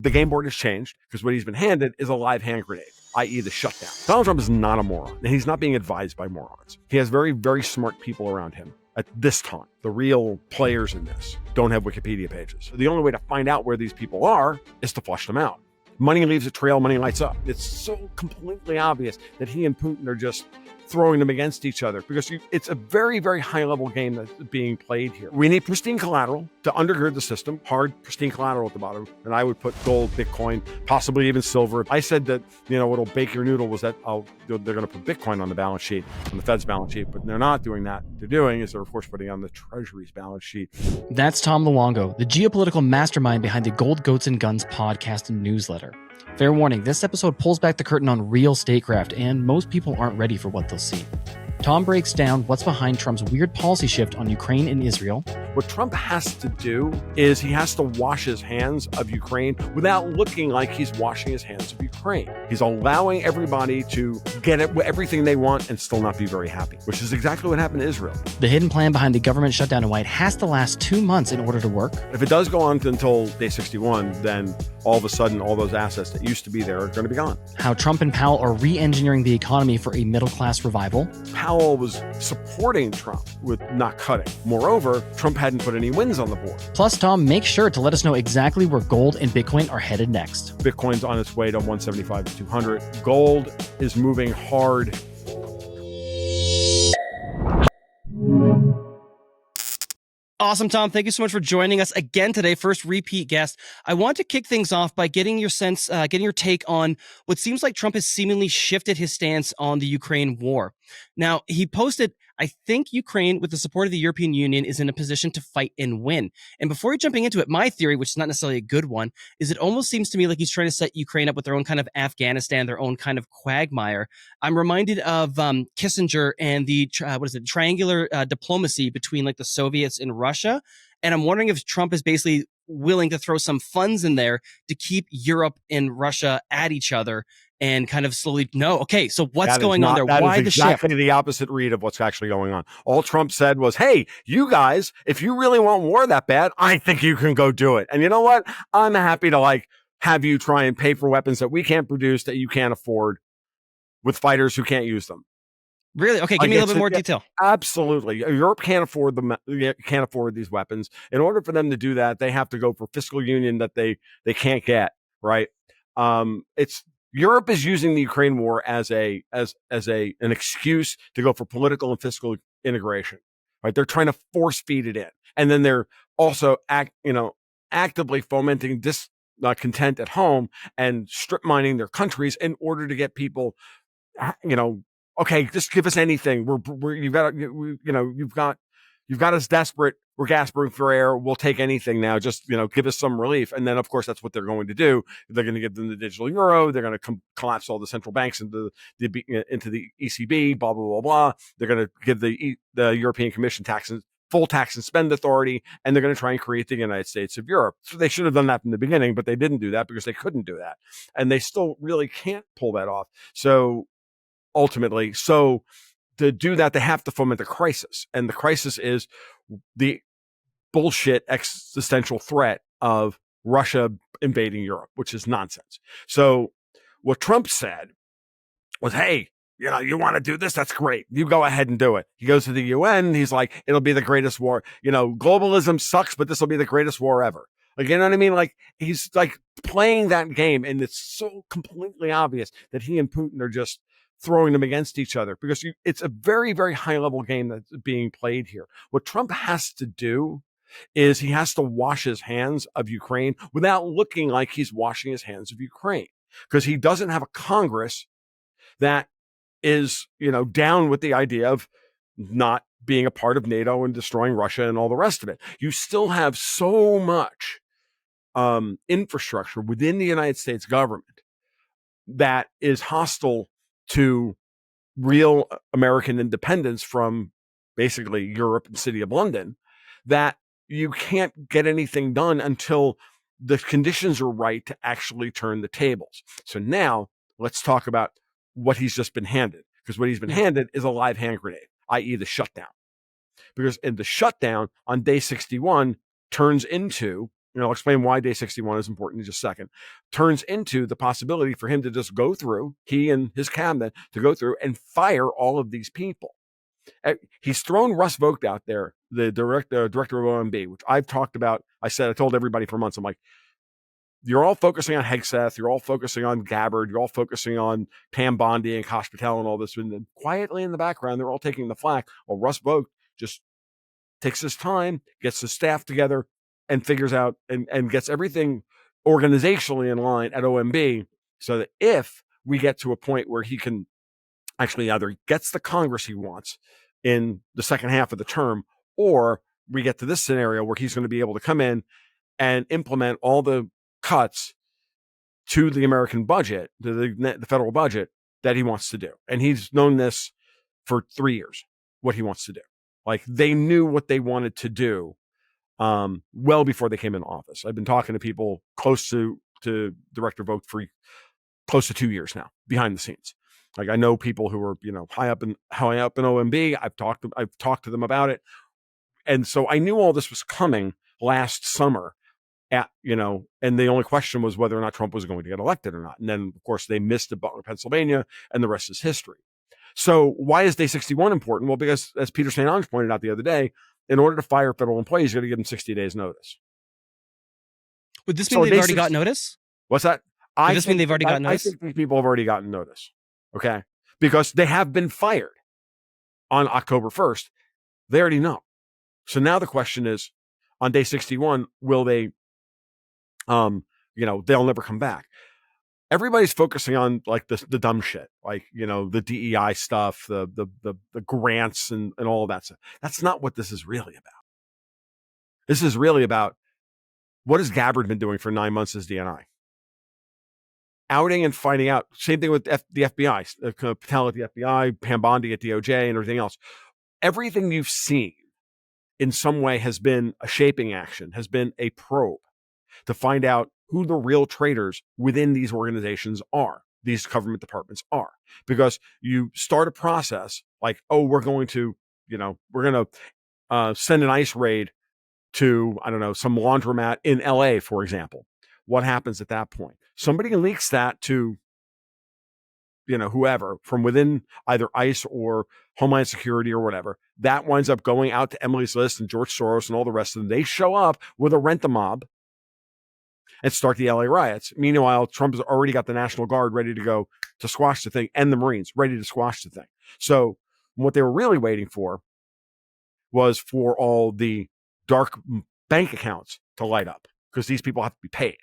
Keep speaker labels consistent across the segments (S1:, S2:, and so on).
S1: The game board has changed because what he's been handed is a live hand grenade, i.e. the shutdown. Donald Trump is not a moron, and he's not being advised by morons. He has very, very smart people around him at this time. The real players in this don't have Wikipedia pages. The only way to find out where these people are is to flush them out. Money leaves a trail, money lights up. It's so completely obvious that he and Putin are just throwing them against each other because it's a very, very high-level game that's being played here. We need pristine collateral to undergird the system, hard, pristine collateral at the bottom, and I would put gold, Bitcoin, possibly even silver. I said that, what'll bake your noodle was that they're going to put Bitcoin on the balance sheet, on the Fed's balance sheet, but they're not doing that. What they're doing is they're, of course, putting it on the Treasury's balance sheet.
S2: That's Tom Luongo, the geopolitical mastermind behind the Gold, Goats, and Guns podcast and newsletter. Fair warning, this episode pulls back the curtain on real statecraft, and most people aren't ready for what they'll see. Tom breaks down what's behind Trump's weird policy shift on Ukraine and Israel.
S1: What Trump has to do is he has to wash his hands of Ukraine without looking like he's washing his hands of Ukraine. He's allowing everybody to get everything they want and still not be very happy, which is exactly what happened to Israel.
S2: The hidden plan behind the government shutdown in White has to last 2 months in order to work.
S1: If it does go on until day 61, then all of a sudden, all those assets that used to be there are going to be gone.
S2: How Trump and Powell are re-engineering the economy for a middle-class revival.
S1: Powell was supporting Trump with not cutting. Moreover, Trump hadn't put any wins on the board.
S2: Plus, Tom makes sure to let us know exactly where gold and Bitcoin are headed next.
S1: Bitcoin's on its way to 175 to 200. Gold is moving hard.
S2: Awesome, Tom. Thank you so much for joining us again today. First repeat guest. I want to kick things off by getting your take on what seems like Trump has seemingly shifted his stance on the Ukraine war. Now, he posted, I think Ukraine, with the support of the European Union, is in a position to fight and win. And before jumping into it, my theory, which is not necessarily a good one, is it almost seems to me like he's trying to set Ukraine up with their own kind of Afghanistan, their own kind of quagmire. I'm reminded of Kissinger and the triangular diplomacy between like the Soviets and Russia. And I'm wondering if Trump is basically willing to throw some funds in there to keep Europe and Russia at each other and kind of slowly okay, so what's going on there? Why the shift?
S1: That is exactly the opposite read of what's actually going on. All Trump said was, hey, you guys, if you really want war that bad, I think you can go do it. And you know what? I'm happy to have you try and pay for weapons that we can't produce, that you can't afford, with fighters who can't use them.
S2: Really? Okay, give me a little bit more detail.
S1: Absolutely. Europe can't afford these weapons. In order for them to do that, they have to go for fiscal union that they can't get, right? Europe is using the Ukraine war as an excuse to go for political and fiscal integration, right? They're trying to force feed it in. And then they're also actively fomenting discontent at home and strip mining their countries in order to get people, okay, just give us anything. You've got us desperate. We're gasping for air. We'll take anything now. Just, give us some relief. And then, of course, that's what they're going to do. They're going to give them the digital euro. They're going to collapse all the central banks into the ECB, blah, blah, blah, blah. They're going to give the European Commission full tax and spend authority, and they're going to try and create the United States of Europe. So they should have done that from the beginning, but they didn't do that because they couldn't do that. And they still really can't pull that off. So ultimately, to do that, they have to foment a crisis. And the crisis is the bullshit existential threat of Russia invading Europe, which is nonsense. So what Trump said was, hey, you want to do this? That's great. You go ahead and do it. He goes to the UN. He's like, it'll be the greatest war. Globalism sucks, but this will be the greatest war ever. You know what I mean? He's playing that game. And it's so completely obvious that he and Putin are just throwing them against each other because it's a very, very high level game that's being played here. What Trump has to do is he has to wash his hands of Ukraine without looking like he's washing his hands of Ukraine, because he doesn't have a Congress that is, down with the idea of not being a part of NATO and destroying Russia and all the rest of it. You still have so much infrastructure within the United States government that is hostile to real American independence from basically Europe and the City of London, that you can't get anything done until the conditions are right to actually turn the tables. So now let's talk about what he's just been handed, because what he's been handed is a live hand grenade, i.e. the shutdown. Because in the shutdown on day 61 turns into and I'll explain why day 61 is important in just a second, turns into the possibility for him to just go through, he and his cabinet, to go through and fire all of these people. He's thrown Russ Vought out there, the director of OMB, which I've talked about. I told everybody for months, I'm like, you're all focusing on Hegseth, you're all focusing on Gabbard, you're all focusing on Pam Bondi and Kosh Patel and all this. And then quietly in the background, they're all taking the flak. Well, Russ Vought just takes his time, gets his staff together, and figures out and gets everything organizationally in line at OMB, so that if we get to a point where he can actually either gets the Congress he wants in the second half of the term, or we get to this scenario where he's going to be able to come in and implement all the cuts to the American budget, to the federal budget, that he wants to do. And he's known this for 3 years, what he wants to do. Like, they knew what they wanted to do well before they came into office. I've been talking to people close to Director Vought for close to 2 years now, behind the scenes. Like, I know people who are, high up in OMB. I've talked to them about it. And so I knew all this was coming last summer and the only question was whether or not Trump was going to get elected or not. And then, of course, they missed at Butler, Pennsylvania, and the rest is history. So why is day 61 important? Well, because as Peter St. Onge pointed out the other day, in order to fire federal employees, you got to give them 60 days notice.
S2: Would this mean they've already got notice?
S1: What's that?
S2: Would this mean they've already gotten notice?
S1: I think people have already gotten notice. Okay. Because they have been fired on October 1st. They already know. So now the question is, on day 61, will they, they'll never come back. Everybody's focusing on like the dumb shit, like, the DEI stuff, the grants and all of that stuff. That's not what this is really about. This is really about, what has Gabbard been doing for 9 months as DNI? Outing and finding out. Same thing with the FBI, Patel at the FBI, Pam Bondi at DOJ, and everything else. Everything you've seen in some way has been a shaping action, has been a probe to find out who the real traitors within these organizations are, these government departments are. Because you start a process like, oh, we're going to send an ICE raid to, I don't know, some laundromat in LA, for example. What happens at that point? Somebody leaks that to, whoever from within either ICE or Homeland Security or whatever. That winds up going out to Emily's List and George Soros and all the rest of them. They show up with a rent-a-mob and start the LA riots. Meanwhile, Trump has already got the National Guard ready to go to squash the thing, and the Marines ready to squash the thing. So what they were really waiting for was for all the dark bank accounts to light up, because these people have to be paid.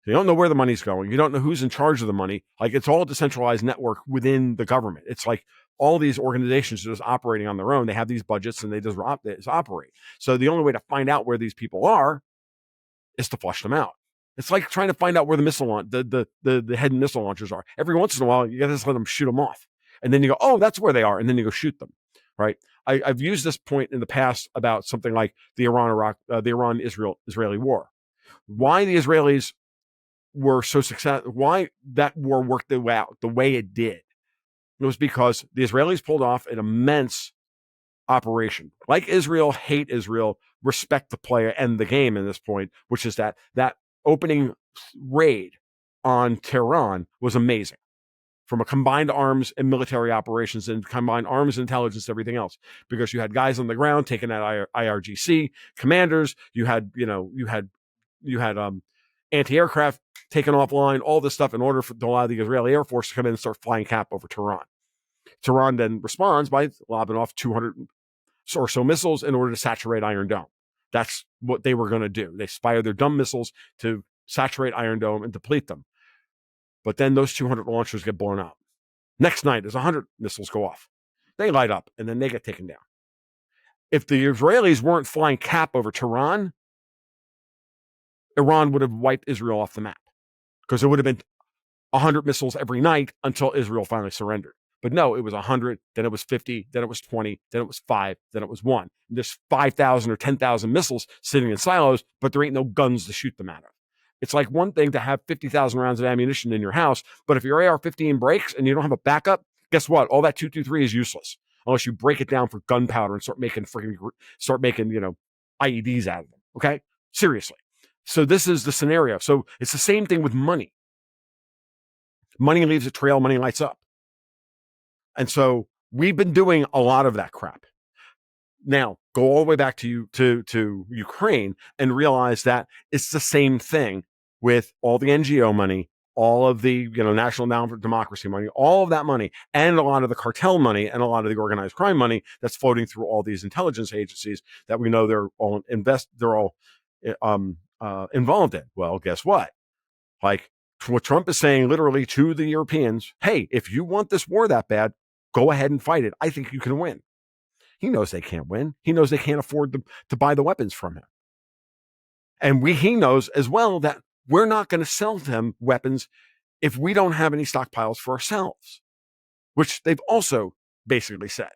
S1: You don't know where the money's going. You don't know who's in charge of the money. Like, it's all a decentralized network within the government. It's like all these organizations are just operating on their own. They have these budgets and they just operate. So the only way to find out where these people are is to flush them out. It's like trying to find out where the the head missile launchers are. Every once in a while, you got to just let them shoot them off. And then you go, oh, that's where they are. And then you go shoot them, right? I've used this point in the past about something like the Iran-Israeli war. Why the Israelis were so successful, why that war worked out the way it did. It was because the Israelis pulled off an immense operation. Like Israel, hate Israel, respect the player and the game in this point, which is that opening raid on Tehran was amazing. From a combined arms and military operations and combined arms and intelligence, everything else, because you had guys on the ground taking out IRGC commanders. You had anti-aircraft taken offline, all this stuff in order to allow the Israeli Air Force to come in and start flying cap over Tehran. Tehran then responds by lobbing off 200 or so missiles in order to saturate Iron Dome. That's what they were going to do. They fired their dumb missiles to saturate Iron Dome and deplete them. But then those 200 launchers get blown up. Next night, there's 100 missiles go off. They light up, and then they get taken down. If the Israelis weren't flying cap over Tehran, Iran would have wiped Israel off the map, because it would have been 100 missiles every night until Israel finally surrendered. But no, it was 100, then it was 50, then it was 20, then it was 5, then it was 1. And there's 5,000 or 10,000 missiles sitting in silos, but there ain't no guns to shoot them out of. It's like one thing to have 50,000 rounds of ammunition in your house, but if your AR-15 breaks and you don't have a backup, guess what? All that 223 is useless unless you break it down for gunpowder and start making IEDs out of them. Okay? Seriously. So this is the scenario. So it's the same thing with money. Money leaves a trail, money lights up. And so we've been doing a lot of that crap. Now, go all the way back to Ukraine and realize that it's the same thing with all the NGO money, all of the National Endowment for Democracy money, all of that money, and a lot of the cartel money and a lot of the organized crime money that's floating through all these intelligence agencies that we know they're all involved in. Well, guess what? Like what Trump is saying literally to the Europeans, hey, if you want this war that bad, go ahead and fight it. I think you can win. He knows they can't win. He knows they can't afford to buy the weapons from him. And he knows as well that we're not going to sell them weapons if we don't have any stockpiles for ourselves, which they've also basically said.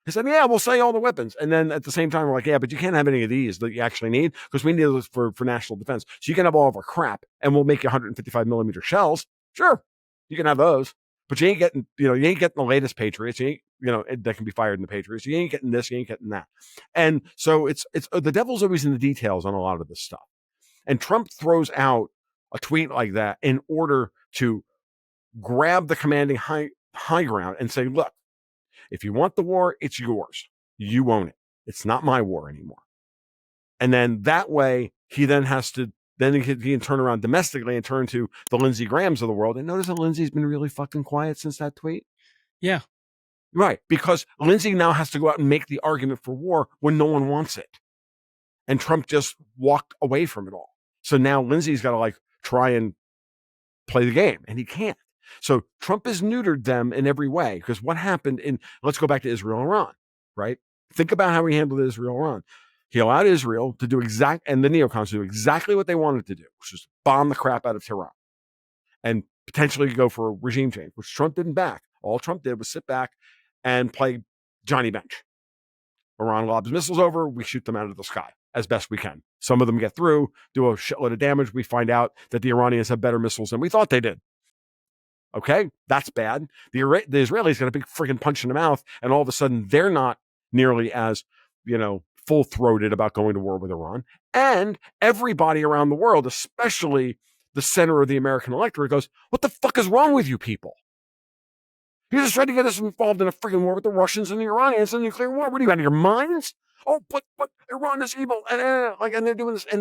S1: He said, yeah, we'll sell you all the weapons. And then at the same time, we're like, yeah, but you can't have any of these that you actually need because we need those for national defense. So you can have all of our crap and we'll make you 155 millimeter shells. Sure, you can have those. But you ain't getting, you ain't getting the latest Patriots. You ain't, that can be fired in the Patriots. You ain't getting this. You ain't getting that. And so it's the devil's always in the details on a lot of this stuff. And Trump throws out a tweet like that in order to grab the commanding high ground and say, look, if you want the war, it's yours. You own it. It's not my war anymore. And then that way he then has to. Then he can turn around domestically and turn to the Lindsey Grahams of the world. And notice that Lindsey's been really fucking quiet since that tweet.
S2: Yeah.
S1: Right. Because Lindsey now has to go out and make the argument for war when no one wants it. And Trump just walked away from it all. So now Lindsey's got to try and play the game and he can't. So Trump has neutered them in every way. Because what happened let's go back to Israel-Iran, right? Think about how he handled Israel-Iran. He allowed Israel to do and the neocons to do exactly what they wanted to do, which was bomb the crap out of Tehran and potentially go for a regime change, which Trump didn't back. All Trump did was sit back and play Johnny Bench. Iran lobs missiles over, we shoot them out of the sky as best we can. Some of them get through, do a shitload of damage. We find out that the Iranians have better missiles than we thought they did. Okay, that's bad. The Israelis got a big freaking punch in the mouth, and all of a sudden they're not nearly as, full-throated about going to war with Iran. And everybody around the world, especially the center of the American electorate, goes, what the fuck is wrong with you people? You just tried to get us involved in a freaking war with the Russians and the Iranians, a nuclear war. What are you, out of your minds? Oh, but Iran is evil. And they're doing this. And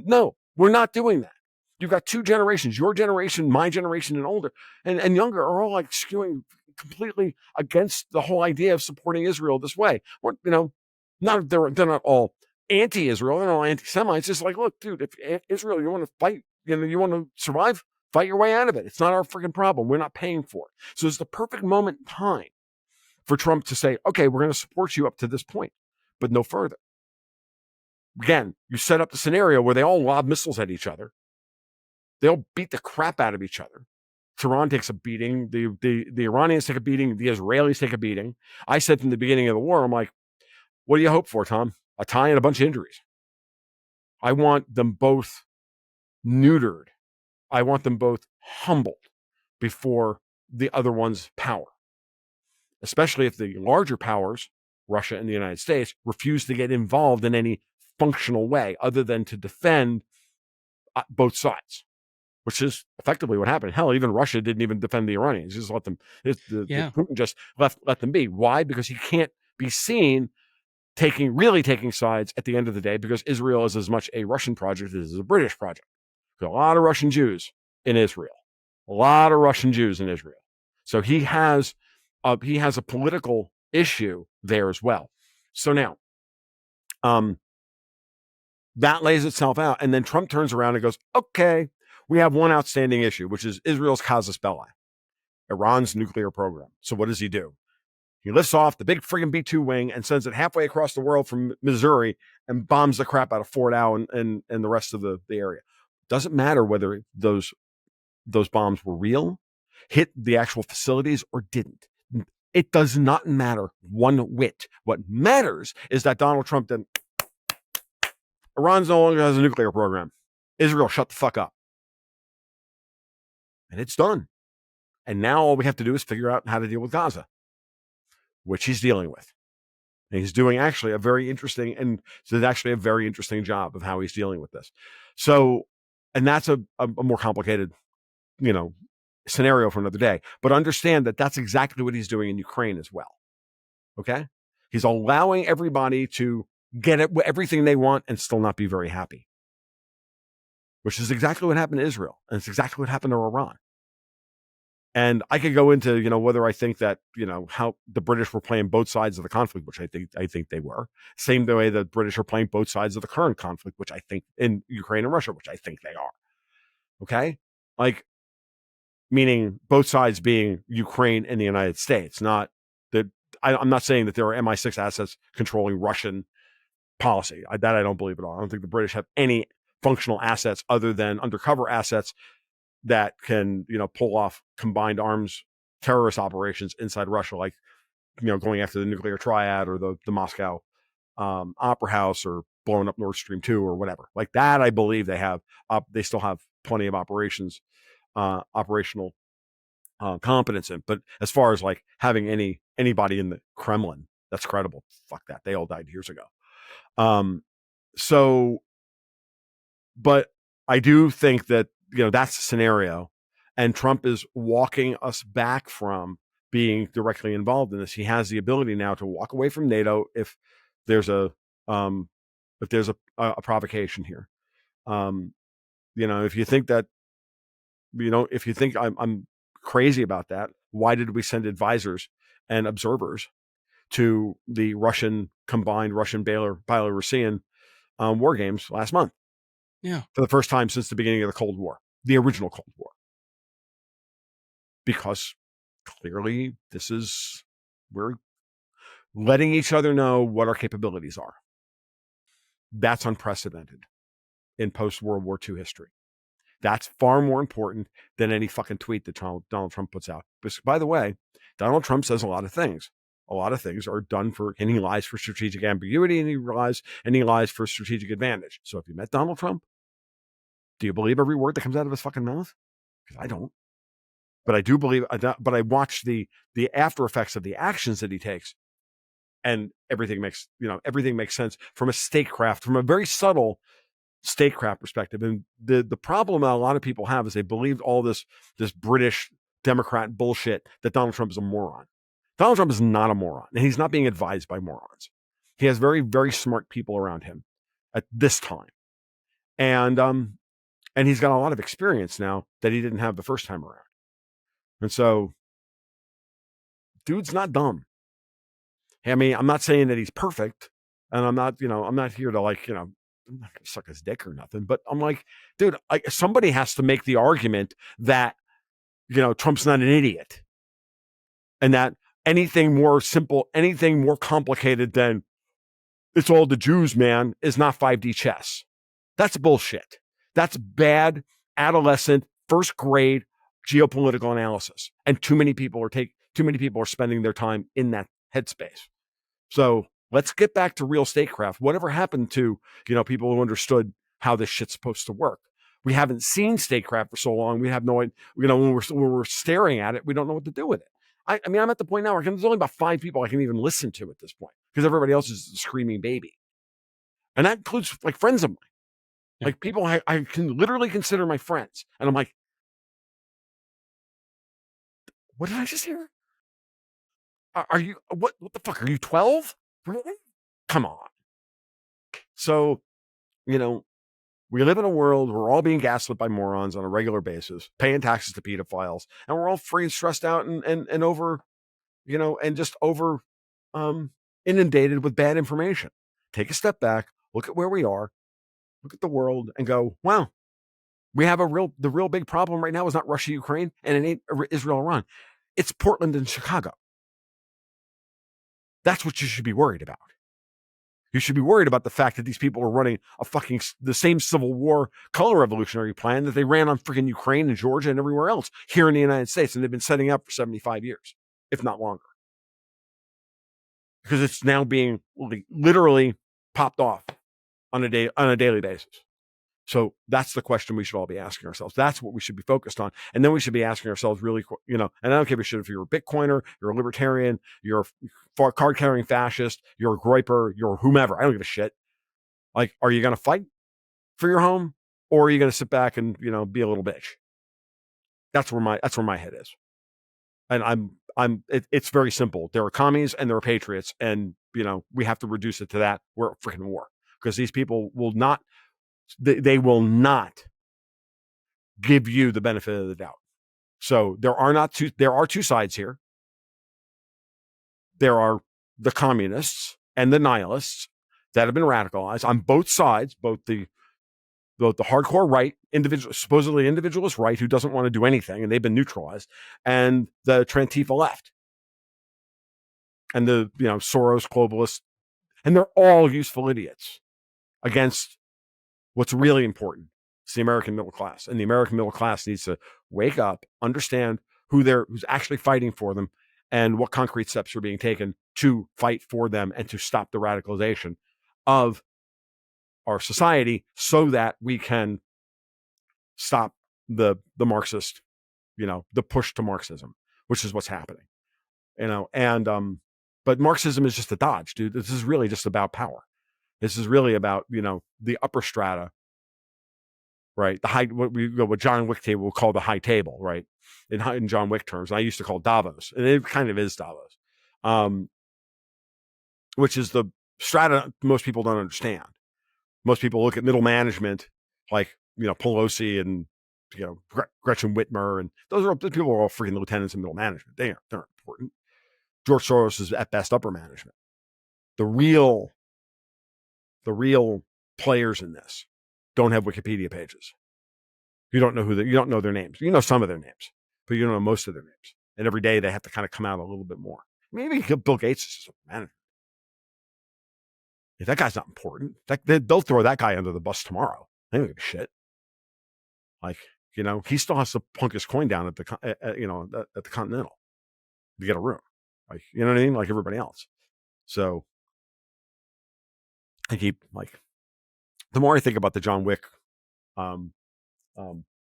S1: no, we're not doing that. You've got two generations, your generation, my generation, and older, and younger are all skewing completely against the whole idea of supporting Israel this way. Or, they're not all anti-Israel, they're not all anti-Semites. It's like, look, dude, if Israel, you want to fight, you want to survive, fight your way out of it. It's not our freaking problem. We're not paying for it. So it's the perfect moment in time for Trump to say, okay, we're going to support you up to this point, but no further. Again, you set up the scenario where they all lob missiles at each other. They all beat the crap out of each other. Tehran takes a beating. The Iranians take a beating. The Israelis take a beating. I said from the beginning of the war, I'm like, what do you hope for, Tom? A tie and a bunch of injuries. I want them both neutered. I want them both humbled before the other one's power. Especially if the larger powers, Russia and the United States, refuse to get involved in any functional way other than to defend both sides, which is effectively what happened. Hell, even Russia didn't even defend the Iranians. Just let them. Putin just let them be. Why? Because he can't be seen really taking sides at the end of the day, because Israel is as much a Russian project as a British project. There's a lot of Russian Jews in Israel. So he has a political issue there as well. So now, that lays itself out. And then Trump turns around and goes, okay, we have one outstanding issue, which is Israel's casus belli, Iran's nuclear program. So what does he do? He lifts off the big friggin' B-2 wing and sends it halfway across the world from Missouri and bombs the crap out of Fort Al and the rest of the area. Doesn't matter whether those bombs were real, hit the actual facilities, or didn't. It does not matter one whit. What matters is that Donald Trump then, Iran no longer has a nuclear program. Israel, shut the fuck up. And it's done. And now all we have to do is figure out how to deal with Gaza, which he's dealing with. And he's doing actually a very interesting job of how he's dealing with this. So, and that's a more complicated, scenario for another day. But understand that that's exactly what he's doing in Ukraine as well. Okay? He's allowing everybody to get everything they want and still not be very happy, which is exactly what happened to Israel. And it's exactly what happened to Iran. And I could go into, whether I think that, how the British were playing both sides of the conflict, which I think they were. Same the way the British are playing both sides of the current conflict, which I think in Ukraine and Russia, which I think they are. Okay? Like, meaning both sides being Ukraine and the United States, not that I'm not saying that there are MI6 assets controlling Russian policy. That I don't believe at all. I don't think the British have any functional assets other than undercover assets that can, pull off combined arms terrorist operations inside Russia, like, going after the nuclear triad or the Moscow opera house or blowing up Nord Stream 2 or whatever. Like that, I believe they have. They still have plenty of operational competence in. But as far as like having anybody in the Kremlin that's credible, fuck that. They all died years ago. But I do think that, that's the scenario. And Trump is walking us back from being directly involved in this. He has the ability now to walk away from NATO if there's a provocation here. If you think that, if you think I'm crazy about that, why did we send advisors and observers to the combined Russian Belarusian Wargames last month?
S2: Yeah.
S1: For the first time since the beginning of the Cold War, the original Cold War. Because clearly we're letting each other know what our capabilities are. That's unprecedented in post-World War II history. That's far more important than any fucking tweet that Donald Trump puts out. Because, by the way, Donald Trump says a lot of things. A lot of things are done and he lies for strategic ambiguity, and he lies for strategic advantage. So if you met Donald Trump, do you believe every word that comes out of his fucking mouth? Because I don't. But I do believe, but I watch the after effects of the actions that he takes, and everything makes sense from a very subtle statecraft perspective. And the problem that a lot of people have is they believed all this British Democrat bullshit that Donald Trump is a moron. Donald Trump is not a moron, and he's not being advised by morons. He has very, very smart people around him at this time. And he's got a lot of experience now that he didn't have the first time around. And so, dude's not dumb. I mean, I'm not saying that he's perfect, and I'm not here to I'm not gonna suck his dick or nothing, but I'm like, dude, somebody has to make the argument that, Trump's not an idiot, and that anything more simple, anything more complicated than it's all the Jews, man, is not 5D chess. That's bullshit. That's bad adolescent first grade geopolitical analysis, and too many people are spending their time in that headspace. So let's get back to real statecraft. Whatever happened to people who understood how this shit's supposed to work? We haven't seen statecraft for so long. We have no idea. When we're staring at it, we don't know what to do with it. I mean, I'm at the point now where there's only about 5 people I can even listen to at this point because everybody else is a screaming baby, and that includes like friends of mine. Like people I can literally consider my friends. And I'm like, what did I just hear? Are you, what the fuck? Are you 12? Really? Come on. So, we live in a world where we're all being gaslit by morons on a regular basis, paying taxes to pedophiles, and we're all free and stressed out and over, and just over inundated with bad information. Take a step back, look at where we are, look at the world, and go, wow, we have the real big problem right now is not Russia, Ukraine, and it ain't Israel, Iran. It's Portland and Chicago. That's what you should be worried about. You should be worried about the fact that these people are running the same Civil War color revolutionary plan that they ran on freaking Ukraine and Georgia and everywhere else here in the United States. And they've been setting up for 75 years, if not longer. Because it's now being literally popped off on a daily basis. So that's the question we should all be asking ourselves. That's what we should be focused on. And then we should be asking ourselves really, and I don't give a shit if you're a Bitcoiner, you're a libertarian, you're a card carrying fascist, you're a griper, you're whomever. I don't give a shit. Like, are you going to fight for your home, or are you going to sit back and, be a little bitch? That's where my head is. And it's very simple. There are commies and there are patriots. And, we have to reduce it to that. We're at freaking war, because these people will not, they will not give you the benefit of the doubt. So there are two sides here. There are the communists and the nihilists that have been radicalized on both sides, both the hardcore right, supposedly individualist right, who doesn't want to do anything, and they've been neutralized, and the Trantifa left, and the Soros globalists, and they're all useful idiots against what's really important. It's the American middle class, and the American middle class needs to wake up, understand who's actually fighting for them, and what concrete steps are being taken to fight for them and to stop the radicalization of our society, so that we can stop the Marxist, the push to Marxism, which is what's happening, but Marxism is just a dodge, dude. This is really just about power. This is really about, the upper strata, right? The high, what John Wick table will call the high table, right? In John Wick terms, I used to call Davos, and it kind of is Davos, which is the strata most people don't understand. Most people look at middle management like, Pelosi and, Gretchen Whitmer, and those people are all freaking lieutenants in middle management. They're important. George Soros is at best upper management. The real players in this don't have Wikipedia pages. You don't know you don't know their names. You know some of their names, but you don't know most of their names. And every day they have to kind of come out a little bit more. Maybe Bill Gates is just a manager. If that guy's not important, they'll throw that guy under the bus tomorrow. They don't give a shit. Like, he still has to plunk his coin down at the Continental to get a room. Like, you know what I mean? Like everybody else. So I keep the more I think about the John Wick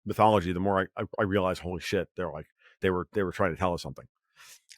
S1: mythology, the more I realize, holy shit, they were trying to tell us something.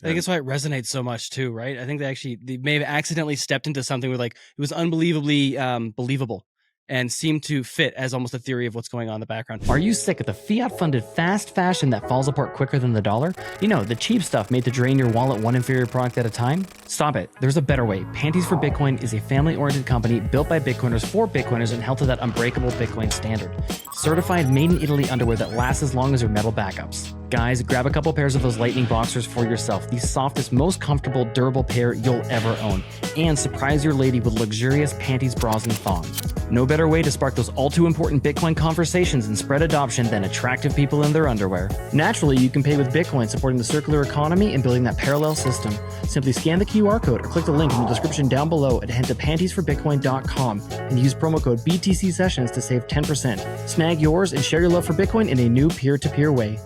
S2: I think that's why it resonates so much too, right? I think they may have accidentally stepped into something where it was unbelievably believable and seemed to fit as almost a theory of what's going on in the background.
S3: Are you sick of the fiat-funded fast fashion that falls apart quicker than the dollar? The cheap stuff made to drain your wallet one inferior product at a time? Stop it. There's a better way. Panties for Bitcoin is a family-oriented company built by Bitcoiners for Bitcoiners and held to that unbreakable Bitcoin standard. Certified made-in-Italy underwear that lasts as long as your metal backups. Guys, grab a couple pairs of those lightning boxers for yourself, the softest, most comfortable, durable pair you'll ever own. And surprise your lady with luxurious panties, bras, and thongs. No better way to spark those all-too-important Bitcoin conversations and spread adoption than attractive people in their underwear. Naturally, you can pay with Bitcoin, supporting the circular economy and building that parallel system. Simply scan the QR code or click the link in the description down below and head to pantiesforbitcoin.com and use promo code BTC Sessions to save 10%. Snag yours and share your love for Bitcoin in a new peer-to-peer way.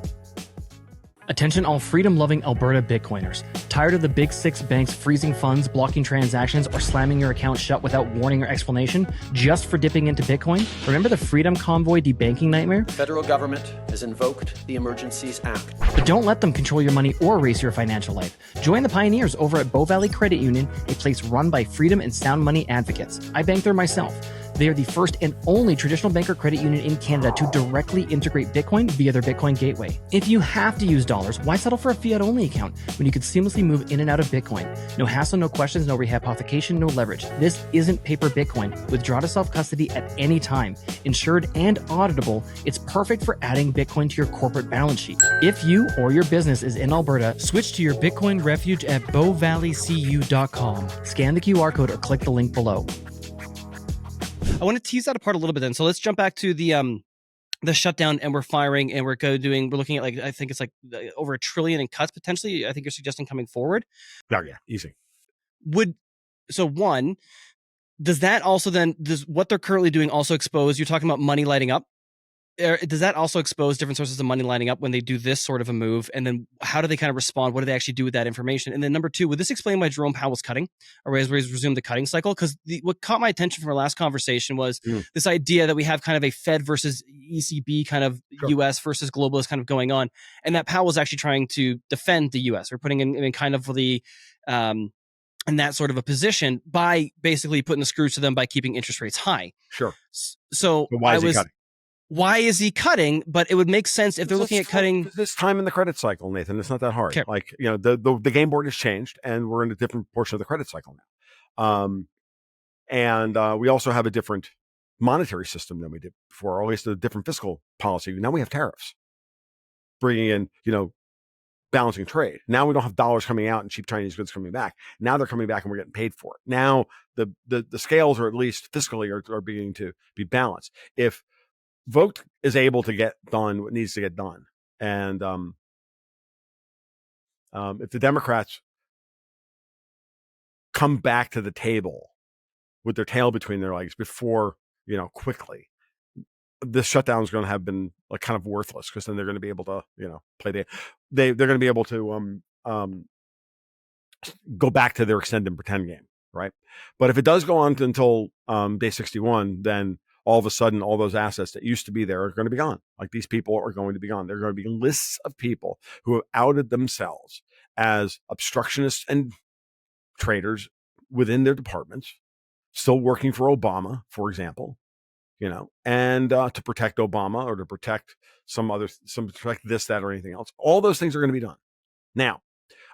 S3: Attention all freedom-loving Alberta Bitcoiners. Tired of the big six banks freezing funds, blocking transactions, or slamming your account shut without warning or explanation just for dipping into Bitcoin? Remember the Freedom Convoy debanking nightmare?
S4: The federal government has invoked the Emergencies Act.
S3: But don't let them control your money or erase your financial life. Join the pioneers over at Bow Valley Credit Union, a place run by freedom and sound money advocates. I bank there myself. They are the first and only traditional bank or credit union in Canada to directly integrate Bitcoin via their Bitcoin gateway. If you have to use dollars, why settle for a fiat-only account when you could seamlessly move in and out of Bitcoin? No hassle, no questions, no rehypothecation, no leverage. This isn't paper Bitcoin. Withdraw to self-custody at any time. Insured and auditable, it's perfect for adding Bitcoin to your corporate balance sheet. If you or your business is in Alberta,
S2: Switch to your Bitcoin refuge at bowvalleycu.com.
S3: scan the QR code or click the link below.
S2: I want to tease that apart a little bit then. So let's jump back to the shutdown, and we're firing, and we're looking at I think it's over $1 trillion in cuts potentially. I think you're suggesting coming forward.
S1: Yeah, easy.
S2: One, does that also then, does what they're currently doing also expose, you're talking about money lighting up? does that also expose different sources of money lining up when they do this sort of a move? And then how do they kind of respond? What do they actually do with that information? And then number two, would this explain why Jerome Powell's cutting, or has resumed the cutting cycle? Because what caught my attention from our last conversation was this idea that we have kind of a Fed versus ECB kind of US versus globalist kind of going on, and that Powell was actually trying to defend the US, or putting in kind of the in that sort of a position by basically putting the screws to them by keeping interest rates high.
S1: Sure.
S2: So
S1: why is he cutting?
S2: Why is he cutting? But it would make sense if they're looking at cutting
S1: this time in the credit cycle, Nathan. It's not that hard.
S2: Okay.
S1: Like, the game board has changed, and we're in a different portion of the credit cycle now. And we also have a different monetary system than we did before, or at least a different fiscal policy. Now we have tariffs, bringing in, balancing trade. Now we don't have dollars coming out and cheap Chinese goods coming back. Now they're coming back and we're getting paid for it. Now the scales, or at least fiscally, are beginning to be balanced. If Vogt is able to get done what needs to get done, and if the Democrats come back to the table with their tail between their legs before, quickly, this shutdown is going to have been like kind of worthless, because then they're going to be able to, play they're going to be able to go back to their extend and pretend game, right? But if it does go on until day 61, then all of a sudden, all those assets that used to be there are going to be gone. Like, these people are going to be gone. There are going to be lists of people who have outed themselves as obstructionists and traitors within their departments, still working for Obama, for example, and to protect Obama, or to protect protect this, that, or anything else. All those things are going to be done now,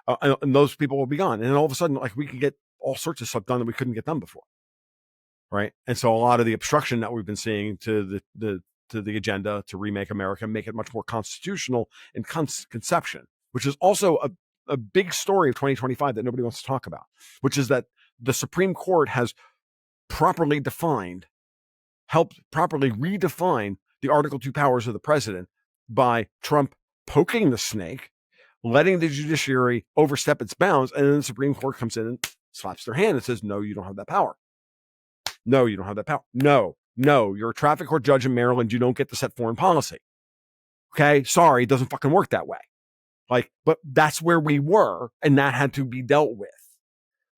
S1: and those people will be gone. And then all of a sudden, like, we can get all sorts of stuff done that we couldn't get done before. Right. And so a lot of the obstruction that we've been seeing to the agenda to remake America, make it much more constitutional in conception, which is also a big story of 2025 that nobody wants to talk about, which is that the Supreme Court has helped properly redefine the Article 2 powers of the president by Trump poking the snake, letting the judiciary overstep its bounds, and then the Supreme Court comes in and slaps their hand and says, no, you don't have that power. No, you don't have that power. No, you're a traffic court judge in Maryland. You don't get to set foreign policy. Okay, sorry, it doesn't fucking work that way. Like, but that's where we were, and that had to be dealt with,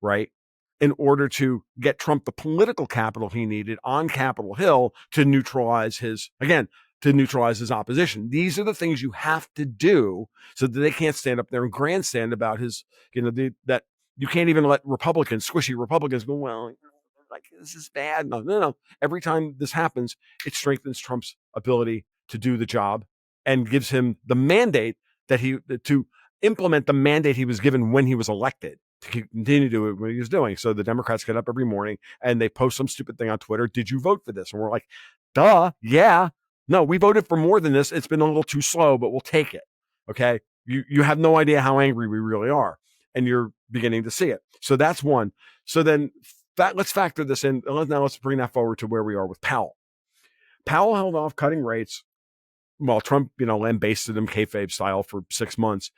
S1: right? In order to get Trump the political capital he needed on Capitol Hill to neutralize his opposition. These are the things you have to do so that they can't stand up there and grandstand about his, that you can't even let squishy Republicans go, well, like, this is bad. No. Every time this happens, it strengthens Trump's ability to do the job and gives him the mandate to implement the mandate he was given when he was elected, to continue to do what he was doing. So the Democrats get up every morning and they post some stupid thing on Twitter. Did you vote for this? And we're like, duh, yeah. No, we voted for more than this. It's been a little too slow, but we'll take it. Okay. You have no idea how angry we really are, and you're beginning to see it. So that's one. So then let's factor this in. Now let's bring that forward to where we are with Powell. Powell held off cutting rates while Trump, lambasted him kayfabe style for 6 months.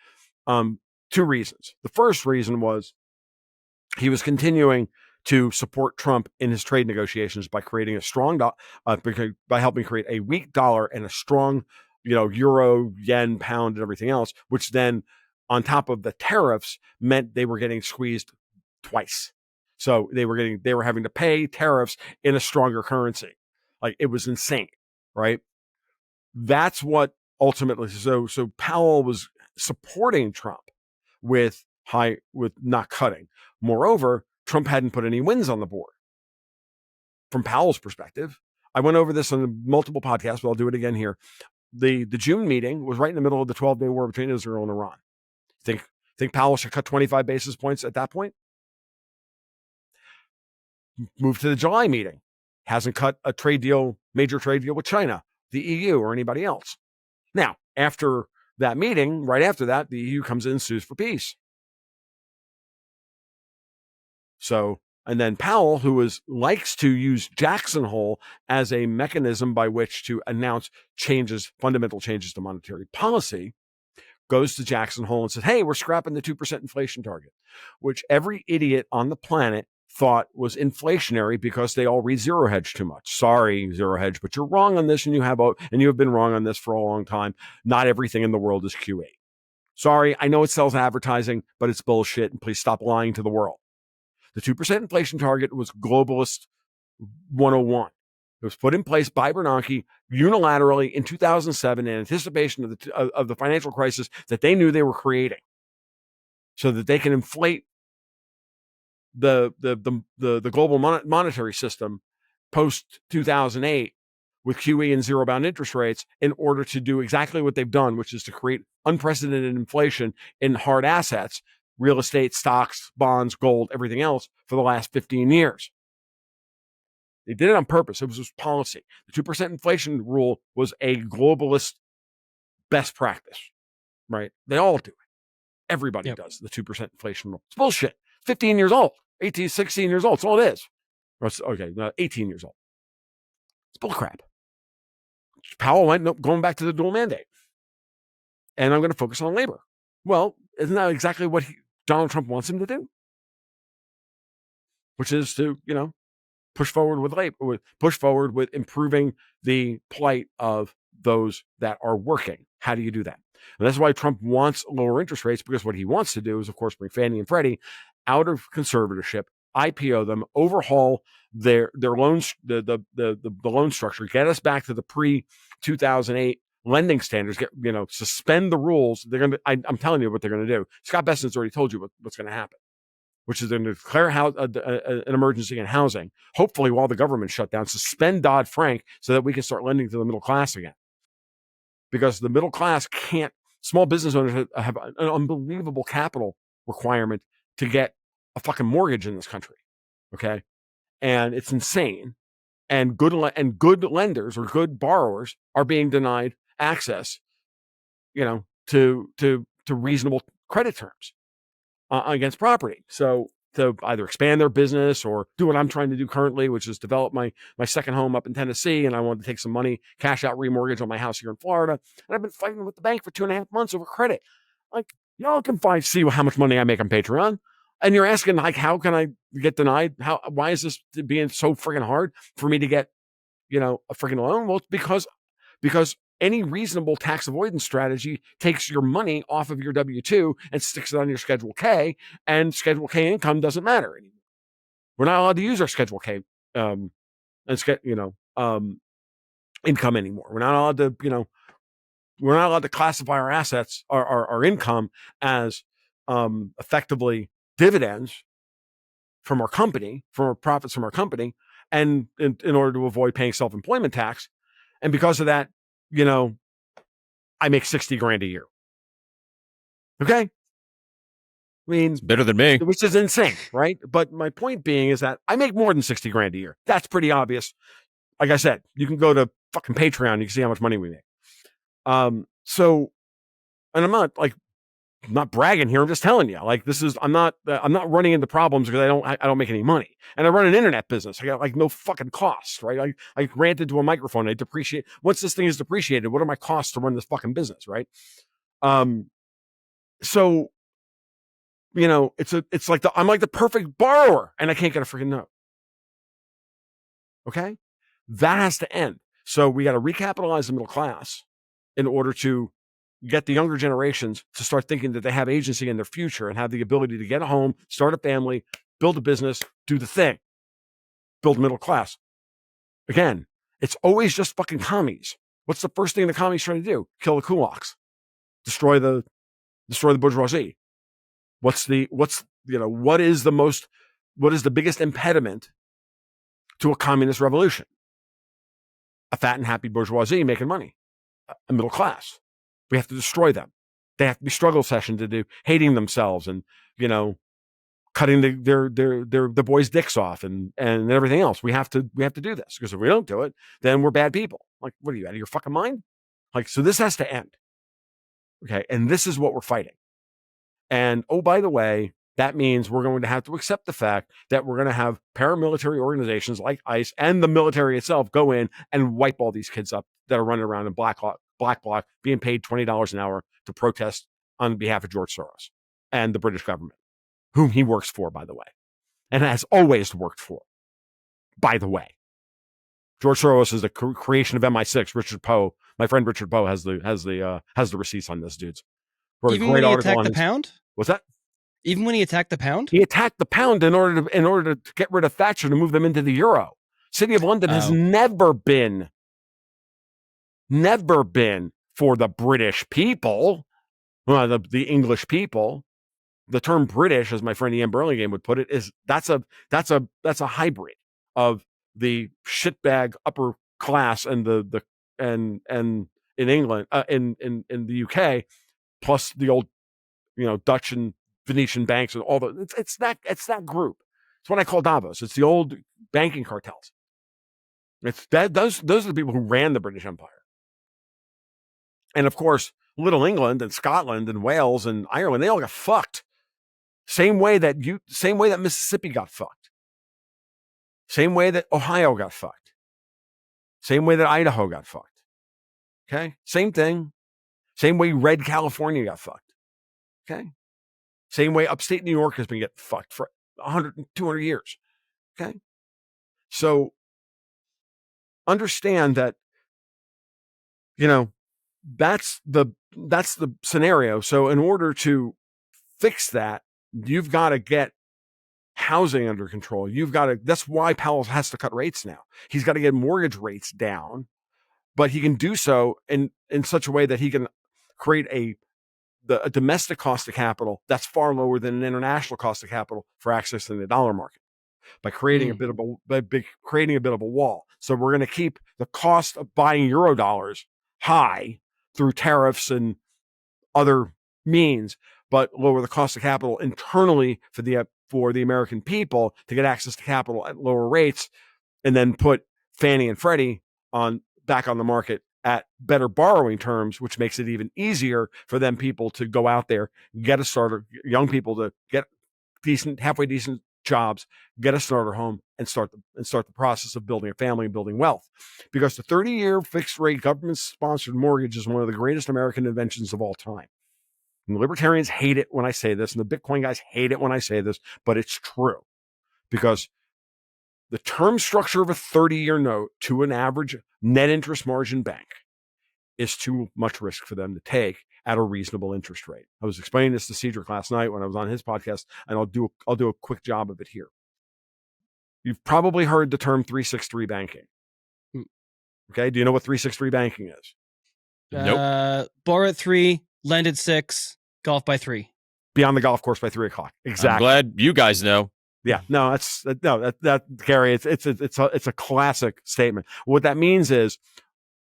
S1: Two reasons. The first reason was he was continuing to support Trump in his trade negotiations by creating a strong, by helping create a weak dollar and a strong, euro, yen, pound, and everything else, which then, on top of the tariffs, meant they were getting squeezed twice. So they were having to pay tariffs in a stronger currency. Like, it was insane, right? That's what ultimately, so Powell was supporting Trump with not cutting. Moreover, Trump hadn't put any wins on the board. From Powell's perspective, I went over this on multiple podcasts, but I'll do it again here. The June meeting was right in the middle of the 12-day war between Israel and Iran. Think Powell should cut 25 basis points at that point? Move to the July meeting. Hasn't cut a major trade deal with China, the EU, or anybody else. Now, after that meeting, right after that, the EU comes in and sues for peace. So, and then Powell, who likes to use Jackson Hole as a mechanism by which to announce fundamental changes to monetary policy, goes to Jackson Hole and says, hey, we're scrapping the 2% inflation target, which every idiot on the planet thought was inflationary because they all read Zero Hedge too much. Sorry, Zero Hedge, but you're wrong on this, and you have been wrong on this for a long time. Not everything in the world is QE. Sorry, I know it sells advertising, but it's bullshit, and please stop lying to the world. The 2% inflation target was globalist 101. It was put in place by Bernanke unilaterally in 2007 in anticipation of the financial crisis that they knew they were creating, so that they can inflate the global monetary system post 2008 with QE and zero bound interest rates in order to do exactly what they've done, which is to create unprecedented inflation in hard assets, real estate, stocks, bonds, gold, everything else for the last 15 years. They did it on purpose. It was just policy. The 2% inflation rule was a globalist best practice, right? They all do it. Everybody does the 2% inflation rule. It's bullshit. 15 years old, 18, 16 years old. That's all it is. Okay, 18 years old. It's bullcrap. Powell went going back to the dual mandate. And I'm going to focus on labor. Well, isn't that exactly what Donald Trump wants him to do? Which is to, push forward with labor, push forward with improving the plight of those that are working. How do you do that? And that's why Trump wants lower interest rates, because what he wants to do is, of course, bring Fannie and Freddie out of conservatorship, IPO them, overhaul their loans, the loan structure, get us back to the pre-2008 lending standards, suspend the rules. I'm telling you what they're going to do. Scott Bessent's already told you what's going to happen, which is they're going to declare an emergency in housing, hopefully while the government shut down, suspend Dodd-Frank so that we can start lending to the middle class again. Because the middle class can't, small business owners have an unbelievable capital requirement to get a fucking mortgage in this country. Okay. And it's insane. And good lenders or good borrowers are being denied access, to reasonable credit terms against property. So to either expand their business or do what I'm trying to do currently, which is develop my second home up in Tennessee. And I wanted to take some money, cash out remortgage on my house here in Florida. And I've been fighting with the bank for 2.5 months over credit. Like, y'all can see how much money I make on Patreon. And you're asking, like, how can I get denied? Why is this being so friggin' hard for me to get, a friggin' loan? Well, it's because any reasonable tax avoidance strategy takes your money off of your W-2 and sticks it on your Schedule K, and Schedule K income doesn't matter anymore. We're not allowed to use our Schedule K, income anymore. We're not allowed to, classify our assets, our income as effectively dividends from our company, from our profits from our company, and in order to avoid paying self-employment tax. And because of that, I make $60,000 a year. Okay. I mean,
S5: It's better than me.
S1: which is insane, right? But my point being is that I make more than $60,000 a year. That's pretty obvious. Like I said, you can go to fucking Patreon. You can see how much money we make. So, and I'm not bragging here. I'm just telling you, like, I'm not running into problems because I don't make any money. And I run an internet business. I got no fucking costs, right? I grant into a microphone. I depreciate. Once this thing is depreciated, what are my costs to run this fucking business, right? So, it's like I'm like the perfect borrower and I can't get a freaking note. Okay. That has to end. So we got to recapitalize the middle class in order to get the younger generations to start thinking that they have agency in their future and have the ability to get a home, start a family, build a business, do the thing, build a middle class. Again, it's always just fucking commies. What's the first thing the commies try to do? Kill the kulaks, destroy the bourgeoisie. What is the biggest impediment to a communist revolution? A fat and happy bourgeoisie making money, a middle class. We have to destroy them. They have to be struggle session to do, hating themselves and, cutting the boys' dicks off and everything else. We have to do this, because if we don't do it, then we're bad people. Like, what are you, out of your fucking mind? Like, so this has to end. Okay. And this is what we're fighting. And, oh, by the way, that means we're going to have to accept the fact that we're going to have paramilitary organizations like ICE and the military itself go in and wipe all these kids up that are running around in black bloc, being paid $20 an hour to protest on behalf of George Soros and the British government, whom he works for, by the way. and has always worked for. By the way, George Soros is the creation of MI6. Richard Poe, my friend Richard Poe, has the receipts on this, dudes.
S2: Even when he attacked the pound?
S1: What's that?
S2: Even when he attacked the pound?
S1: He attacked the pound in order to get rid of Thatcher to move them into the euro. City of London has never been for the British people, the English people. The term British, as my friend Ian Burlingame would put it, is that's a hybrid of the shitbag upper class and and in England in the UK, plus the old Dutch and Venetian banks and all the it's that group. It's what I call Davos. It's the old banking cartels. It's that those are the people who ran the British Empire. And of course, Little England and Scotland and Wales and Ireland, they all got fucked. Same way that Mississippi got fucked. Same way that Ohio got fucked. Same way that Idaho got fucked. Okay? Same thing. Same way red California got fucked. Okay? Same way upstate New York has been getting fucked for 100 and 200 years. Okay? So understand that, that's the scenario. So in order to fix that, you've got to get housing under control. That's why Powell has to cut rates now. He's got to get mortgage rates down, but he can do so in such a way that he can create a domestic cost of capital that's far lower than an international cost of capital for accessing the dollar market by creating a bit of a wall. So we're going to keep the cost of buying euro dollars high through tariffs and other means, but lower the cost of capital internally for the American people to get access to capital at lower rates, and then put Fannie and Freddie back on the market at better borrowing terms, which makes it even easier for them people to go out there, get a starter, young people to get halfway decent jobs, get a starter home, and start the process of building a family and building wealth. Because the 30-year fixed rate government sponsored mortgage is one of the greatest American inventions of all time. And the libertarians hate it when I say this, and the Bitcoin guys hate it when I say this, but it's true. Because the term structure of a 30-year note to an average net interest margin bank is too much risk for them to take at a reasonable interest rate. I was explaining this to Cedric last night when I was on his podcast, and I'll do a quick job of it here. You've probably heard the term 363 banking. Okay, do you know what 363 banking is?
S2: Nope. Borrow at 3, lend at 6, golf by 3.
S1: Be on the golf course by 3 o'clock. Exactly.
S5: I'm glad you guys know.
S1: Yeah, no, that Gary, it's a classic statement. What that means is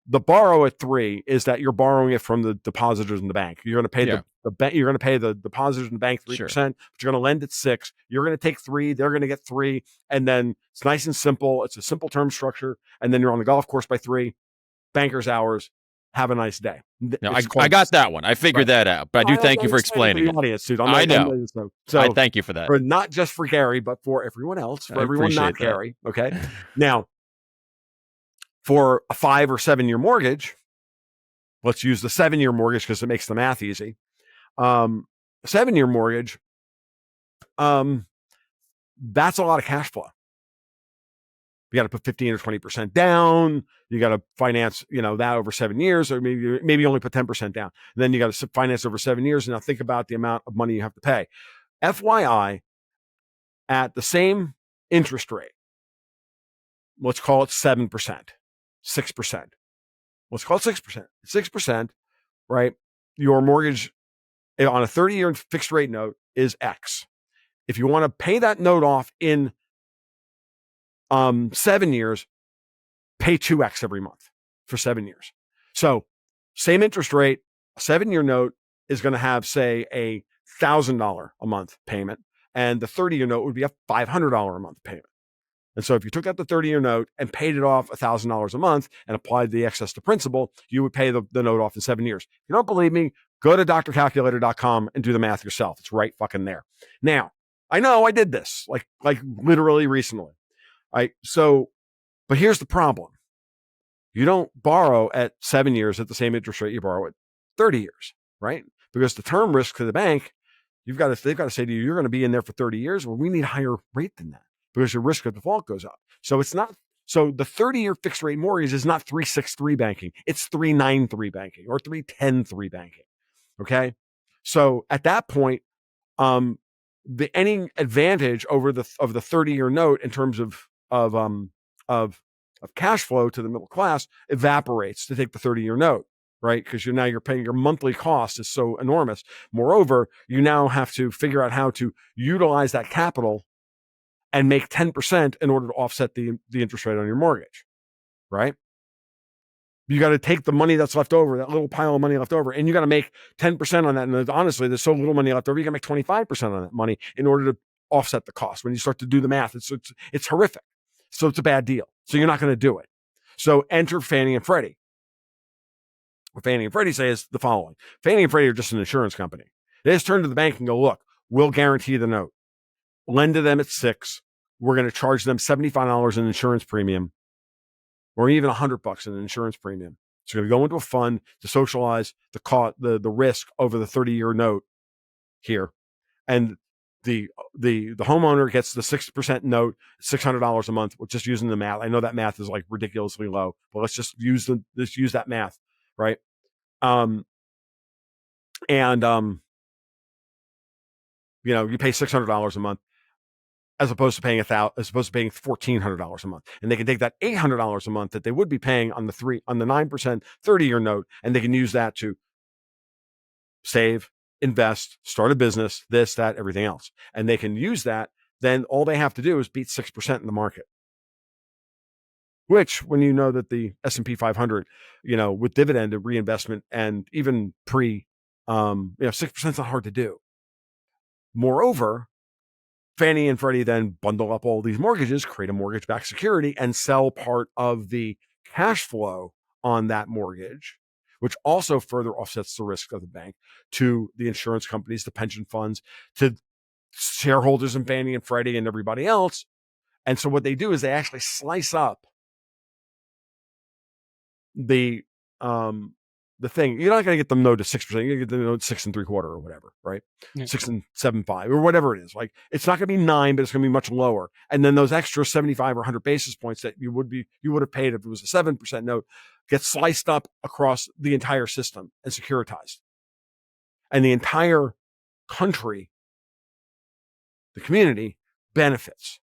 S1: the borrow at 3 is that you're borrowing it from the depositors in the bank. You're going to pay you're going to pay the depositors in the bank 3%, but you're going to lend at 6. You're going to take 3. They're going to get 3, and then it's nice and simple. It's a simple term structure, and then you're on the golf course by 3. Banker's hours. Have a nice day.
S5: No, I got that one. I figured that out, but I do thank you for explaining it.
S1: Audience, dude.
S5: I know. So I thank you for that.
S1: Not just for Gary, but for everyone else, for everyone not Gary. Okay. Now, for a 5 or 7 year mortgage, let's use the 7-year mortgage because it makes the math easy. 7-year mortgage, that's a lot of cash flow. You got to put 15 or 20% down. You got to finance, that over 7 years, or maybe only put 10% down. And then you got to finance over 7 years. And now think about the amount of money you have to pay. FYI, at the same interest rate, let's call it 7%, 6%. Let's call it 6%. 6%, right? Your mortgage on a 30-year fixed rate note is X. If you want to pay that note off in 7 years, pay 2x every month for 7 years. So same interest rate, a 7-year note is going to have, say, a $1,000 a month payment, and the 30-year note would be a $500 a month payment. And so if you took out the 30-year note and paid it off $1,000 a month and applied the excess to principal, you would pay the note off in 7 years. If you don't believe me, go to drcalculator.com and do the math yourself. It's right fucking there. Now, I know I did this like literally recently. But here's the problem. You don't borrow at 7 years at the same interest rate you borrow at 30 years, right? Because the term risk to the bank, they've got to say to you, you're going to be in there for 30 years. Well, we need a higher rate than that because your risk of default goes up. So it's not, so the 30-year fixed rate mortgage is not 363 banking. It's 393 banking or 310 banking. Okay. So at that point, any advantage over the 30-year note in terms of cash flow to the middle class evaporates to take the 30-year note, right? Because you're paying, your monthly cost is so enormous. Moreover, you now have to figure out how to utilize that capital and make 10% in order to offset the interest rate on your mortgage, right? You got to take the money that's left over, that little pile of money left over, and you got to make 10% on that. And honestly, there's so little money left over, you got to make 25% on that money in order to offset the cost. When you start to do the math, it's horrific. So it's a bad deal. So you're not going to do it. So enter Fannie and Freddie. What Fannie and Freddie say is the following. Fannie and Freddie are just an insurance company. They just turn to the bank and go, look, we'll guarantee the note. Lend to them at 6%. We're going to charge them $75 in insurance premium, or even $100 in an insurance premium. So you're going to go into a fund to socialize the risk over the 30-year note here. And the homeowner gets the 6% note, $600 a month. We're just using the math. I know that math is like ridiculously low, but let's just use that math, right? You pay $600 a month as opposed to paying $1,400 a month. And they can take that $800 a month that they would be paying on the 9% 30-year note, and they can use that to save, invest, start a business, this, that, everything else. And they can use that. Then all they have to do is beat 6% in the market. Which, when you know that the S&P 500, with dividend and reinvestment and even 6% is not hard to do. Moreover, Fannie and Freddie then bundle up all these mortgages, create a mortgage-backed security, and sell part of the cash flow on that mortgage, which also further offsets the risk of the bank, to the insurance companies, the pension funds, to shareholders in Fannie and Freddie and everybody else. And so what they do is they actually slice up the thing. You're not going to get them note to 6%. You're going to get them note 6 3/4 or whatever, right? Yeah. 6 7/5 or whatever it is. Like, it's not going to be 9, but it's going to be much lower. And then those extra 75 or 100 basis points that you would have paid if it was a 7% note get sliced up across the entire system and securitized. And the entire country, the community, benefits.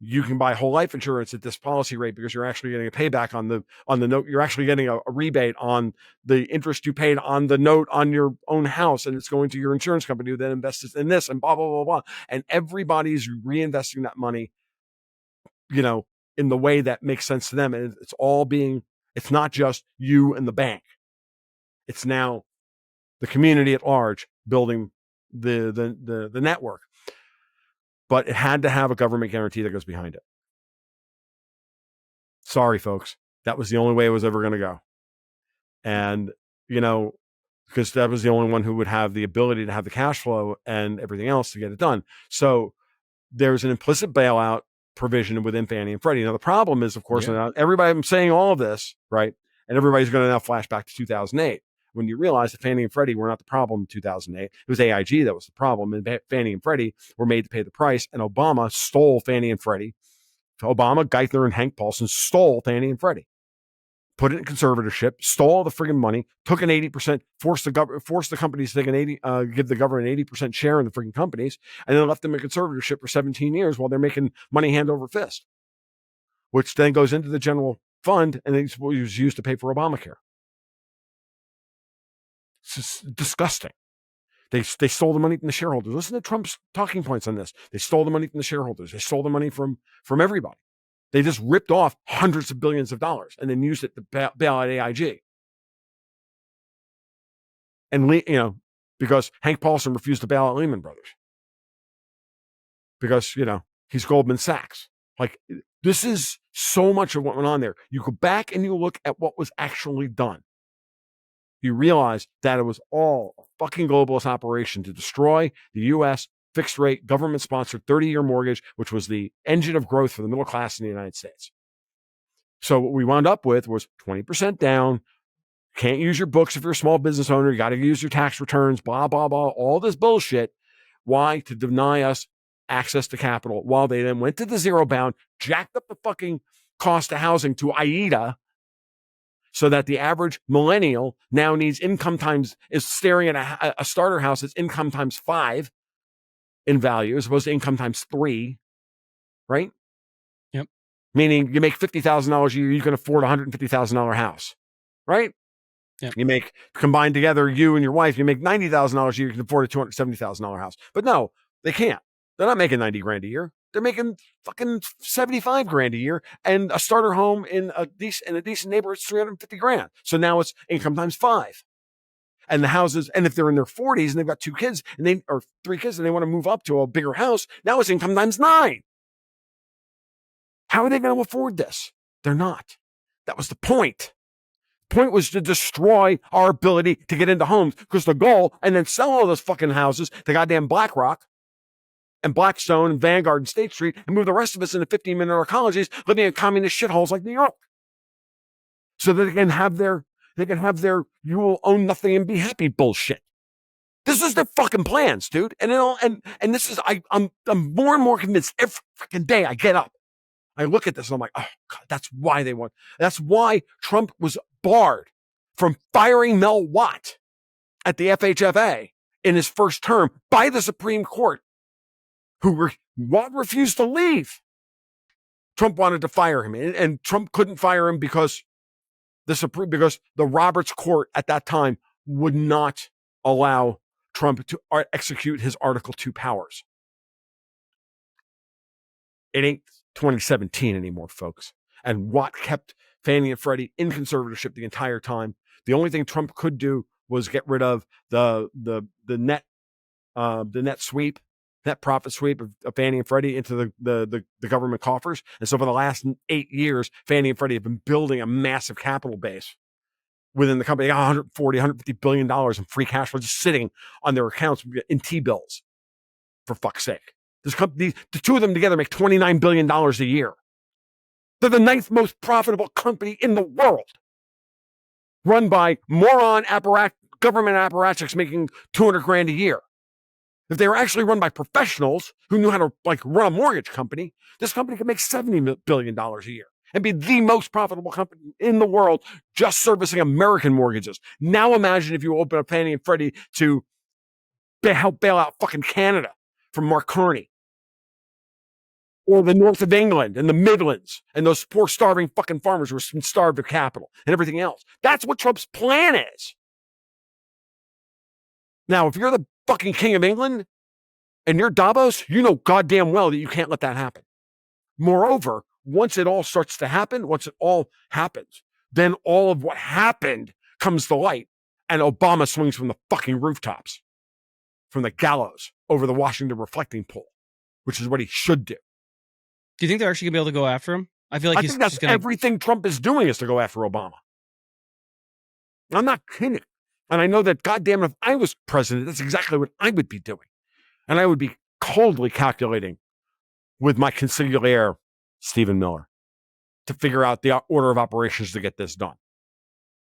S1: You can buy whole life insurance at this policy rate because you're actually getting a payback on the note. You're actually getting a rebate on the interest you paid on the note on your own house, and it's going to your insurance company who then invests in this, and blah, blah, blah, blah. And everybody's reinvesting that money, in the way that makes sense to them. And it's not just you and the bank. It's now the community at large building the network. But it had to have a government guarantee that goes behind it. Sorry, folks. That was the only way it was ever going to go. And, because that was the only one who would have the ability to have the cash flow and everything else to get it done. So there's an implicit bailout provision within Fannie and Freddie. Now, the problem is, of course, now I'm saying all of this, right? And everybody's going to now flash back to 2008. When you realize that Fannie and Freddie were not the problem in 2008. It was AIG that was the problem, and Fannie and Freddie were made to pay the price, and Obama stole Fannie and Freddie. Obama, Geithner, and Hank Paulson stole Fannie and Freddie, put it in conservatorship, stole the friggin' money, took an 80%, forced the companies to take give the government an 80% share in the friggin' companies, and then left them in conservatorship for 17 years while they're making money hand over fist, which then goes into the general fund and it was used to pay for Obamacare. It's disgusting. They stole the money from the shareholders. Listen to Trump's talking points on this. They stole the money from the shareholders. They stole the money from everybody. They just ripped off hundreds of billions of dollars and then used it to bail out AIG. And, because Hank Paulson refused to bail out Lehman Brothers. Because, he's Goldman Sachs. Like, this is so much of what went on there. You go back and you look at what was actually done. You realize that it was all a fucking globalist operation to destroy the U.S. fixed rate, government-sponsored 30-year mortgage, which was the engine of growth for the middle class in the United States. So what we wound up with was 20% down, can't use your books if you're a small business owner, you got to use your tax returns, blah, blah, blah, all this bullshit. Why? To deny us access to capital, while they then went to the zero bound, jacked up the fucking cost of housing to AIDA, so that the average millennial now needs income times, is staring at a starter house that's income times 5 in value, as opposed to income times 3, right?
S2: Yep.
S1: Meaning you make $50,000 a year, you can afford a $150,000 house, right?
S2: Yep.
S1: You make, combined together, you and your wife, you make $90,000 a year, you can afford a $270,000 house. But no, they can't. They're not making 90 grand a year. They're making fucking 75 grand a year, and a starter home in a decent neighborhood is 350 grand. So now it's income times 5. And the houses, and if they're in their 40s and they've got 2 kids or 3 kids and they want to move up to a bigger house, now it's income times 9. How are they going to afford this? They're not. That was the point. The point was to destroy our ability to get into homes, because the goal, and then sell all those fucking houses to goddamn BlackRock and Blackstone and Vanguard and State Street, and move the rest of us into 15-minute colleges living in communist shitholes like New York, so that they can have their you will own nothing and be happy bullshit. This is their fucking plans, dude. And this is, I'm more and more convinced every freaking day I get up. I look at this and I'm like, oh God, that's why Trump was barred from firing Mel Watt at the FHFA in his first term by the Supreme Court, Watt refused to leave. Trump wanted to fire him, and Trump couldn't fire him because the Roberts Court at that time would not allow Trump to execute his Article 2 powers. It ain't 2017 anymore, folks. And Watt kept Fannie and Freddie in conservatorship the entire time. The only thing Trump could do was get rid of the net profit sweep of Fannie and Freddie into the government coffers. And so for the last 8 years, Fannie and Freddie have been building a massive capital base within the company. They got $150 billion in free cash flow just sitting on their accounts in T-bills, for fuck's sake. This company, the two of them together make $29 billion a year. They're the 9th most profitable company in the world, run by moron government apparatchiks making 200 grand a year. If they were actually run by professionals who knew how to run a mortgage company, this company could make $70 billion a year and be the most profitable company in the world just servicing American mortgages. Now imagine if you open up Fannie and Freddie to help bail out fucking Canada from Mark Carney, or the north of England and the Midlands and those poor starving fucking farmers who are starved of capital and everything else. That's what Trump's plan is. Now, if you're the fucking king of England and you're Davos, you know goddamn well that you can't let that happen. Moreover, once it all starts to happen, once it all happens, then all of what happened comes to light, and Obama swings from the fucking rooftops, from the gallows over the Washington reflecting pool, which is what he should do.
S2: Do you think they're actually gonna be able to go after him? I feel like
S1: I think that's everything Trump is doing is to go after Obama. I'm not kidding. And I know that, goddamn, if I was president, that's exactly what I would be doing. And I would be coldly calculating with my consigliere, Stephen Miller, to figure out the order of operations to get this done.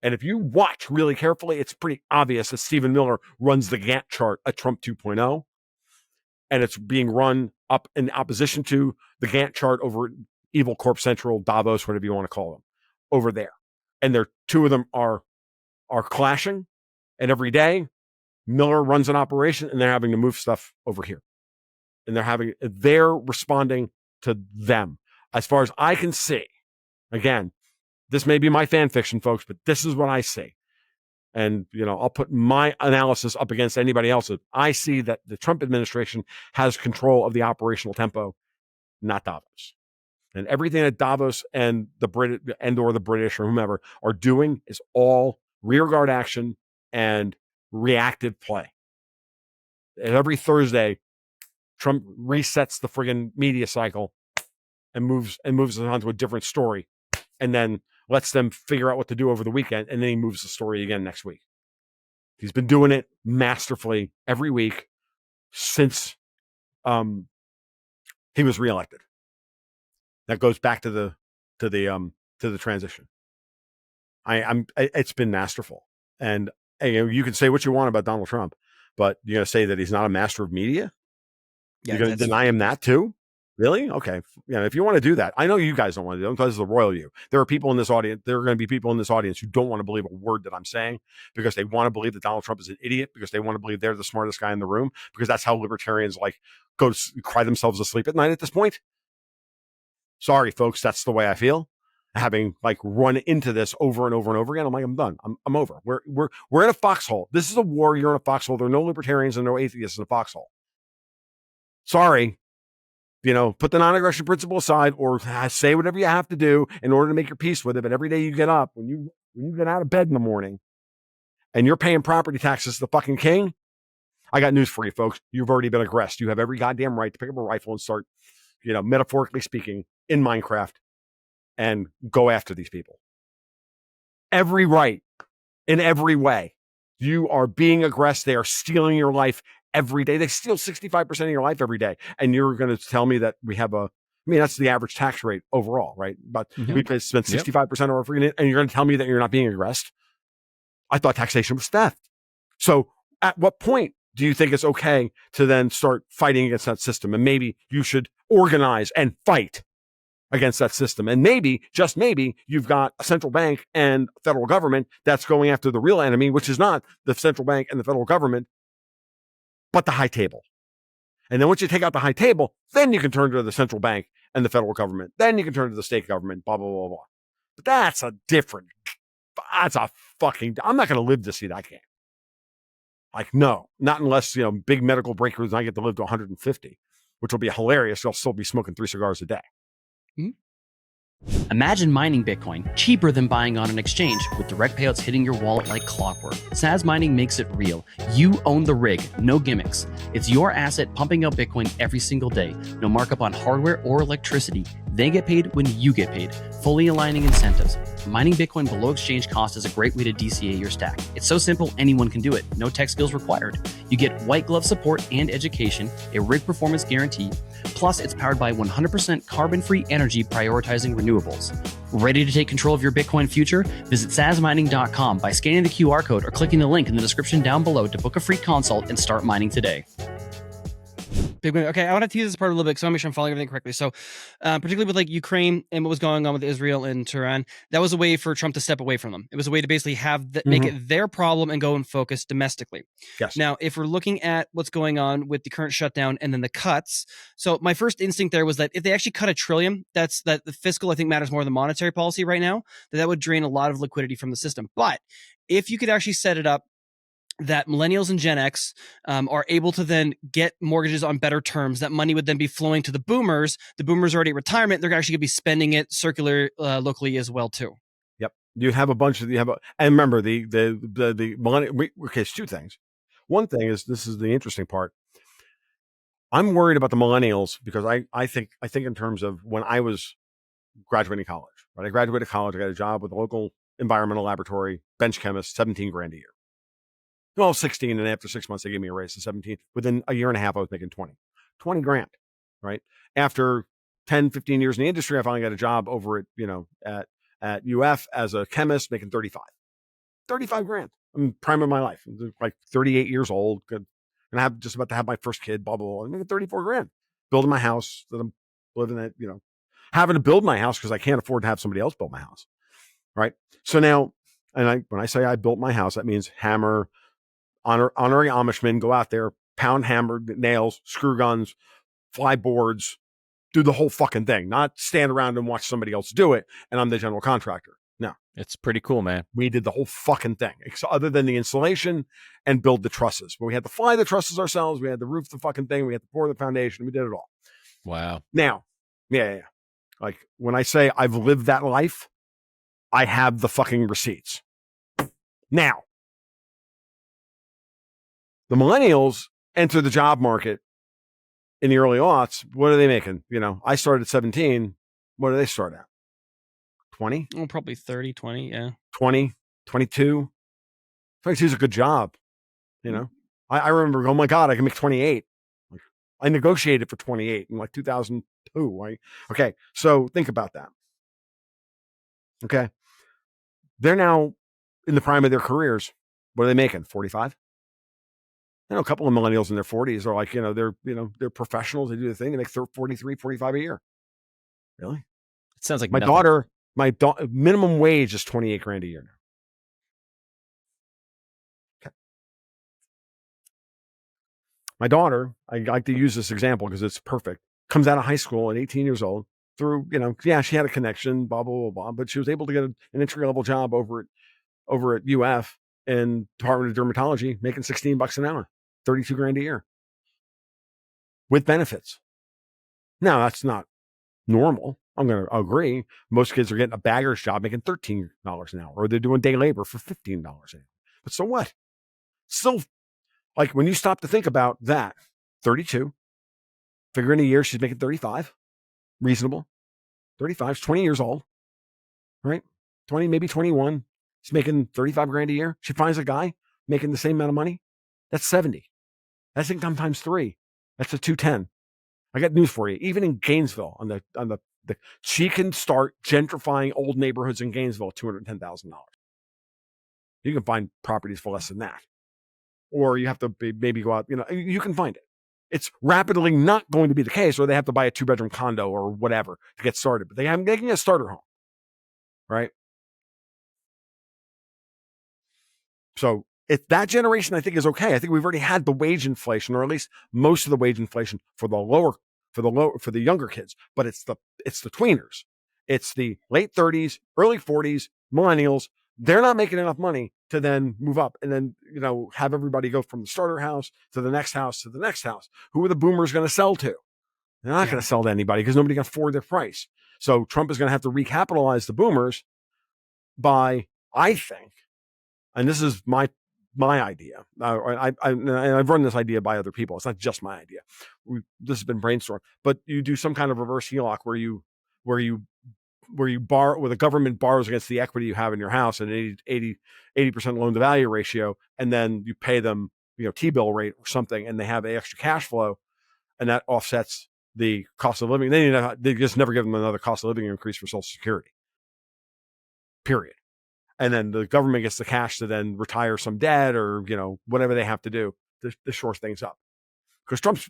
S1: And if you watch really carefully, it's pretty obvious that Stephen Miller runs the Gantt chart at Trump 2.0. And it's being run up in opposition to the Gantt chart over at Evil Corp Central, Davos, whatever you want to call them, over there. And two of them are clashing. And every day, Miller runs an operation and they're having to move stuff over here. And they're responding to them. As far as I can see, again, this may be my fan fiction, folks, but this is what I see. And, I'll put my analysis up against anybody else's. I see that the Trump administration has control of the operational tempo, not Davos. And everything that Davos and the British or whomever are doing is all rearguard action and reactive play. And every Thursday, Trump resets the friggin' media cycle and moves us on to a different story, and then lets them figure out what to do over the weekend, and then he moves the story again next week. He's been doing it masterfully every week since he was reelected. That goes back to the transition. It's been masterful, and you can say what you want about Donald Trump, but you're going to say that he's not a master of media?
S2: Yeah,
S1: You're going to deny him that too? Really? Okay. Yeah. If you want to do that, I know you guys don't want to do it because it's the royal you. There are people in this audience. There are going to be people in this audience who don't want to believe a word that I'm saying because they want to believe that Donald Trump is an idiot, because they want to believe they're the smartest guy in the room, because that's how libertarians like go to cry themselves asleep at night at this point. Sorry, folks. That's the way I feel. Having like run into this over and over and over again, I'm like, I'm done. I'm over. We're in a foxhole. This is a war. You're in a foxhole. There are no libertarians and no atheists in a foxhole. Sorry. Put the non-aggression principle aside, or say whatever you have to do in order to make your peace with it. But every day you get up, when you get out of bed in the morning and you're paying property taxes to the fucking king, I got news for you, folks. You've already been aggressed. You have every goddamn right to pick up a rifle and start, metaphorically speaking, in Minecraft and go after these people. Every right, in every way. You are being aggressed. They are stealing your life every day. They steal 65% of your life every day. And you're going to tell me that we have that's the average tax rate overall, right? But we spend 65% of our freaking, and you're going to tell me that you're not being aggressed? I thought taxation was theft. So at what point do you think it's okay to then start fighting against that system? And maybe you should organize and fight against that system. And maybe, just maybe, you've got a central bank and federal government that's going after the real enemy, which is not the central bank and the federal government, but the high table. And then once you take out the high table, then you can turn to the central bank and the federal government. Then you can turn to the state government, blah, blah, blah, blah. But that's a fucking, I'm not going to live to see that game. Like, no, not unless, big medical breakthroughs and I get to live to 150, which will be hilarious. I'll still be smoking 3 cigars a day.
S3: Imagine mining Bitcoin cheaper than buying on an exchange, with direct payouts hitting your wallet like clockwork. SAS Mining makes it real. You own the rig, no gimmicks. It's your asset pumping out Bitcoin every single day. No markup on hardware or electricity. They get paid when you get paid, fully aligning incentives. Mining Bitcoin below exchange cost is a great way to DCA your stack. It's so simple, anyone can do it. No tech skills required. You get white glove support and education, a rig performance guarantee, plus it's powered by 100% carbon-free energy prioritizing renewables. Ready to take control of your Bitcoin future? Visit sasmining.com by scanning the QR code or clicking the link in the description down below to book a free consult and start mining today.
S2: Big win. Okay, I want to tease this part a little bit so I make sure I'm following everything correctly. So, particularly with like Ukraine and what was going on with Israel and Tehran, that was a way for Trump to step away from them. It was a way to basically make it their problem and go and focus domestically.
S1: Yes.
S2: Now, if we're looking at what's going on with the current shutdown and then the cuts, so my first instinct there was that if they actually cut $1 trillion, that the fiscal I think matters more than monetary policy right now. That would drain a lot of liquidity from the system. But if you could actually set it up that millennials and Gen X are able to then get mortgages on better terms. That money would then be flowing to the boomers. The boomers are already at retirement. They're actually going to be spending it circular locally as well too.
S1: Yep. You have a bunch of, and remember the millennial. Okay, it's 2 things. One thing is, this is the interesting part. I'm worried about the millennials because I think in terms of when I was graduating college, right? I graduated college. I got a job with a local environmental laboratory, bench chemist, 17 grand a year. Well, 16, and after 6 months, they gave me a raise to 17. Within a year and a half, I was making 20 grand, right? After 10, 15 years in the industry, I finally got a job over at UF as a chemist, making 35 grand. I'm prime of my life. I'm like 38 years old, good. And I have just about to have my first kid, blah, blah, blah. I'm making 34 grand. Building my house that I'm living at, having to build my house because I can't afford to have somebody else build my house, right? So now, when I say I built my house, that means hammer, honorary Amishmen, go out there, pound hammer, nails, screw guns, fly boards, do the whole fucking thing, not stand around and watch somebody else do it. And I'm the general contractor. No,
S5: It's pretty cool, man.
S1: we did the whole fucking thing, other than the insulation and build the trusses. But we had to fly the trusses ourselves. We had to roof the fucking thing. We had to pour the foundation. We did it all.
S5: Wow.
S1: Now, yeah. Like when I say I've lived that life, I have the fucking receipts. Now, the millennials enter the job market in the early aughts. What are they making? I started at 17. What do they start at? 20?
S2: Oh, probably 30, 20, yeah.
S1: 20, 22. 22 is a good job. I remember, oh my God, I can make 28. I negotiated for 28 in like 2002. Right? Okay. So think about that. Okay. They're now in the prime of their careers. What are they making? 45? A couple of millennials in their 40s are like, they're professionals. They do the thing. They make 43, 45 a year. Really?
S5: It sounds like
S1: My
S5: nothing.
S1: daughter, minimum wage is 28 grand a year now. Okay. My daughter, I like to use this example because it's perfect, comes out of high school at 18 years old through, she had a connection, blah, blah, blah, blah, but she was able to get an entry-level job over at UF in Department of Dermatology, making $16 an hour, 32 grand a year with benefits. Now, that's not normal. I'm going to agree. Most kids are getting a bagger's job making $13 an hour, or they're doing day labor for $15 an hour. But so what? Still, like when you stop to think about that, 32, figure in a year she's making 35, reasonable. 35, she's 20 years old, right? 20, maybe 21. She's making 35 grand a year. She finds a guy making the same amount of money. That's 70. That's income times 3. That's a 210. I got news for you. Even in Gainesville, she can start gentrifying old neighborhoods in Gainesville at $210,000. You can find properties for less than that. Or you have to maybe go out, you can find it. It's rapidly not going to be the case, or they have to buy a 2-bedroom condo or whatever to get started. But they can get a starter home, right? So that generation, I think, is okay. I think we've already had the wage inflation, or at least most of the wage inflation for the younger kids. But it's the tweeners. It's the late 30s, early 40s, millennials. They're not making enough money to then move up and then, have everybody go from the starter house to the next house to the next house. Who are the boomers going to sell to? They're not going to sell to anybody because nobody can afford their price. So Trump is going to have to recapitalize the boomers by, I think, and this is my idea. I've run this idea by other people. It's not just my idea. This has been brainstormed, but you do some kind of reverse HELOC where you borrow, where the government borrows against the equity you have in your house, and 80% loan to value ratio, and then you pay them, T-bill rate or something, and they have the extra cash flow, and that offsets the cost of living. They just never give them another cost of living increase for Social Security. Period. And then the government gets the cash to then retire some debt or, whatever they have to do to shore things up. Because Trump's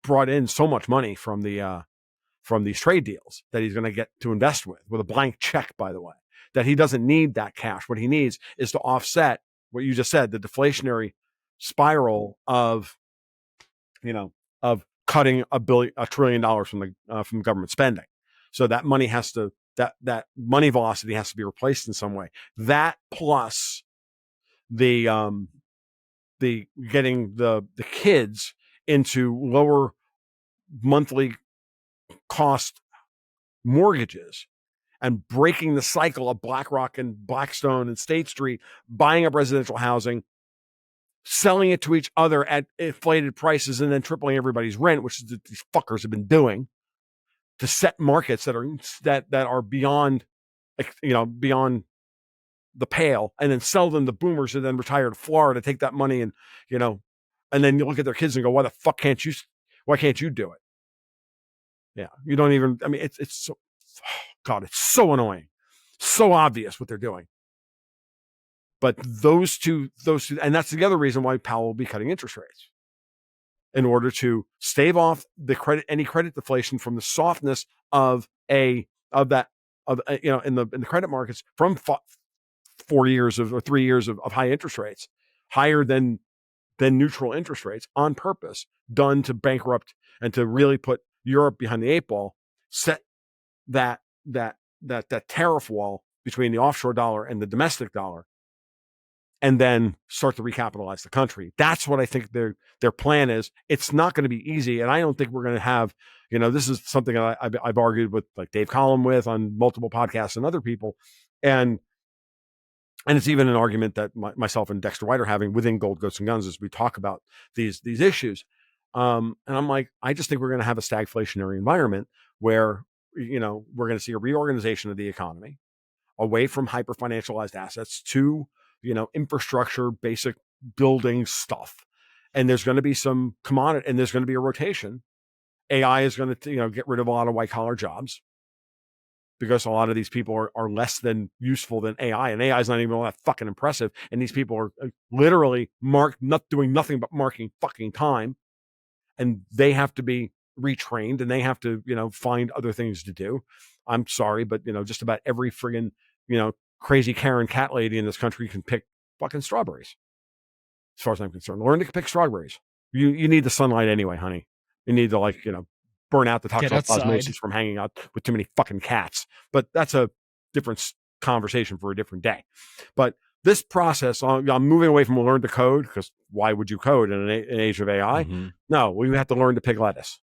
S1: brought in so much money from these trade deals that he's going to get to invest with a blank check, by the way, that he doesn't need that cash. What he needs is to offset what you just said, the deflationary spiral of cutting $1 trillion from government spending. So that money has to, that money velocity has to be replaced in some way. That plus the getting the kids into lower monthly cost mortgages and breaking the cycle of BlackRock and Blackstone and State Street buying up residential housing, selling it to each other at inflated prices, and then tripling everybody's rent, which is what these fuckers have been doing, to set markets that are beyond the pale, and then sell them to boomers who then retire to Florida, take that money and then you look at their kids and go, why can't you do it? Yeah. You don't even, it's so, God, it's so annoying. So obvious what they're doing. But those two, and that's the other reason why Powell will be cutting interest rates, in order to stave off any credit deflation from the softness of in the credit markets from 4 years or 3 years of high interest rates, higher than neutral interest rates, on purpose, done to bankrupt and to really put Europe behind the 8 ball, set that tariff wall between the offshore dollar and the domestic dollar, and then start to recapitalize the country. That's what I think their plan is. It's not going to be easy, and I don't think we're going to have, this is something I've argued with like Dave Collum with on multiple podcasts and other people, and it's even an argument that myself and Dexter White are having within Gold, Goats, and Guns as we talk about these issues. And I'm like, I just think we're going to have a stagflationary environment where, we're going to see a reorganization of the economy away from hyper financialized assets to, infrastructure, basic building stuff. And there's going to be some commodity, and there's going to be a rotation. AI is going to, get rid of a lot of white collar jobs. because a lot of these people are less than useful than AI, and AI is not even all that fucking impressive. And these people are literally not doing nothing but marking fucking time, and they have to be retrained, and they have to, find other things to do. I'm sorry, but just about every friggin', crazy Karen cat lady in this country can pick fucking strawberries. As far as I'm concerned, learn to pick strawberries. You need the sunlight anyway, honey. You need to burn out the toxic osmosis from hanging out with too many fucking cats. But that's a different conversation for a different day. But this process, I'm moving away from learn to code, because why would you code in an age of AI?
S5: Mm-hmm.
S1: No, we have to learn to pick lettuce.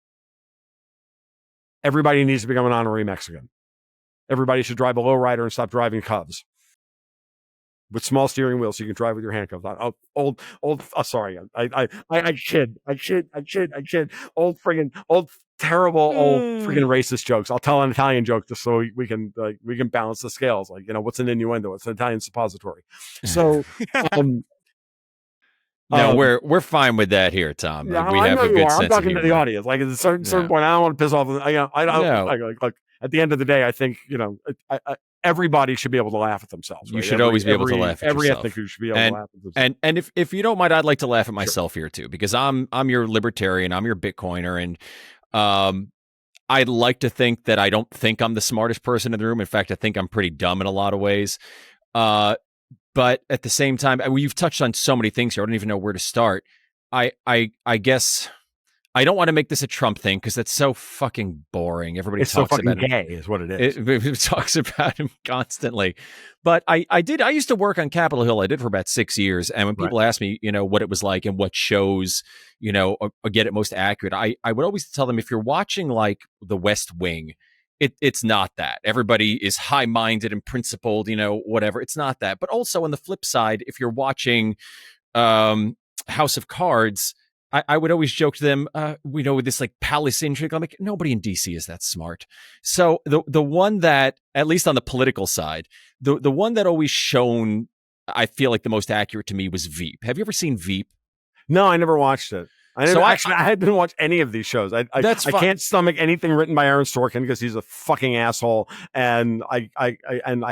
S1: Everybody needs to become an honorary Mexican. Everybody should drive a lowrider and stop driving Cubs with small steering wheels, so you can drive with your handcuffs on. Oh, sorry. I kid. Old, terrible, friggin' racist jokes. I'll tell an Italian joke just so we can balance the scales. What's an innuendo? It's an Italian suppository. So,
S5: no, we're fine with that here, Tom.
S1: Yeah,
S5: we have a good sense
S1: I'm talking
S5: of
S1: to the
S5: humor.
S1: audience. At a certain point, I don't want to piss off. I don't. Look, at the end of the day, I think everybody should be able to laugh at themselves.
S5: You
S1: right?
S5: should always be able to laugh at
S1: every
S5: yourself.
S1: ethnic group should be able to laugh at themselves.
S5: And if you don't mind, I'd like to laugh at myself here too, because I'm your libertarian, I'm your Bitcoiner, and I'd like to think that I don't think I'm the smartest person in the room. In fact, I think I'm pretty dumb in a lot of ways. But at the same time, you've touched on so many things here. I don't even know where to start. I guess I don't want to make this a Trump thing, because that's so fucking boring. Everybody
S1: It's
S5: talks
S1: so fucking
S5: about
S1: gay, is what it is.
S5: It talks about him constantly. But I used to work on Capitol Hill. I did for about 6 years. And when people ask me, what it was like and what shows, get it most accurate, I would always tell them, if you're watching like The West Wing, it's not that. Everybody is high-minded and principled, whatever. It's not that. But also on the flip side, if you're watching House of Cards, I would always joke to them, with this like palace intrigue, I'm like, nobody in DC is that smart. So the one that, at least on the political side, the one that always shone, I feel like the most accurate to me, was Veep. Have you ever seen Veep?
S1: No, I never watched it. I didn't watch any of these shows. I can't stomach anything written by Aaron Sorkin, because he's a fucking asshole, and I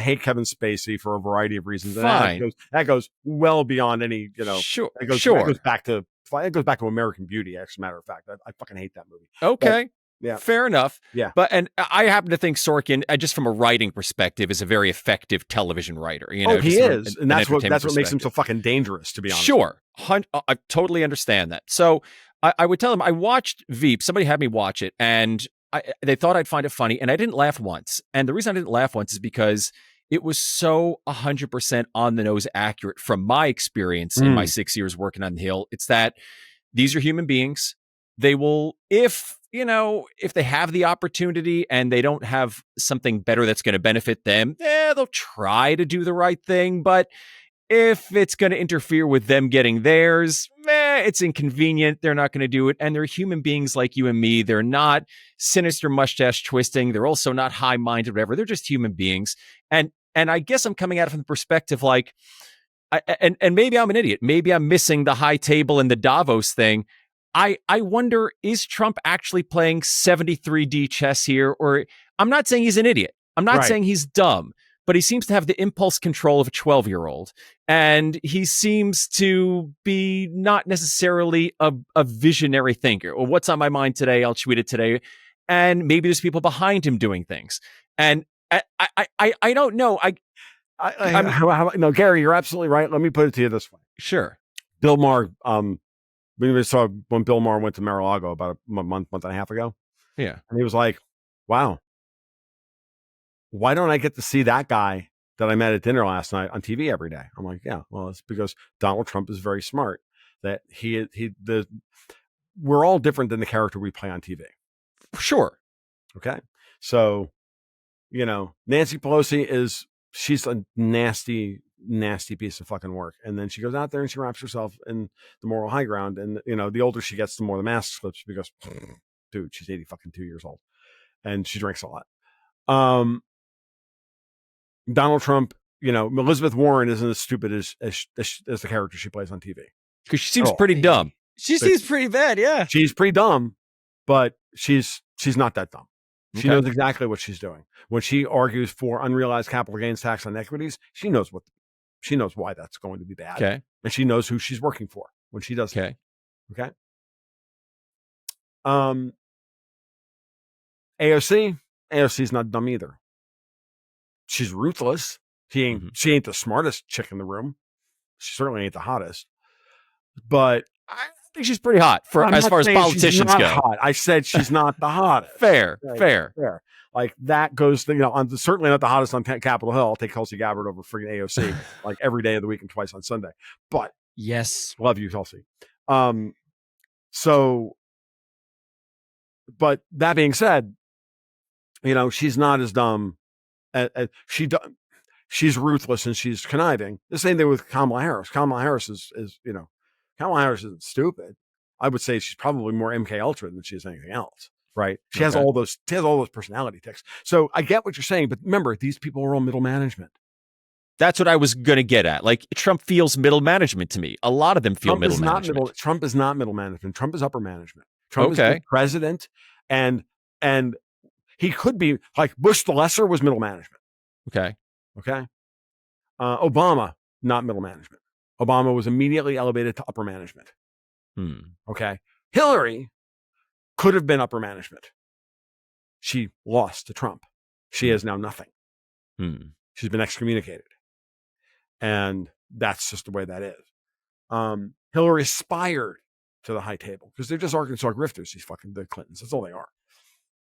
S1: hate Kevin Spacey for a variety of reasons.
S5: Fine.
S1: And that goes well beyond any,
S5: Sure.
S1: It goes back to American Beauty, as a matter of fact. I fucking hate that movie.
S5: Okay.
S1: But, yeah.
S5: Fair enough.
S1: Yeah.
S5: And I happen to think Sorkin, just from a writing perspective, is a very effective television writer. He
S1: is. And that's what makes him so fucking dangerous, to be honest.
S5: Sure. I totally understand that. So I would tell him, I watched Veep. Somebody had me watch it, and they thought I'd find it funny, and I didn't laugh once. And the reason I didn't laugh once is because it was so 100% on the nose accurate from my experience in my 6 years working on the Hill. It's that these are human beings. They will, if they have the opportunity and they don't have something better that's going to benefit them, they'll try to do the right thing. But if it's going to interfere with them getting theirs, it's inconvenient. They're not going to do it. And they're human beings like you and me. They're not sinister mustache twisting. They're also not high-minded, whatever. They're just human beings. And I guess I'm coming at it from the perspective like, and maybe I'm an idiot. Maybe I'm missing the high table and the Davos thing. I wonder, is Trump actually playing 73D chess here? Or I'm not saying he's an idiot. I'm not saying he's dumb, but he seems to have the impulse control of a 12-year-old. And he seems to be not necessarily a visionary thinker. Or what's on my mind today? I'll tweet it today. And maybe there's people behind him doing things. And I don't know.
S1: No, Gary, you're absolutely right. Let me put it to you this way.
S5: Sure.
S1: Bill Maher, we saw when Bill Maher went to Mar-a-Lago about a month and a half ago.
S5: Yeah.
S1: And he was like, wow, why don't I get to see that guy that I met at dinner last night on TV every day? I'm like, yeah, well, it's because Donald Trump is very smart. That we're all different than the character we play on TV.
S5: Sure.
S1: Okay. So, Nancy Pelosi she's a nasty piece of fucking work. And then she goes out there and she wraps herself in the moral high ground. And, the older she gets, the more the mask slips, because, dude, she's 82 years old and she drinks a lot. Donald Trump, Elizabeth Warren isn't as stupid as the character she plays on TV.
S5: Because she seems pretty dumb.
S2: She seems pretty bad, yeah.
S1: She's pretty dumb, but she's not that dumb. She knows exactly what she's doing. When she argues for unrealized capital gains tax on equities, she knows why that's going to be bad.
S5: Okay.
S1: And she knows who she's working for when she does
S5: Okay.
S1: that. Okay. AOC's not dumb either. She's ruthless. She ain't the smartest chick in the room. She certainly ain't the hottest. But
S5: I think she's pretty hot as far as politicians go.
S1: Hot. I said she's not the hottest.
S5: Fair.
S1: Like that goes, certainly not the hottest on Capitol Hill. I'll take Tulsi Gabbard over friggin' AOC like every day of the week and twice on Sunday. But
S2: yes,
S1: love you, Tulsi. But that being said, she's not as dumb as she's ruthless and she's conniving. The same thing with Kamala Harris. Kamala Harris Kamala Harris isn't stupid. I would say she's probably more MK Ultra than she is anything else. Right? She has all those personality tics. So I get what you're saying, but remember, these people are all middle management.
S5: That's what I was going to get at. Like, Trump feels middle management to me. A lot of them feel middle management.
S1: Trump is not middle management. Trump is upper management. Trump is the president, and he could be like Bush the Lesser was middle management. Okay. Obama, not middle management. Obama was immediately elevated to upper management. Okay. Hillary could have been upper management. She lost to Trump. She has now nothing. She's been excommunicated. And that's just the way that is. Hillary aspired to the high table because they're just Arkansas grifters, the Clintons. That's all they are.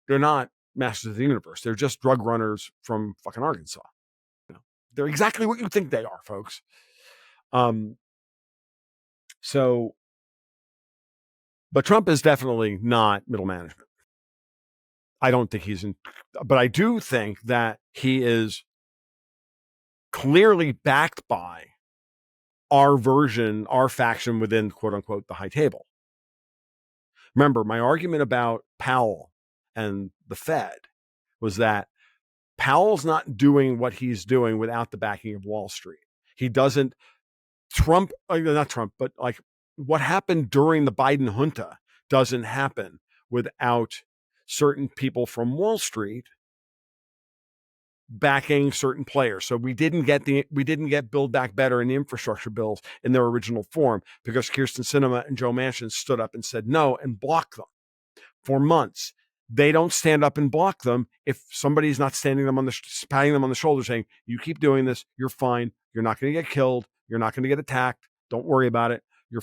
S1: They're not masters of the universe. They're just drug runners from fucking Arkansas. They're exactly what you think they are, folks. But Trump is definitely not middle management. I don't think but I do think that he is clearly backed by our faction within, quote unquote, the high table. Remember, my argument about Powell and the Fed was that Powell's not doing what he's doing without the backing of Wall Street. He doesn't, not Trump, but like what happened during the Biden junta doesn't happen without certain people from Wall Street backing certain players. So we didn't get Build Back Better and the infrastructure bills in their original form because Kyrsten Sinema and Joe Manchin stood up and said no and blocked them for months. They don't stand up and block them if somebody's not patting them on the shoulder saying, you keep doing this, you're fine, you're not going to get killed, you're not going to get attacked, don't worry about it. Your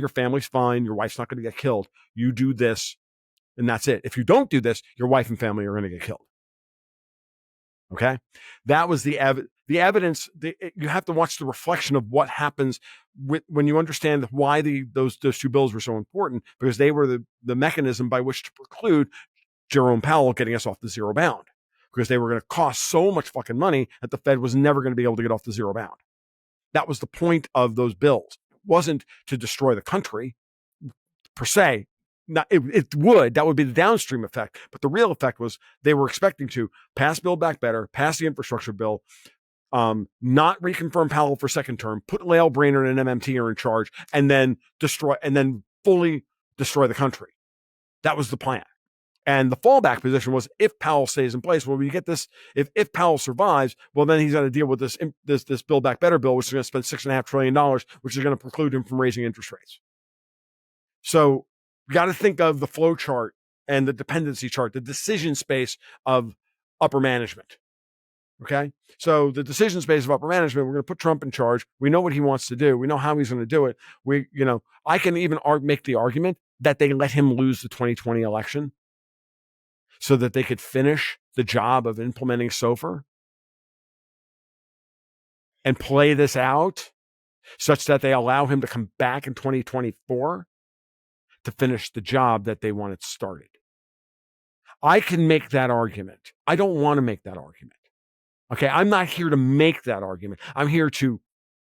S1: family's fine, your wife's not going to get killed. You do this, and that's it. If you don't do this, your wife and family are going to get killed. Okay? That was the evidence. You have to watch the reflection of what happens when you understand why those two bills were so important, because they were the mechanism by which to preclude Jerome Powell getting us off the zero bound, because they were going to cost so much fucking money that the Fed was never going to be able to get off the zero bound. That was the point of those bills. It wasn't to destroy the country per se. That would be the downstream effect. But the real effect was they were expecting to pass Build Back Better, pass the infrastructure bill, not reconfirm Powell for second term, put Lael Brainerd and MMT in charge, and then fully destroy the country. That was the plan. And the fallback position was if Powell stays in place, well, we get this. If Powell survives, well, then he's got to deal with this Build Back Better bill, which is going to spend $6.5 trillion, which is going to preclude him from raising interest rates. So you got to think of the flow chart and the dependency chart, the decision space of upper management. Okay. So the decision space of upper management, we're going to put Trump in charge. We know what he wants to do. We know how he's going to do it. I can even make the argument that they let him lose the 2020 election so that they could finish the job of implementing SOFR and play this out such that they allow him to come back in 2024 to finish the job that they wanted started. I can make that argument. I don't want to make that argument. Okay, I'm not here to make that argument. I'm here to